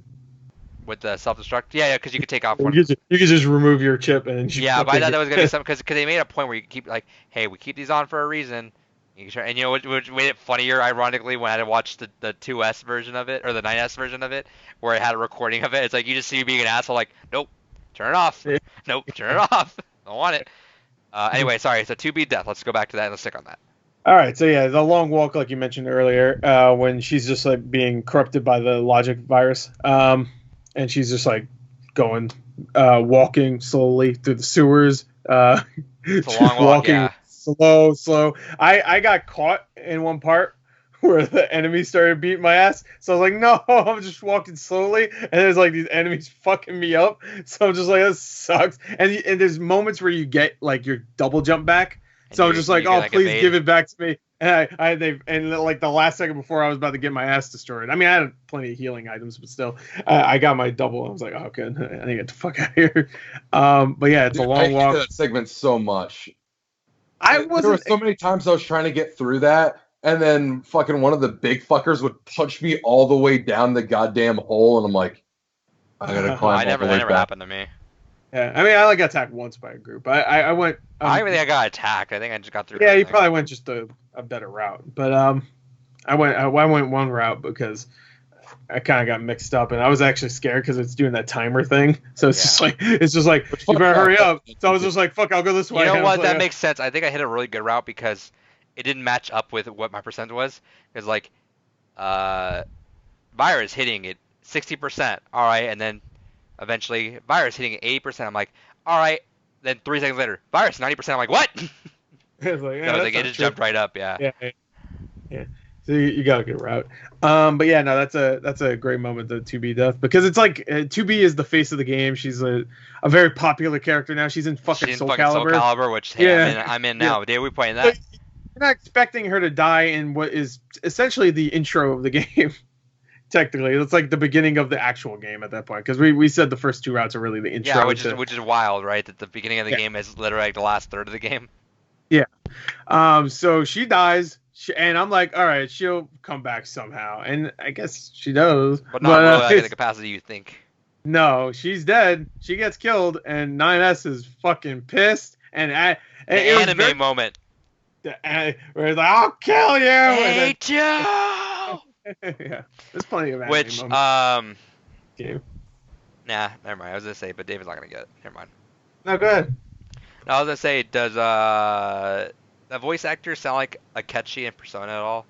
With the self-destruct? Yeah, because you could take off one. You could just remove your chip and. Yeah, but I thought that was gonna be something because they made a point where you keep like, hey, we keep these on for a reason. And you know what made it funnier, ironically, when I had to watch the 2S version of it or the 9S version of it, where it had a recording of it. It's like you just see you being an asshole, like, nope, turn it off. Yeah. Nope, turn it off. Don't want it. Anyway, sorry. So 2B death. Let's go back to that and let's stick on that. All right, so yeah, the long walk, like you mentioned earlier, when she's just like being corrupted by the logic virus, and she's just like going, walking slowly through the sewers. It's a long walk, walking yeah. slow. I got caught in one part where the enemy started beating my ass. So I was like, no, I'm just walking slowly, and there's like these enemies fucking me up. So I'm just like, this sucks. And there's moments where you get like your double jump back. So I'm just like, oh, please give it back to me. And like the last second before I was about to get my ass destroyed. I mean, I had plenty of healing items, but still, I got my double. I was like, oh, good. I need to get the fuck out of here. But yeah, it's a long walk. I hate that segment so much. There were so many times I was trying to get through that, and then fucking one of the big fuckers would punch me all the way down the goddamn hole, and I'm like, I gotta climb all the way that never back. happened to me. Yeah, I mean, I only got attacked once by a group. I went. I think I got attacked. I think I just got through. Yeah, everything. You probably went just a better route, but I went one route because I kind of got mixed up, and I was actually scared because it's doing that timer thing. So it's just like you better hurry up. So I was just like, fuck, I'll go this way. You know what? That makes sense. I think I hit a really good route because it didn't match up with what my percent was. Because like, Virus hitting it 60%, all right, and then eventually Virus hitting it 80%. I'm like, all right. Then 3 seconds later, Virus 90%. I'm like, what? It's like, yeah, it just jumped right up. Yeah. So you got a good route. But yeah, no, that's a great moment, the 2B death, because it's like 2B is the face of the game. She's a very popular character now. She's in fucking Soul Calibur, which I'm in now. Yeah. We playing that. But you're not expecting her to die in what is essentially the intro of the game. Technically, it's like the beginning of the actual game at that point, because we said the first 2 routes are really the intro. Yeah, which is wild, right? That the beginning of the game is literally like the last third of the game. Yeah. So she dies. And I'm like, all right, she'll come back somehow, and I guess she does. But not really like in the capacity you think. No, she's dead. She gets killed, and 9S is fucking pissed. And the anime moment. Where it's like, I'll kill you. Hate you. Yeah, there's plenty of anime moments. Game. Nah, never mind. I was gonna say, but David's not gonna get it. Never mind. No, go ahead. No, I was gonna say, does the voice actor sound like Akechi in Persona at all?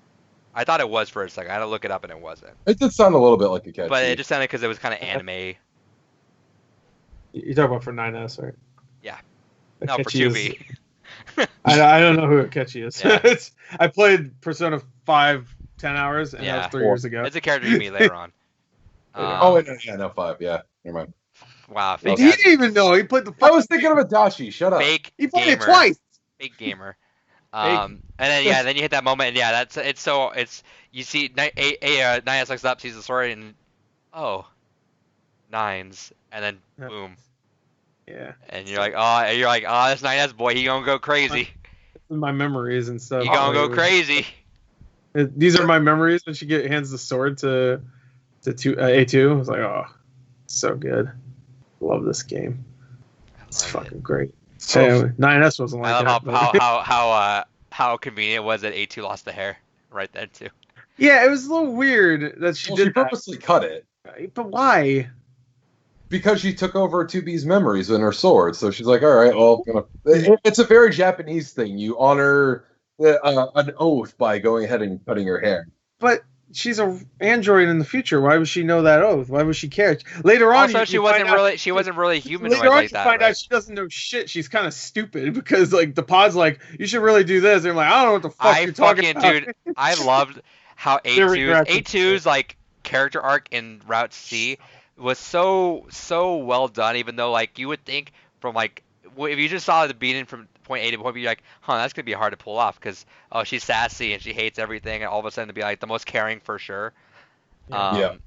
I thought it was for a second. I had to look it up and it wasn't. It did sound a little bit like Akechi. But it just sounded because it was kind of anime. You're talking about for 9S, right? Yeah. Akechi no, for 2B. I don't know who Akechi is. Yeah. I played Persona 5 10 hours, and that was 3 years ago. It's a character you meet later on. No, 5, yeah. Never mind. Wow, fake. He didn't even know. He played the I was thinking of Adachi. Shut up. Fake He played gamer. it twice. Fake gamer. And then then you hit that moment, and you see 9S looks up, sees the sword, and nines, and then boom. Yeah. And you're like, this 9S boy, he gonna go crazy. My memories and stuff. He gonna go crazy. These are my memories when she hands the sword to A2. I was like, oh, so good. Love this game. It's fucking great. So 9S wasn't like that. I love how convenient it was that A2 lost the hair right then too. Yeah, it was a little weird that she did. She purposely cut it. But why? Because she took over 2B's memories in her sword, so she's like, all right, well, it's a very Japanese thing. You honor an oath by going ahead and cutting her hair. But she's an android in the future. Why would she know that oath? Why would she care? Later on, also she wasn't really humanoid later on, like that. You find out she doesn't know shit. She's kind of stupid because like the pod's like, you should really do this. And I'm like, I don't know what the fuck you're talking about. Dude, I loved how A2's like character arc in Route C was so well done. Even though like you would think from like if you just saw the beating from point A to point B, you're like, that's gonna be hard to pull off because she's sassy and she hates everything, and all of a sudden to be like the most caring for sure. And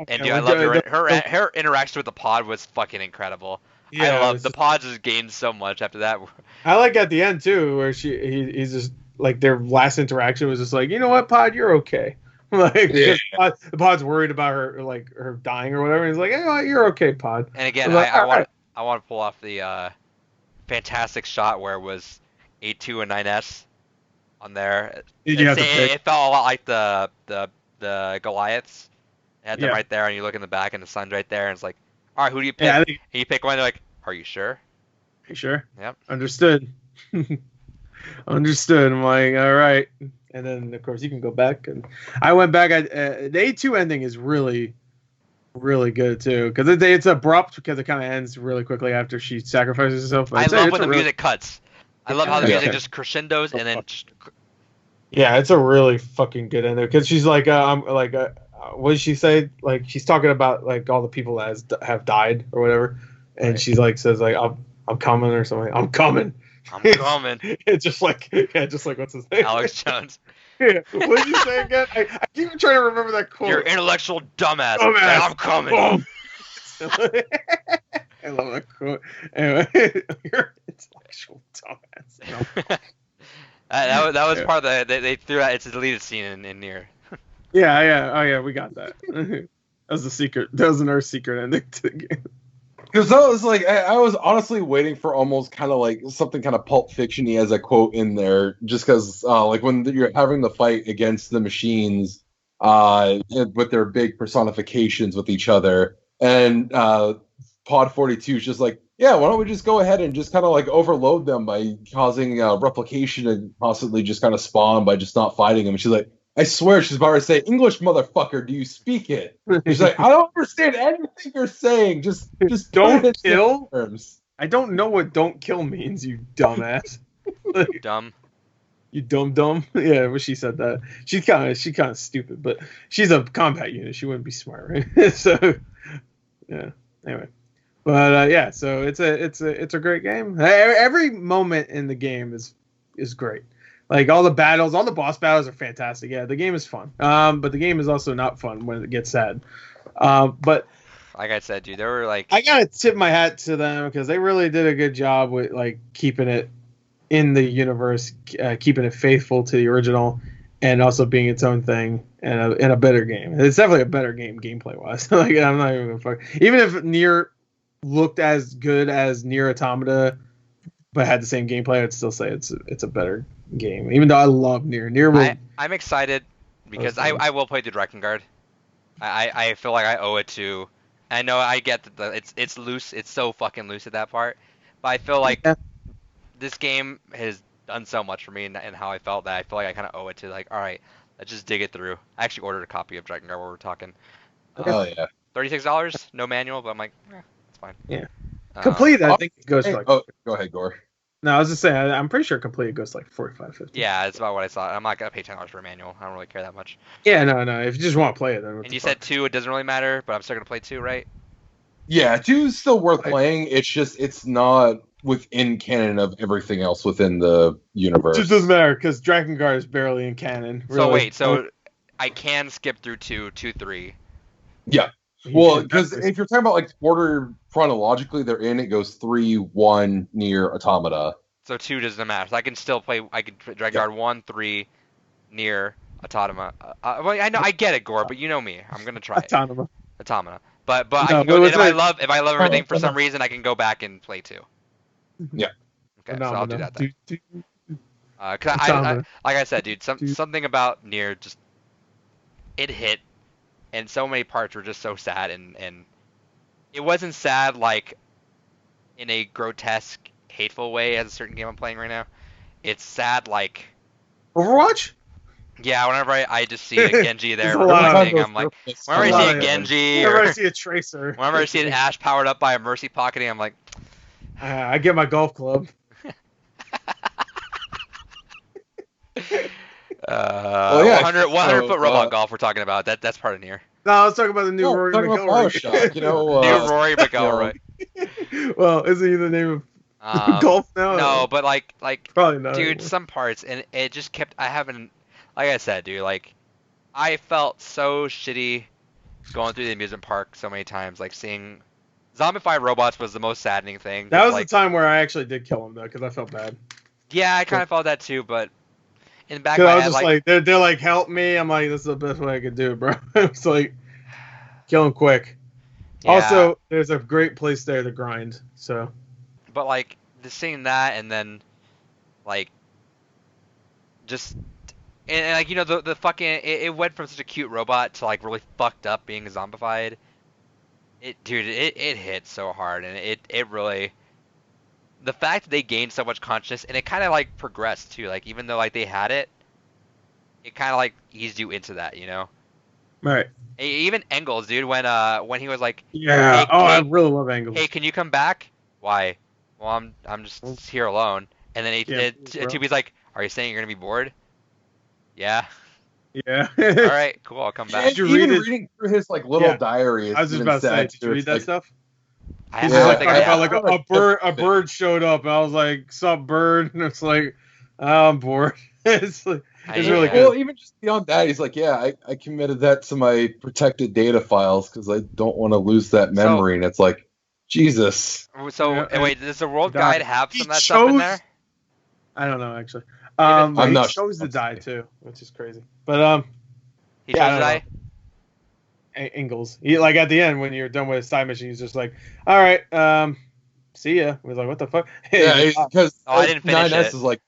dude, I loved her interaction with the pod was fucking incredible. Yeah, I love the pod just gained so much after that. I like at the end too, where he's just like their last interaction was just like, you know what, Pod, you're okay. Like the Pod's worried about her dying or whatever. And he's like, you're okay, Pod. And again, I want to pull off the fantastic shot where it was A2 and 9S on there. It felt a lot like the Goliaths. It had them right there, and you look in the back, and the sun's right there, and it's like, all right, who do you pick? And you pick one, they're like, are you sure? Are you sure? Yep. Understood. Understood. I'm like, all right. And then, of course, you can go back. And I went back. The A2 ending is really really good too, because it's abrupt because it kind of ends really quickly after she sacrifices herself. I love when the music cuts. I love how the Yeah. music just crescendos and then just. Yeah, it's a really fucking good ending because she's like, I'm like, what did she say? Like she's talking about like all the people that have died or whatever, and she's like says like I'm coming or something. I'm coming. I'm coming. It's just like what's his name? Alex Jones. Yeah. What did you say again? I keep trying to remember that quote. You're intellectual dumbass. Dumbass. I'm coming. Oh. I love that quote. Anyway, you're intellectual dumbass. that was part of the they threw out. It's a deleted scene in NieR. Yeah. Oh yeah, we got that. That was the secret. That was another secret ending to the game. Because that was like, I was honestly waiting for almost kind of like something kind of Pulp Fiction-y as a quote in there, just because like when you're having the fight against the machines, with their big personifications with each other, and Pod 42 is just like, yeah, why don't we just go ahead and just kind of like overload them by causing replication and constantly just kind of spawn by just not fighting them. And she's like, I swear she's about to say, English motherfucker, do you speak it? She's like, I don't understand anything you're saying. Just don't kill. Terms. I don't know what "don't kill" means, you dumbass. Dumb. You dumb. Yeah, when she said that, she's kind of stupid, but she's a combat unit. She wouldn't be smart, right? So, yeah. Anyway, but yeah, so it's a great game. Every moment in the game is great. Like all the boss battles are fantastic. Yeah, the game is fun. But the game is also not fun when it gets sad. But like I said, dude, they were like, I gotta tip my hat to them because they really did a good job with like keeping it in the universe, keeping it faithful to the original, and also being its own thing and a better game. It's definitely a better game gameplay wise. Like I'm not even gonna fuck. Even if NieR looked as good as NieR Automata, but had the same gameplay, I'd still say it's a better game. Even though I love NieR. I'm excited because I will play the Drakengard. I feel like I owe it to. I know I get that it's loose. It's so fucking loose at that part, but I feel like this game has done so much for me and how I felt that I feel like I kind of owe it to like, all right, let's just dig it through. I actually ordered a copy of Drakengard while we're talking. Oh yeah. $36, no manual, but I'm like, it's fine. Yeah. Complete, I think it goes for like. Oh, go ahead, Gore. No, I was just saying, I'm pretty sure complete goes like 45, 50. Yeah, that's about what I thought. I'm not gonna pay $10 for a manual. I don't really care that much. Yeah, no. If you just want to play it, then. And you said 2, it doesn't really matter, but I'm still gonna play 2, right? Yeah, 2 is still worth playing. It's just it's not within canon of everything else within the universe. It just doesn't matter because Drakengard is barely in canon. Really. So wait, so I can skip through 2, 3. Yeah. Well, because if you're talking about like order chronologically, they're in. It goes 3, 1, NieR Automata. So 2 doesn't matter. So I can still play. I can Drakengard 1, 3, NieR Automata. Well, I know I get it, Gore, but you know me. I'm gonna try Automata. Automata. But I can go. If I love everything for some reason, I can go back and play 2. Yeah. Okay, so I'll do that then. Cause I like I said, dude, something about NieR just it hit, and so many parts were just so sad, and it wasn't sad like in a grotesque, hateful way as a certain game I'm playing right now. It's sad like Overwatch. Yeah, whenever I just see a Genji there, I'm like, whenever I see a Genji, whenever I see a Tracer, whenever I see an Ashe powered up by a Mercy pocketing, I'm like, I get my golf club. 100 foot robot golf we're talking about. That's part of NieR. No, I was talking about the new Rory McIlroy. You know, new Rory McIlroy. Well, isn't he the name of golf now? No, but like probably not. Dude, anymore. some parts, and it just kept. I haven't, like I said, dude. Like, I felt so shitty going through the amusement park so many times. Like seeing zombified robots was the most saddening thing. That was the time where I actually did kill him though, because I felt bad. Yeah, I kind of felt that too, but in the back of my I was head, just like they're like, help me. I'm like, this is the best way I could do it, bro. It's like, kill him quick. Yeah. Also, there's a great place there to grind. So. But like just seeing that, and then like just and like, you know, the fucking it went from such a cute robot to like really fucked up being zombified. It hit so hard, and it really, the fact that they gained so much consciousness, and it kind of like progressed too. Like even though like they had it kind of like eased you into that, you know. Right. Even Engels, dude, when he was like, Yeah. hey, Oh, I hey, really love hey, Angles. can you come back? Why? Well, I'm just here alone. And then Yeah, bro. Tubi's like, are you saying you're gonna be bored? Yeah. Yeah. All Did right, cool. I'll come And back. you read even it? reading through his like little Yeah. diary I is was just even about to say, sad did you too. read It's that like, stuff? I He's I just don't like think yeah, talking I about have. like I'm gonna a bird showed up, and I was like, "Sup, bird?" And it's like, oh, I'm bored. It's like, it's really Yeah. Well, good. even just beyond that, he's like, yeah, I committed that to my protected data files because I don't want to lose that So memory. And it's like, Jesus. so Yeah, and wait, does the he world guide died. have He some of that stuff in there? chose. I don't know actually. Even But I'm he not sure. chose to die Honestly. too, which is crazy. But he yeah, I chose to don't know. die. Ingalls. He like at the end when you're done with his side mission, he's just like, "All right, see ya." He was like, "What the fuck?" He Yeah, just, because Oh, I didn't finish 9S it. is like,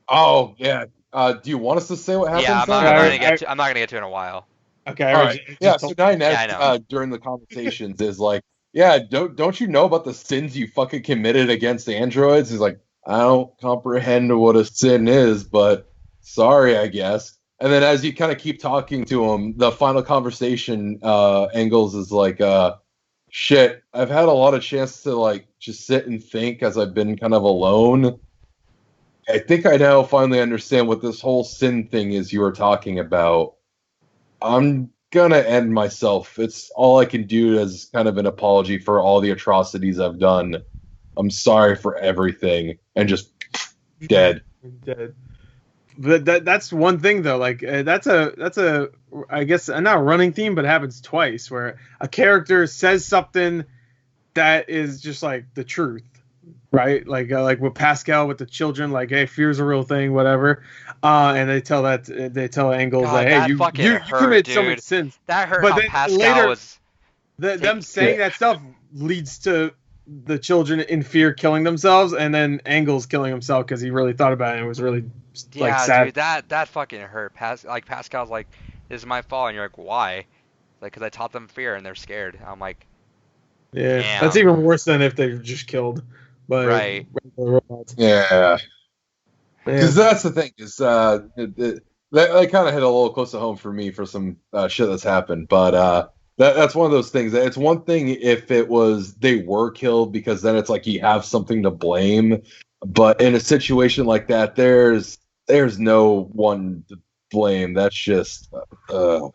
oh yeah. Do you want us to say what Yeah, happens then? I'm not Or gonna get to. I'm not gonna get to it in a while. okay, I all already right, yeah. just So told. 9S Yeah, I know. during the conversations is like, yeah, don't you know about the sins you fucking committed against androids? He's like, I don't comprehend what a sin is, but sorry, I guess. And then as you kind of keep talking to him, the final conversation, Engels is like, shit, I've had a lot of chance to like just sit and think as I've been kind of alone. I think I now finally understand what this whole sin thing is you were talking about. I'm gonna end myself. It's all I can do as kind of an apology for all the atrocities I've done. I'm sorry for everything, and just dead. Dead. But that's one thing though. Like that's a I guess not a running theme, but it happens twice where a character says something that is just like the truth, right? Like with Pascal with the children, like hey, fear's a real thing, whatever. And they tell Angles like God, hey, that you fucking you you hurt, commit so many dude. sins, That hurt but how then Pascal later was them taking. saying that stuff leads to the children in fear killing themselves, and then Angles killing himself because he really thought about it and was really like Yeah, sad. dude, that fucking hurt. Pascal's like, this is my fault, and you're like, why? Like, cause I taught them fear, and they're scared. I'm like, Yeah, that's damn. even worse than if they're just killed by Right. regular robots. Yeah, Yeah, because that's the thing is that kind of hit a little close to home for me for some shit that's happened, but that's one of those things. It's one thing if it was they were killed because then it's like you have something to blame, but in a situation like that, there's no one to blame. That's just And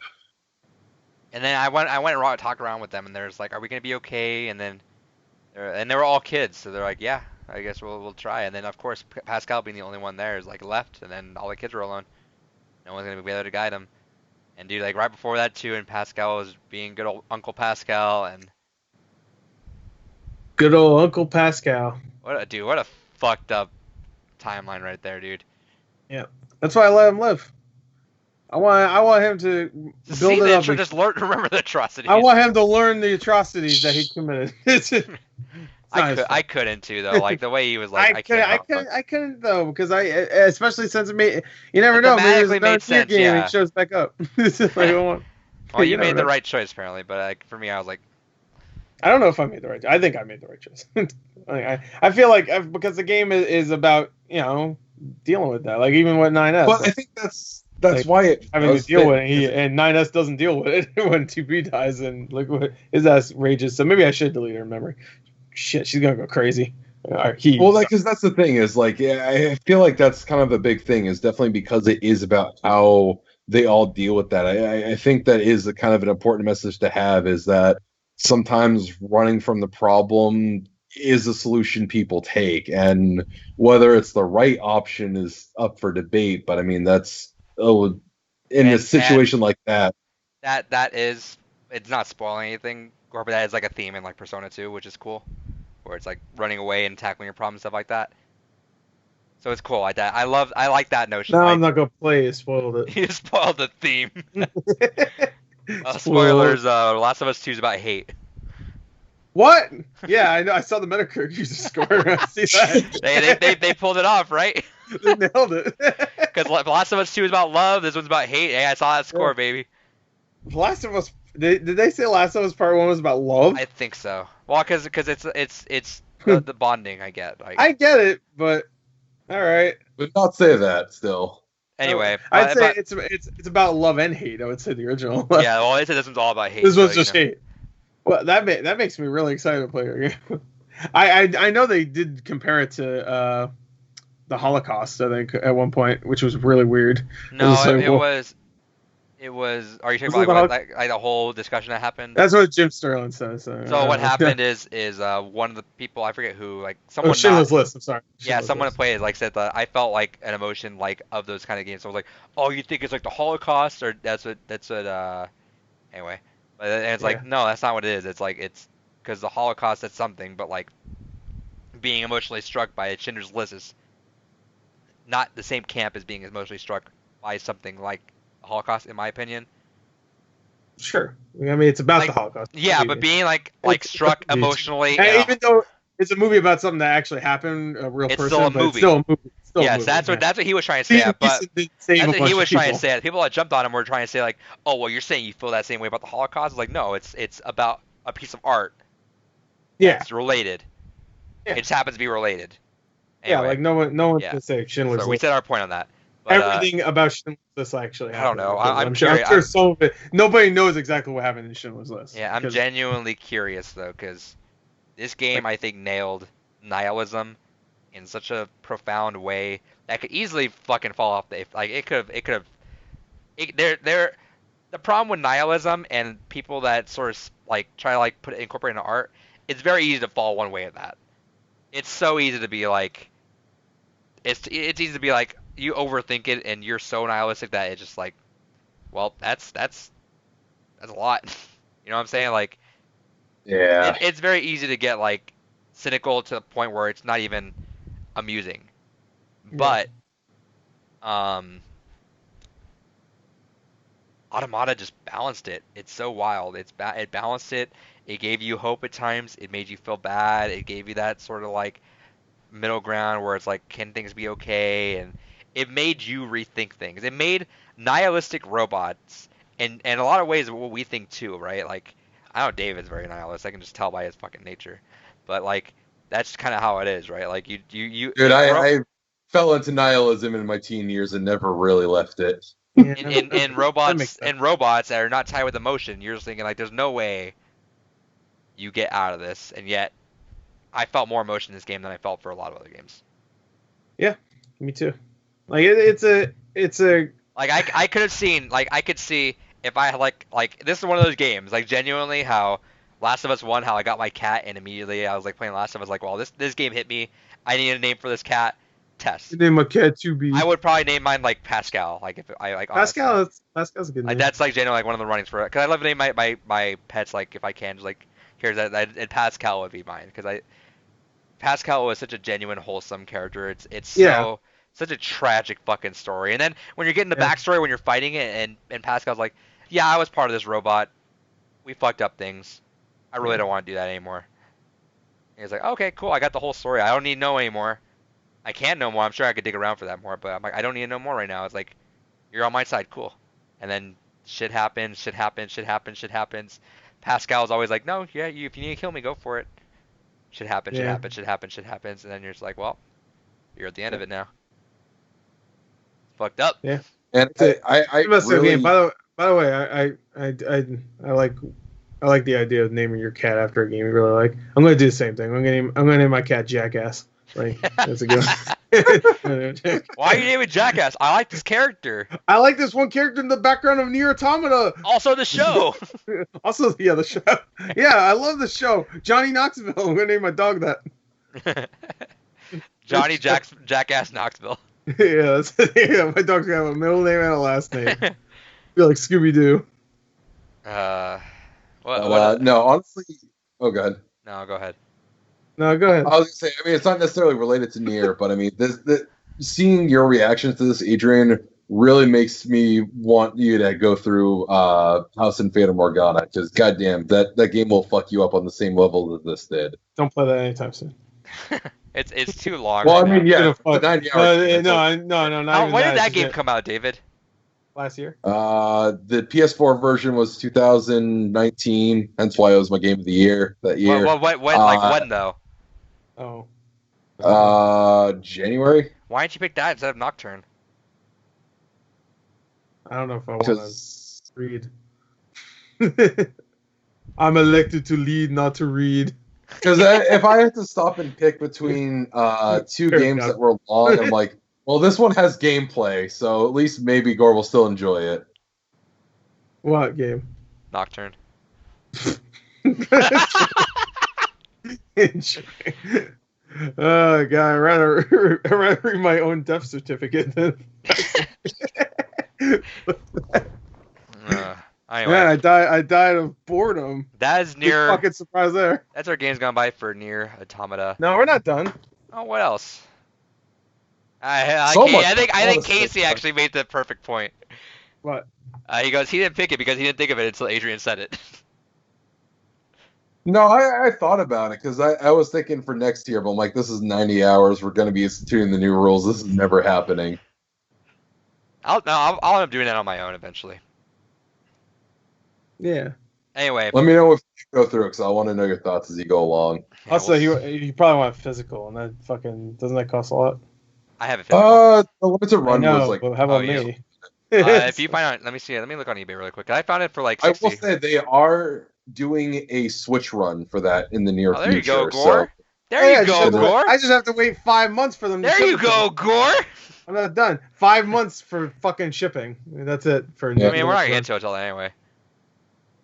then I went and talked around with them, and there's like, are we gonna be okay? And then, they were all kids, so they're like, yeah, I guess we'll try. And then of course Pascal being the only one there is like left, and then all the kids were alone. No one's gonna be there to guide them. And dude, like right before that too, and Pascal was being good old Uncle Pascal, and good old Uncle Pascal. what a fucked up timeline right there, dude. Yeah, that's why I let him live. I want him to Just build see it the up. just learn, remember the atrocities. I want him to learn the atrocities that he committed. It's not his fault. I couldn't too though. Like the way he was like, I can't. I couldn't though because especially since it made you never It know, maybe there's thematically another made NieR sense, game and yeah. he shows back up. It's just like, Well, you never made the know. right choice apparently, but like for me, I was like, I don't know if I made the right choice. I think I made the right choice. I feel like because the game is about dealing with that. Like even with 9S, but I like, think that's like, why it having to does deal fit, with it. And 9S doesn't deal with it when 2B dies and look what his ass rages. So maybe I should delete her memory. Shit, she's gonna go crazy. Well, because that's the thing is like I feel like that's kind of a big thing is definitely because it is about how they all deal with that. I think that is a kind of an important message to have is that sometimes running from the problem is a solution people take, and whether it's the right option is up for debate. But I mean, that's in a and situation like that. that is, it's not spoiling anything, but that is like a theme in like Persona 2, which is cool, where it's like running away and tackling your problems, stuff like that. So it's cool like that. I like that notion. now I'm Like not gonna play it. Spoiled you spoiled the theme. it. Spoiled. Spoilers. Last of Us 2 is about hate. What? Yeah, I know. I saw the Metacritic user score. I see that. They pulled it off, right? They nailed it. Because Last of Us 2 is about love. This one's about hate. Hey, I saw that score, baby. Last of Us. Did they say Last of Us Part 1 was about love? I think so. Well, because it's the bonding I get. Like I get it, but all right. But not say that still. Anyway, I'd say it's about love and hate. I would say the original. Yeah, well, this one's all about hate. This was just hate. Well, that makes me really excited to play your game. I know they did compare it to the Holocaust, I think, at one point, which was really weird. No, it was. Are you talking about like the whole discussion that happened? That's what Jim Sterling says. So what happened is one of the people, I forget who, like someone. Schindler's List. I'm sorry. Someone that played like said that I felt like an emotion like of those kind of games. So I was like, oh, you think it's like the Holocaust, or that's what anyway. But and it's like, no, that's not what it is. It's like it's because the Holocaust is something, but like being emotionally struck by a Schindler's List is not the same camp as being emotionally struck by something like the Holocaust, in my opinion. Sure. I mean, it's about the Holocaust. Yeah, but being like struck emotionally. And even though it's a movie about something that actually happened, a real person, still a movie. It's still a movie. Yes, that's what he was trying to say. But that's what he was trying to say. People that jumped on him were trying to say like, oh, well, you're saying you feel that same way about the Holocaust? It's like, no, it's about a piece of art. Yeah, it's related. Yeah. It just happens to be related. Anyway, yeah, like no one can say Schindler's List. We said our point on that. But, everything about Schindler's List actually happened. I don't know. I'm sure some of it. Nobody knows exactly what happened in Schindler's List. Yeah, I'm genuinely curious though, because this game I think nailed nihilism in such a profound way that could easily fucking fall off the it could have the problem with nihilism and people that sort of like try to like incorporate into art, it's very easy to fall one way of that. It's so easy to be like it's easy to be like you overthink it and you're so nihilistic that it's just like, well, that's a lot. You know what I'm saying? Like, yeah, it's very easy to get like cynical to the point where it's not even amusing. But Automata just balanced it. It's so wild. It balanced it. It gave you hope at times. It made you feel bad. It gave you that sort of like middle ground where it's like, can things be okay? And it made you rethink things. It made nihilistic robots, and in a lot of ways what we think too, right? Like, I know David's very nihilist. I can just tell by his fucking nature. But like, that's kind of how it is, right? Like you. Dude, I fell into nihilism in my teen years and never really left it. In robots that are not tied with emotion, you're just thinking like, there's no way you get out of this, and yet I felt more emotion in this game than I felt for a lot of other games. Yeah, me too. Like it's a like I could have seen, like I could see if I had like this is one of those games, like genuinely how Last of Us 1, how I got my cat and immediately I was like playing Last of Us, like, well, this game hit me. I need a name for this cat. Test. You name my cat 2B. I would probably name mine like Pascal. Like if I like Pascal, Pascal's a good name. Like that's like genuinely like one of the runnings for it. Cause I love to name my pets like if I can just like here's that and Pascal would be mine because Pascal was such a genuine wholesome character. It's so such a tragic fucking story. And then when you're getting the backstory when you're fighting it and Pascal's like, yeah, I was part of this robot. We fucked up things. I really don't want to do that anymore. And he's like, okay, cool. I got the whole story. I don't need to know anymore. I can't know more. I'm sure I could dig around for that more, but I'm like, I don't need to know more right now. It's like, you're on my side, cool. And then shit happens. Pascal's always like, no, yeah, if you need to kill me, go for it. Shit happens. And then you're just like, well, you're at the end of it now. Fucked up. Yeah. And I really... By the way, I like the idea of naming your cat after a game you really like. I'm gonna do the same thing. I'm gonna name my cat Jackass. Like, that's a good one. Why are you naming Jackass? I like this character. I like this one character in the background of NieR Automata. Also the show. The show. Yeah, I love the show. Johnny Knoxville. I'm gonna name my dog that. Johnny Jackass Knoxville. Yeah, my dog's got a middle name and a last name. Feel like Scooby Doo. No, honestly. Oh, go ahead. No, go ahead. No, go ahead. I was gonna say, I mean, it's not necessarily related to NieR, but I mean, seeing your reactions to this, Adrian, really makes me want you to go through House and Fata Morgana, because goddamn, that game will fuck you up on the same level that this did. Don't play that anytime soon. It's too long. Well, right I mean, now. yeah, 90 hours. No. When did that game come out, David? Last year. The PS4 version was 2019, hence why it was my game of the year that year. When though? January. Why didn't you pick that instead of Nocturne? I don't know if I want to read. I'm elected to lead, not to read. Because if I had to stop and pick between two games that were long, I'm like, well, this one has gameplay, so at least maybe Gore will still enjoy it. What game? Nocturne. Oh god, I'd rather read my own death certificate than. Anyway. Man, I died of boredom. That is NieR. Fucking surprise there. That's our games gone by for NieR Automata. No, we're not done. Oh, what else? I think Casey actually made the perfect point. What? He goes, he didn't pick it because he didn't think of it until Adrian said it. No, I thought about it because I was thinking for next year, but I'm like, this is 90 hours. We're going to be instituting the new rules. This is never happening. I'll end up doing that on my own eventually. Yeah. Anyway. Let me know if you go through it because I want to know your thoughts as you go along. Yeah, also, you probably want physical, and that fucking doesn't that cost a lot? I have it physical. The limited run was like. But how about me? If you find out, let me see. Let me look on eBay really quick. I found it for like 60. I will say they are doing a Switch run for that in the near future. There you go, Gore. So. There you go, Gore. I just have to wait 5 months for them to ship. There you go, Gore. I'm not done. 5 months for fucking shipping. That's it for. I mean, we're not gonna get to it until then anyway.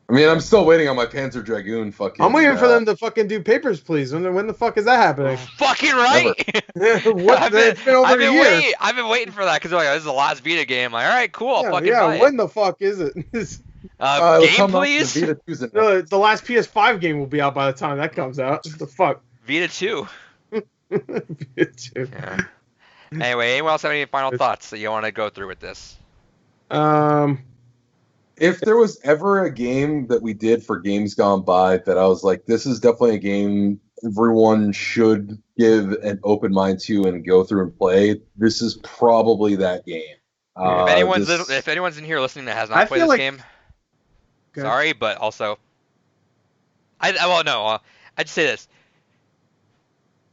I mean, I'm still waiting on my Panzer Dragoon fucking. I'm waiting for them to fucking do Papers, Please. When the fuck is that happening? Fucking right. It's been over a year. I've been waiting for that because like, this is the last Vita game. Like, all right, cool. I'll fucking buy it. When the fuck is it? Game, please. No, the last PS5 game will be out by the time that comes out. What the fuck? Vita 2. Vita 2. Yeah. Anyway, anyone else have any final thoughts that you want to go through with this? If there was ever a game that we did for Games Gone By that I was like, this is definitely a game everyone should give an open mind to and go through and play, this is probably that game. If anyone's in here listening that has not played this game, sorry, but also, I'd just say this.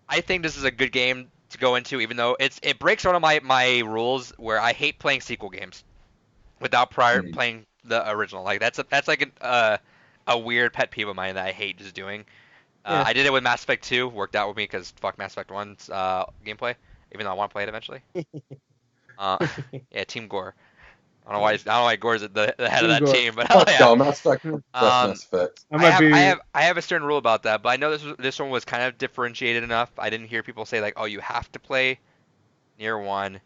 I think this is a good game to go into, even though it breaks one of my rules where I hate playing sequel games without playing the original. Like that's like a weird pet peeve of mine that I hate just doing. I did it with Mass Effect 2, worked out with me because fuck Mass Effect 1's gameplay, even though I want to play it eventually. Yeah, Team Gore. I don't know why Gore's the head of that team, but Mass Effect. I have a certain rule about that, but I know this one was kind of differentiated enough. I didn't hear people say like, oh, you have to play NieR 1.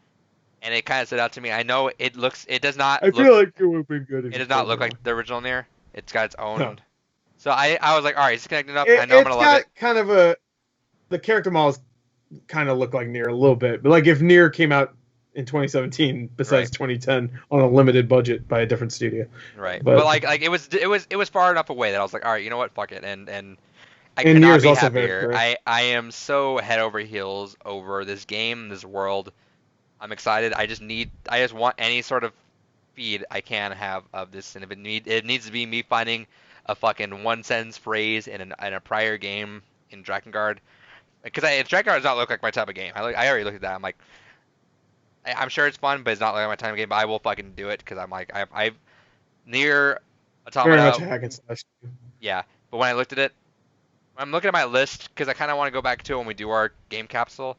And it kind of stood out to me. I know it does not. I feel like it would have been good. It does not look like the original NieR. It's got its own. No. So I was like, all right, it's connected up. I know I'm gonna love it. Kind of the character models kind of look like NieR a little bit, but like if NieR came out in 2017, besides 2010, on a limited budget by a different studio. Right. But like it was far enough away that I was like, all right, you know what, fuck it, and I could not be happier. I am so head over heels over this game, this world. I'm excited. I just want any sort of feed I can have of this, and if it needs to be me finding a fucking one sentence phrase in a prior game in Drakengard, because Drakengard does not look like my type of game. I already looked at that. I'm like, I'm sure it's fun, but it's not like my type of game. But I will fucking do it because I'm like I've NieR Automata. Very much a hack and slash. Yeah, but when I looked at it, I'm looking at my list because I kind of want to go back to it when we do our game capsule.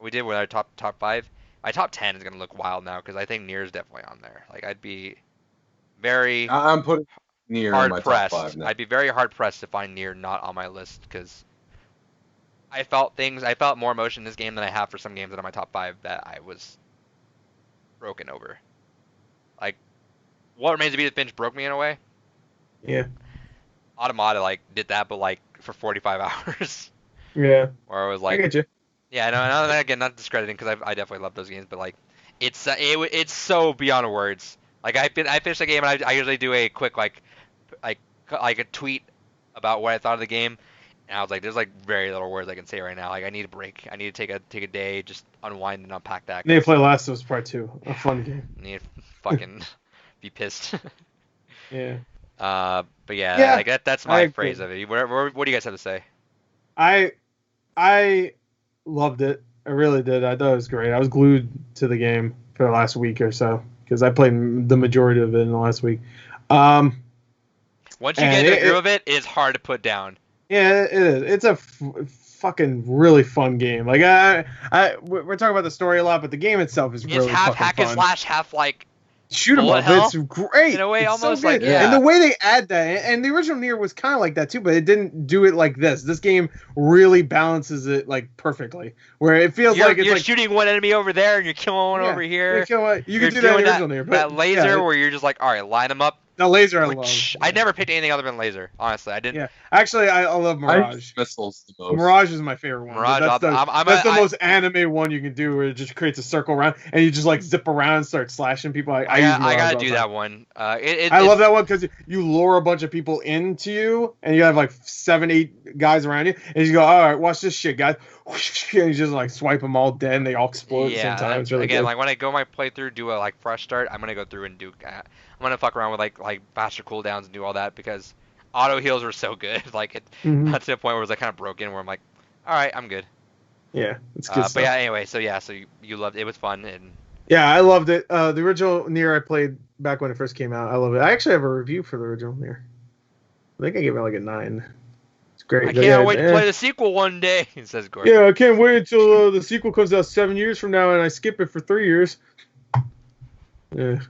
We did with our top 5. My top 10 is going to look wild now because I think NieR is definitely on there. Like, I'd be very I'm putting NieR in my top 5 now. I'd be very hard pressed to find NieR not on my list because I felt more emotion in this game than I have for some games that are my top 5 that I was broken over. Like, What Remains of Edith Finch broke me in a way. Yeah. Automata, like, did that, but, like, for 45 hours. Yeah. Where I was like... I get you. Yeah, no, again, not discrediting because I definitely love those games, but like, it's so beyond words. Like I finished the game and I usually do a quick like a tweet about what I thought of the game, and I was like, there's like very little words I can say right now. Like I need a break. I need to take a day, just unwind and unpack that. Need to play Last of Us Part 2, a fun game. Need to fucking be pissed. Yeah. But yeah, like that's my phrase of it. What do you guys have to say? I loved it. I really did. I thought it was great. I was glued to the game for the last week or so. because I played the majority of it in the last week. Once you get into the groove of it, it's hard to put down. Yeah, it is. It's a fucking really fun game. Like we're talking about the story a lot, but the game itself is really half fucking hack fun. and slash, half like shoot 'em up. It's great. In a way, it's almost so like yeah. And the way they add that, and the original NieR was kind of like that too, but it didn't do it like this. This game really balances it like perfectly, where it feels like it's you're like shooting one enemy over there and you're killing one over here. You can do that in the original NieR, but that laser where you're just like, all right, line them up. The laser I love. I never picked anything other than laser. Honestly, I didn't. Yeah, actually, I love Mirage. Missiles the most. Mirage is my favorite one. Mirage, that's the most anime one you can do, where it just creates a circle around and you just like zip around and start slashing people. I gotta do that one. I love that one because you lure a bunch of people into you, and you have like 7-8 guys around you, and you go, all right, watch this shit, guys. And you just like swipe them all dead, and they all explode at the same time. It's really good. Like when I go my playthrough, do a like fresh start, I'm gonna go through and do. I'm gonna fuck around with like faster cooldowns and do all that because auto heals were so good. Like not to the point where it was like kind of broken, where I'm like, all right, I'm good. Yeah, it's good stuff. But yeah, anyway, so you loved it. It was fun and. Yeah, I loved it. The original NieR I played back when it first came out. I love it. I actually have a review for the original NieR. I think I gave it like a 9. It's great. I can't wait to play the sequel one day. It says Gordon. Yeah, I can't wait until the sequel comes out 7 years from now and I skip it for 3 years. Yeah.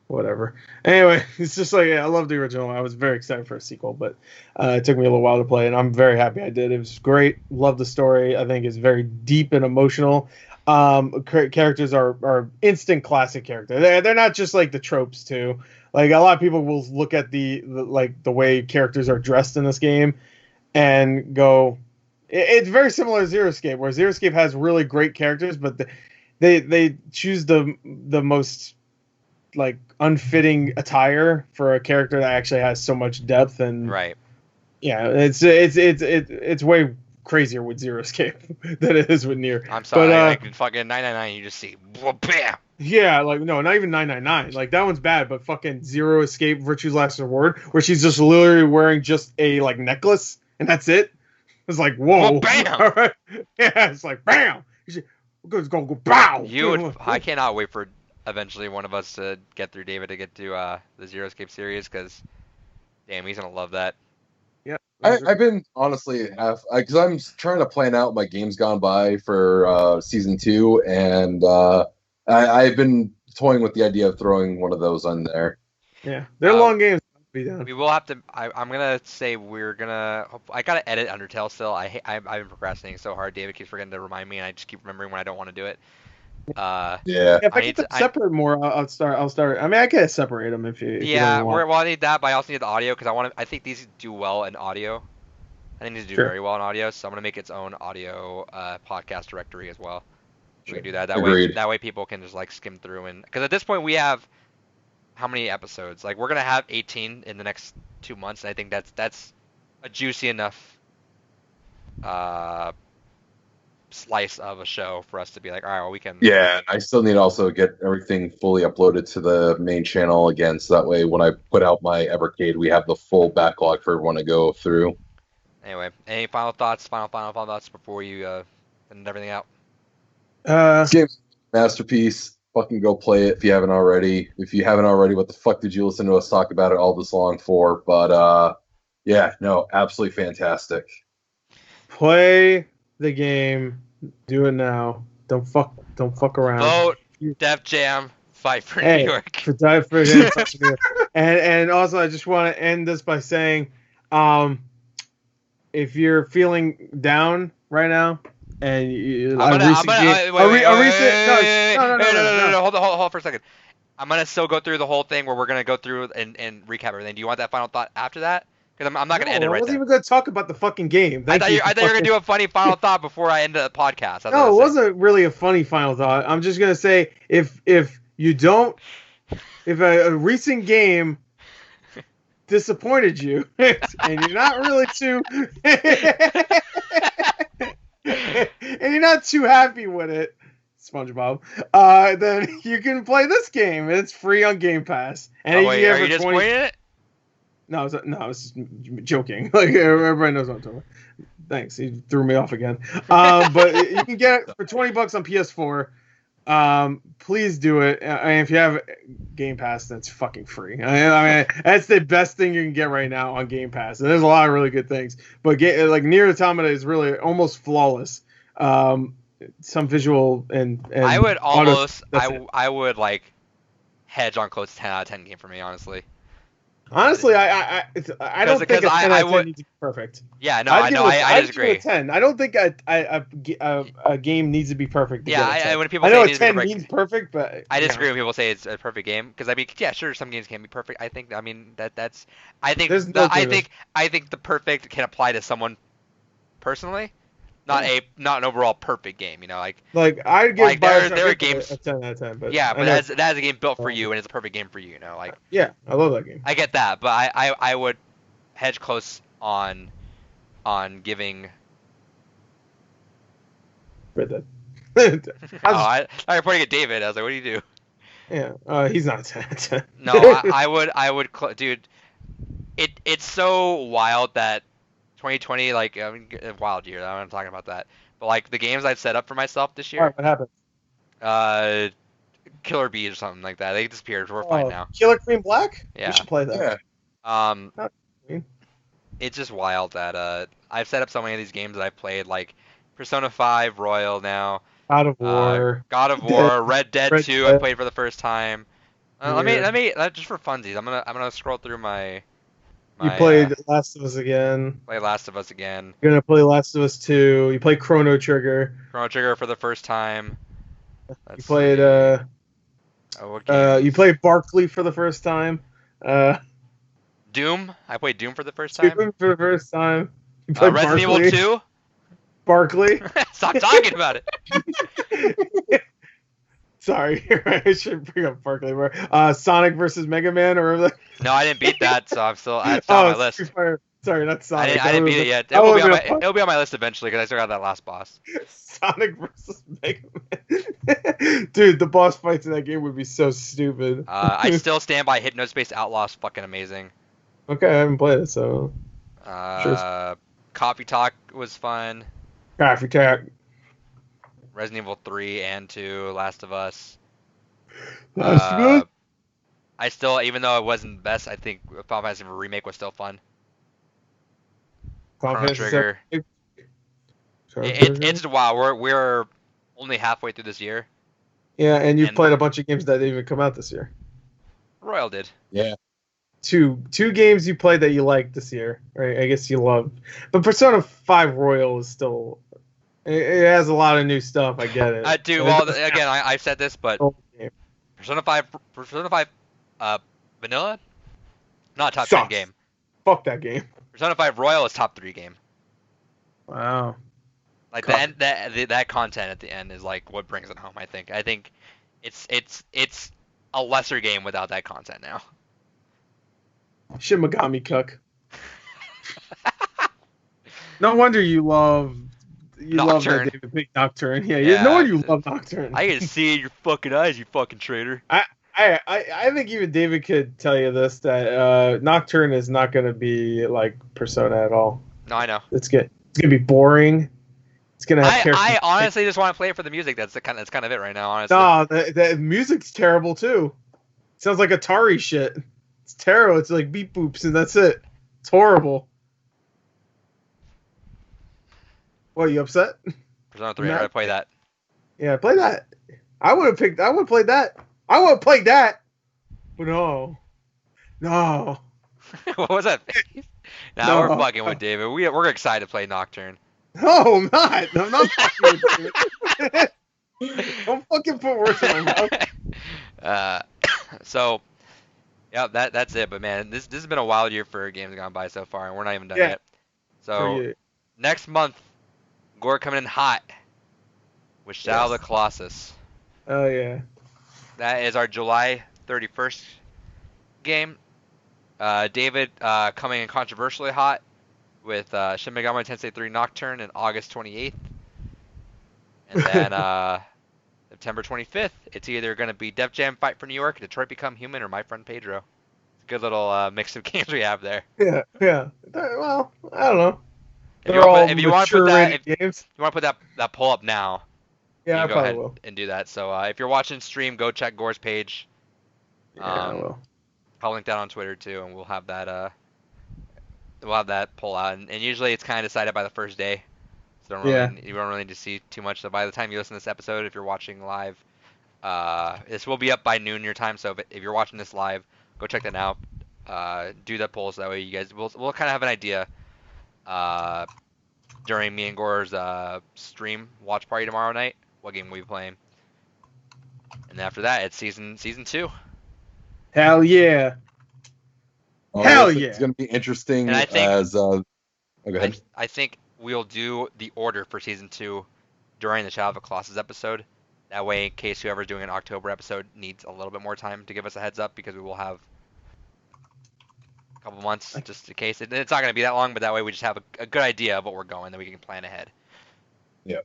Whatever. Anyway, it's just like, I love the original. I was very excited for a sequel, but it took me a little while to play, and I'm very happy I did. It was great. Love the story. I think it's very deep and emotional. Characters are instant classic characters. They're not just like the tropes too. Like a lot of people will look at the way characters are dressed in this game and go, it's very similar to Zero Escape, where Zero Escape has really great characters, but they choose the most like unfitting attire for a character that actually has so much depth and right. Yeah, it's way crazier with Zero Escape than it is with NieR. I'm sorry, like fucking 999, you just see bam. Yeah, like no, not even 999. Like that one's bad, but fucking Zero Escape Virtue's Last Reward, where she's just literally wearing just a like necklace and that's it. It's like whoa, bam. All right. Yeah, it's like bam. Go bow. I cannot wait for eventually one of us to get through David to get to the Zero Escape series because damn, he's gonna love that. Yeah, I've been honestly because I'm trying to plan out my games gone by for season 2, and I've been toying with the idea of throwing one of those on there. Yeah, they're long games. We will have to. I'm gonna say we're gonna. I gotta edit Undertale still. I've been procrastinating so hard. David keeps forgetting to remind me, and I just keep remembering when I don't want to do it. Yeah. If I get them separate more, I'll start. I mean, I can separate them if you. Yeah, I need that, but I also need the audio because I think these do well in audio. I think these do very well in audio, so I'm gonna make its own audio podcast directory as well. We can do that. That way people can just like skim through and because at this point we have how many episodes? Like we're gonna have 18 in the next 2 months, and I think that's a juicy enough slice of a show for us to be like, all right, well we can. Yeah, I still need to also get everything fully uploaded to the main channel again, so that way when I put out my Evercade, we have the full backlog for everyone to go through. Anyway, any final thoughts? Final thoughts before you end everything out. This game's a masterpiece. Fucking go play it if you haven't already. If you haven't already, what the fuck did you listen to us talk about it all this long for? But yeah, no, absolutely fantastic. Play the game. Do it now. Don't fuck around. Vote Def Jam. Fight for New York. Fight for New York. And also, I just want to end this by saying, if you're feeling down right now, and no, hold on for a second. I'm gonna still go through the whole thing where we're gonna go through and recap everything. Do you want that final thought after that? Because I'm not gonna end it right there. I wasn't even gonna talk about the fucking game. I thought you were gonna do a funny final thought before I end the podcast. No, it wasn't really a funny final thought. I'm just gonna say if a recent game disappointed you and you're not really too and you're not too happy with it, SpongeBob, then you can play this game. It's free on Game Pass. And are you disappointed in it? No, I was joking. Like everybody knows what I'm talking about. Thanks. He threw me off again. But you can get it for $20 on PS4. Please do it. I mean, if you have Game Pass, that's fucking free. I mean, that's the best thing you can get right now on Game Pass. And there's a lot of really good things, but like NieR Automata is really almost flawless. Some visual and I would almost, auto, I would like hedge on close to 10 out of 10 game for me, honestly. Honestly, I don't think a 10 out of 10 needs to be perfect. Yeah, no, I know. I disagree. Give it a 10. I don't think a game needs to be perfect. To get a 10. When people I say know it a 10 means perfect, but I disagree when people say it's a perfect game, because I mean, yeah, sure, some games can be perfect. I think I think the perfect can apply to someone personally. Not an overall perfect game, you know, like I'd give like there are games a 10 out of 10, but yeah, but that's a game built for you and it's a perfect game for you, you know, like yeah, I love that game. I get that, but I would hedge close on giving. Red Dead. I reporting at David. I was like, what do you do? Yeah, he's not a 10 out of 10. No, I would, dude. It's so wild that 2020, like, I mean, a wild year. I'm not talking about that. But like the games I'd set up for myself this year. All right, what happened? Killer Bees or something like that. They disappeared. We're fine now. Killer Queen Black? Yeah. We should play that. Yeah. It's just wild that I've set up so many of these games that I've played, like Persona 5 Royal now. God of War. Red Dead 2. I played for the first time. Let me just for funsies. I'm gonna scroll through my. You played Last of Us again. Play Last of Us again. You're gonna play Last of Us 2. You played Chrono Trigger. Chrono Trigger for the first time. You played you played Barkley for the first time. Doom. I played Doom for the first time. Doom for the first time. You played Resident Evil 2. Barkley. Stop talking about it. Sorry, I should bring up Barkley more. Sonic versus Mega Man, or no, I didn't beat that, so it's still on my list. Sorry, not Sonic. I didn't beat it yet. It'll be on my list eventually because I still got that last boss. Sonic versus Mega Man. Dude, the boss fights in that game would be so stupid. I still stand by Hypnospace Outlaw's fucking amazing. Okay, I haven't played it, so. Coffee Talk was fun. Coffee Talk. Resident Evil 3 and 2, Last of Us. I still, even though it wasn't the best, I think Final Fantasy Remake was still fun. Chrono Trigger. It's wow. We're only halfway through this year. Yeah, and you've played a bunch of games that didn't even come out this year. Royal did. Yeah. Two games you played that you liked this year, right? I guess you loved, but Persona 5 Royal is still. It has a lot of new stuff. I get it. I do. Well, again, I've said this, but Persona 5 Vanilla, not top 10 game. Fuck that game. Persona 5 Royal is top 3 game. Wow. Like that content at the end is like what brings it home. I think it's a lesser game without that content now. Shin Megami Cook. No wonder you love Nocturne. That David Big Nocturne. Yeah, no wonder you love Nocturne. I can see in your fucking eyes, you fucking traitor. I think even David could tell you this, that Nocturne is not going to be like Persona at all. No, I know. It's gonna be boring. It's gonna have I honestly just want to play it for the music. That's kind of it right now. Honestly. No, the music's terrible too. It sounds like Atari shit. It's terrible. It's like beep boops and that's it. It's horrible. What, you upset? Persona 3, I gotta play that. Yeah, play that. I would have played that. I would have played that. But no. What was that face? Now we're fucking with David. We're excited to play Nocturne. No, I'm not. I'm not fucking with David. Don't fucking put words in my mouth. So, yeah, that's it. But man, this has been a wild year for games gone by so far, and we're not even done yet. So next month, Gore coming in hot with Shadow of the Colossus. Oh yeah. That is our July 31st game. David coming in controversially hot with Shin Megami Tensei 3 Nocturne in August 28th. And then September 25th, it's either going to be Def Jam Fight for New York, Detroit Become Human, or My Friend Pedro. It's a good little mix of games we have there. Yeah. Well, I don't know. If you want to put that poll up now. Yeah, I go probably ahead will. and do that. So if you're watching stream, go check Gore's page. Yeah, I will. I'll link that on Twitter too, and we'll have that poll out. And usually it's kind of decided by the first day, so you don't really need to see too much. So by the time you listen to this episode, if you're watching live, this will be up by noon your time. So if you're watching this live, go check that out. Do that poll so that way you guys we'll kind of have an idea during me and Gore's stream watch party tomorrow night what game we'll be playing. And after that, it's season 2. Hell yeah! Hell yeah! It's going to be interesting. And I think go ahead. I think we'll do the order for season 2 during the Shadow of the Colossus episode. That way, in case whoever's doing an October episode needs a little bit more time to give us a heads up, because we will have a couple months just in case. It's not going to be that long, but that way we just have a good idea of what we're going, then we can plan ahead. Yeah.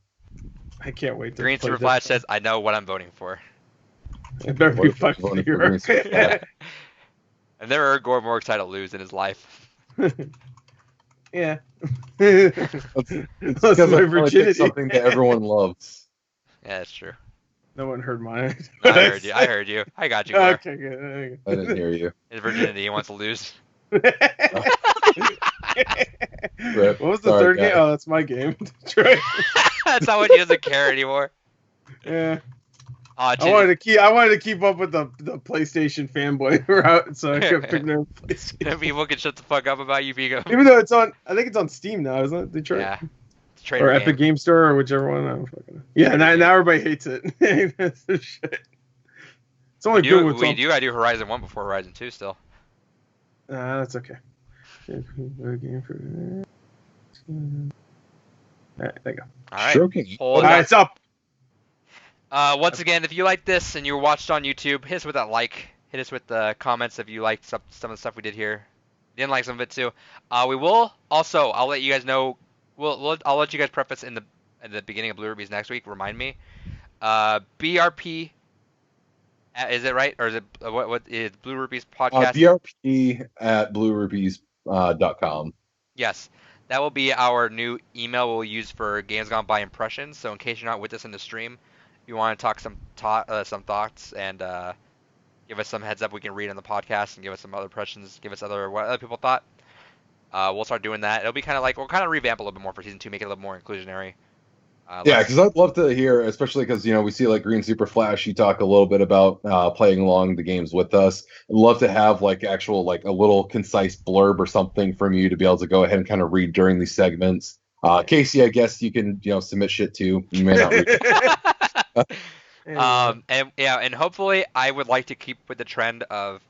I can't wait to Green play Super Flash says, I know what I'm voting for. It better be fucking NieR. And there are Gore more excited to lose in his life. Yeah. It's because I virginity. Something that everyone loves. Yeah, that's true. No one heard mine. I heard you. I got you, Gore. Okay, good. I didn't hear you. His virginity, he wants to lose. What was the third game? Oh, that's my game. Detroit. That's how much he doesn't care anymore. Yeah. I wanted to keep up with the PlayStation fanboy route, so I kept picking up PlayStation. People can shut the fuck up about you, Vigo. Even though I think it's on Steam now, isn't it? Detroit. Yeah. Or Epic Game Store, or whichever one. I don't fucking know. Yeah, now everybody hates it. That's the shit. It's only good with I do Horizon 1 before Horizon 2 still. That's okay. Alright, there you go. Alright. Alright, it's up. Once again, if you like this and you watched on YouTube, hit us with that like. Hit us with the comments if you liked some of the stuff we did here. Didn't like some of it too. We will also. I'll let you guys know. I'll let you guys preface at the beginning of Blue Rubies next week. Remind me. BRP. Is it right, or is it what is Blue Rubies podcast? BRP at bluerubies.com. Yes. That will be our new email we'll use for Games Gone By impressions. So in case you're not with us in the stream, if you want to talk some thoughts and give us some heads up we can read on the podcast and give us some other impressions, give us what other people thought. We'll start doing that. It'll be kind of like, we'll kind of revamp a little bit more for season 2, make it a little more inclusionary. Yeah, because I'd love to hear, especially because, we see like Green Super Flash, you talk a little bit about playing along the games with us. I'd love to have like actual, like a little concise blurb or something from you to be able to go ahead and kind of read during these segments. Casey, I guess you can, submit shit too. You may not read it. And hopefully I would like to keep with the trend of,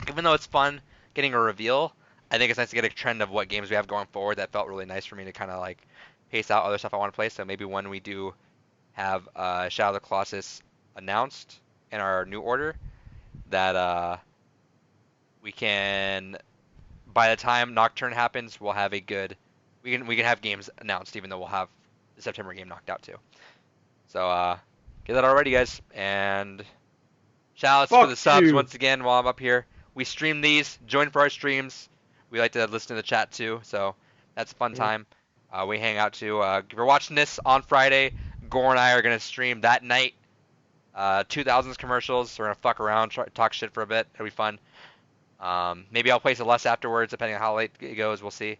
even though it's fun getting a reveal, I think it's nice to get a trend of what games we have going forward. That felt really nice for me to kind of like pace out other stuff I want to play. So maybe when we do have Shadow of the Colossus announced in our new order, that we can, by the time Nocturne happens, we'll have we can have games announced, even though we'll have the September game knocked out too. So get that already, guys. And shout outs for the subs once again while I'm up here. We stream these. Join for our streams. We like to listen to the chat too, so that's a fun time. We hang out too. If you're watching this on Friday, Gore and I are going to stream that night. 2000s commercials. We're going to fuck around, talk shit for a bit. It'll be fun. Maybe I'll play Celeste afterwards, depending on how late it goes. We'll see.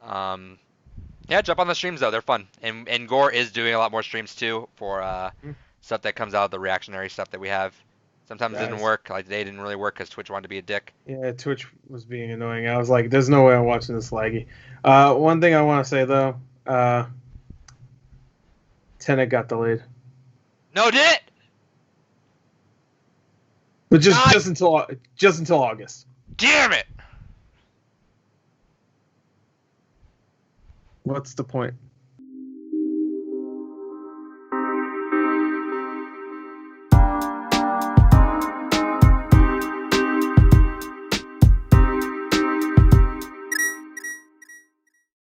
Yeah, jump on the streams, though. They're fun. And Gore is doing a lot more streams, too, for stuff that comes out of the reactionary stuff that we have. Sometimes it didn't work. Like today didn't really work because Twitch wanted to be a dick. Yeah, Twitch was being annoying. I was like, there's no way I'm watching this laggy. One thing I want to say, though. Tenet got delayed. No, did it? But just until August. Damn it! What's the point?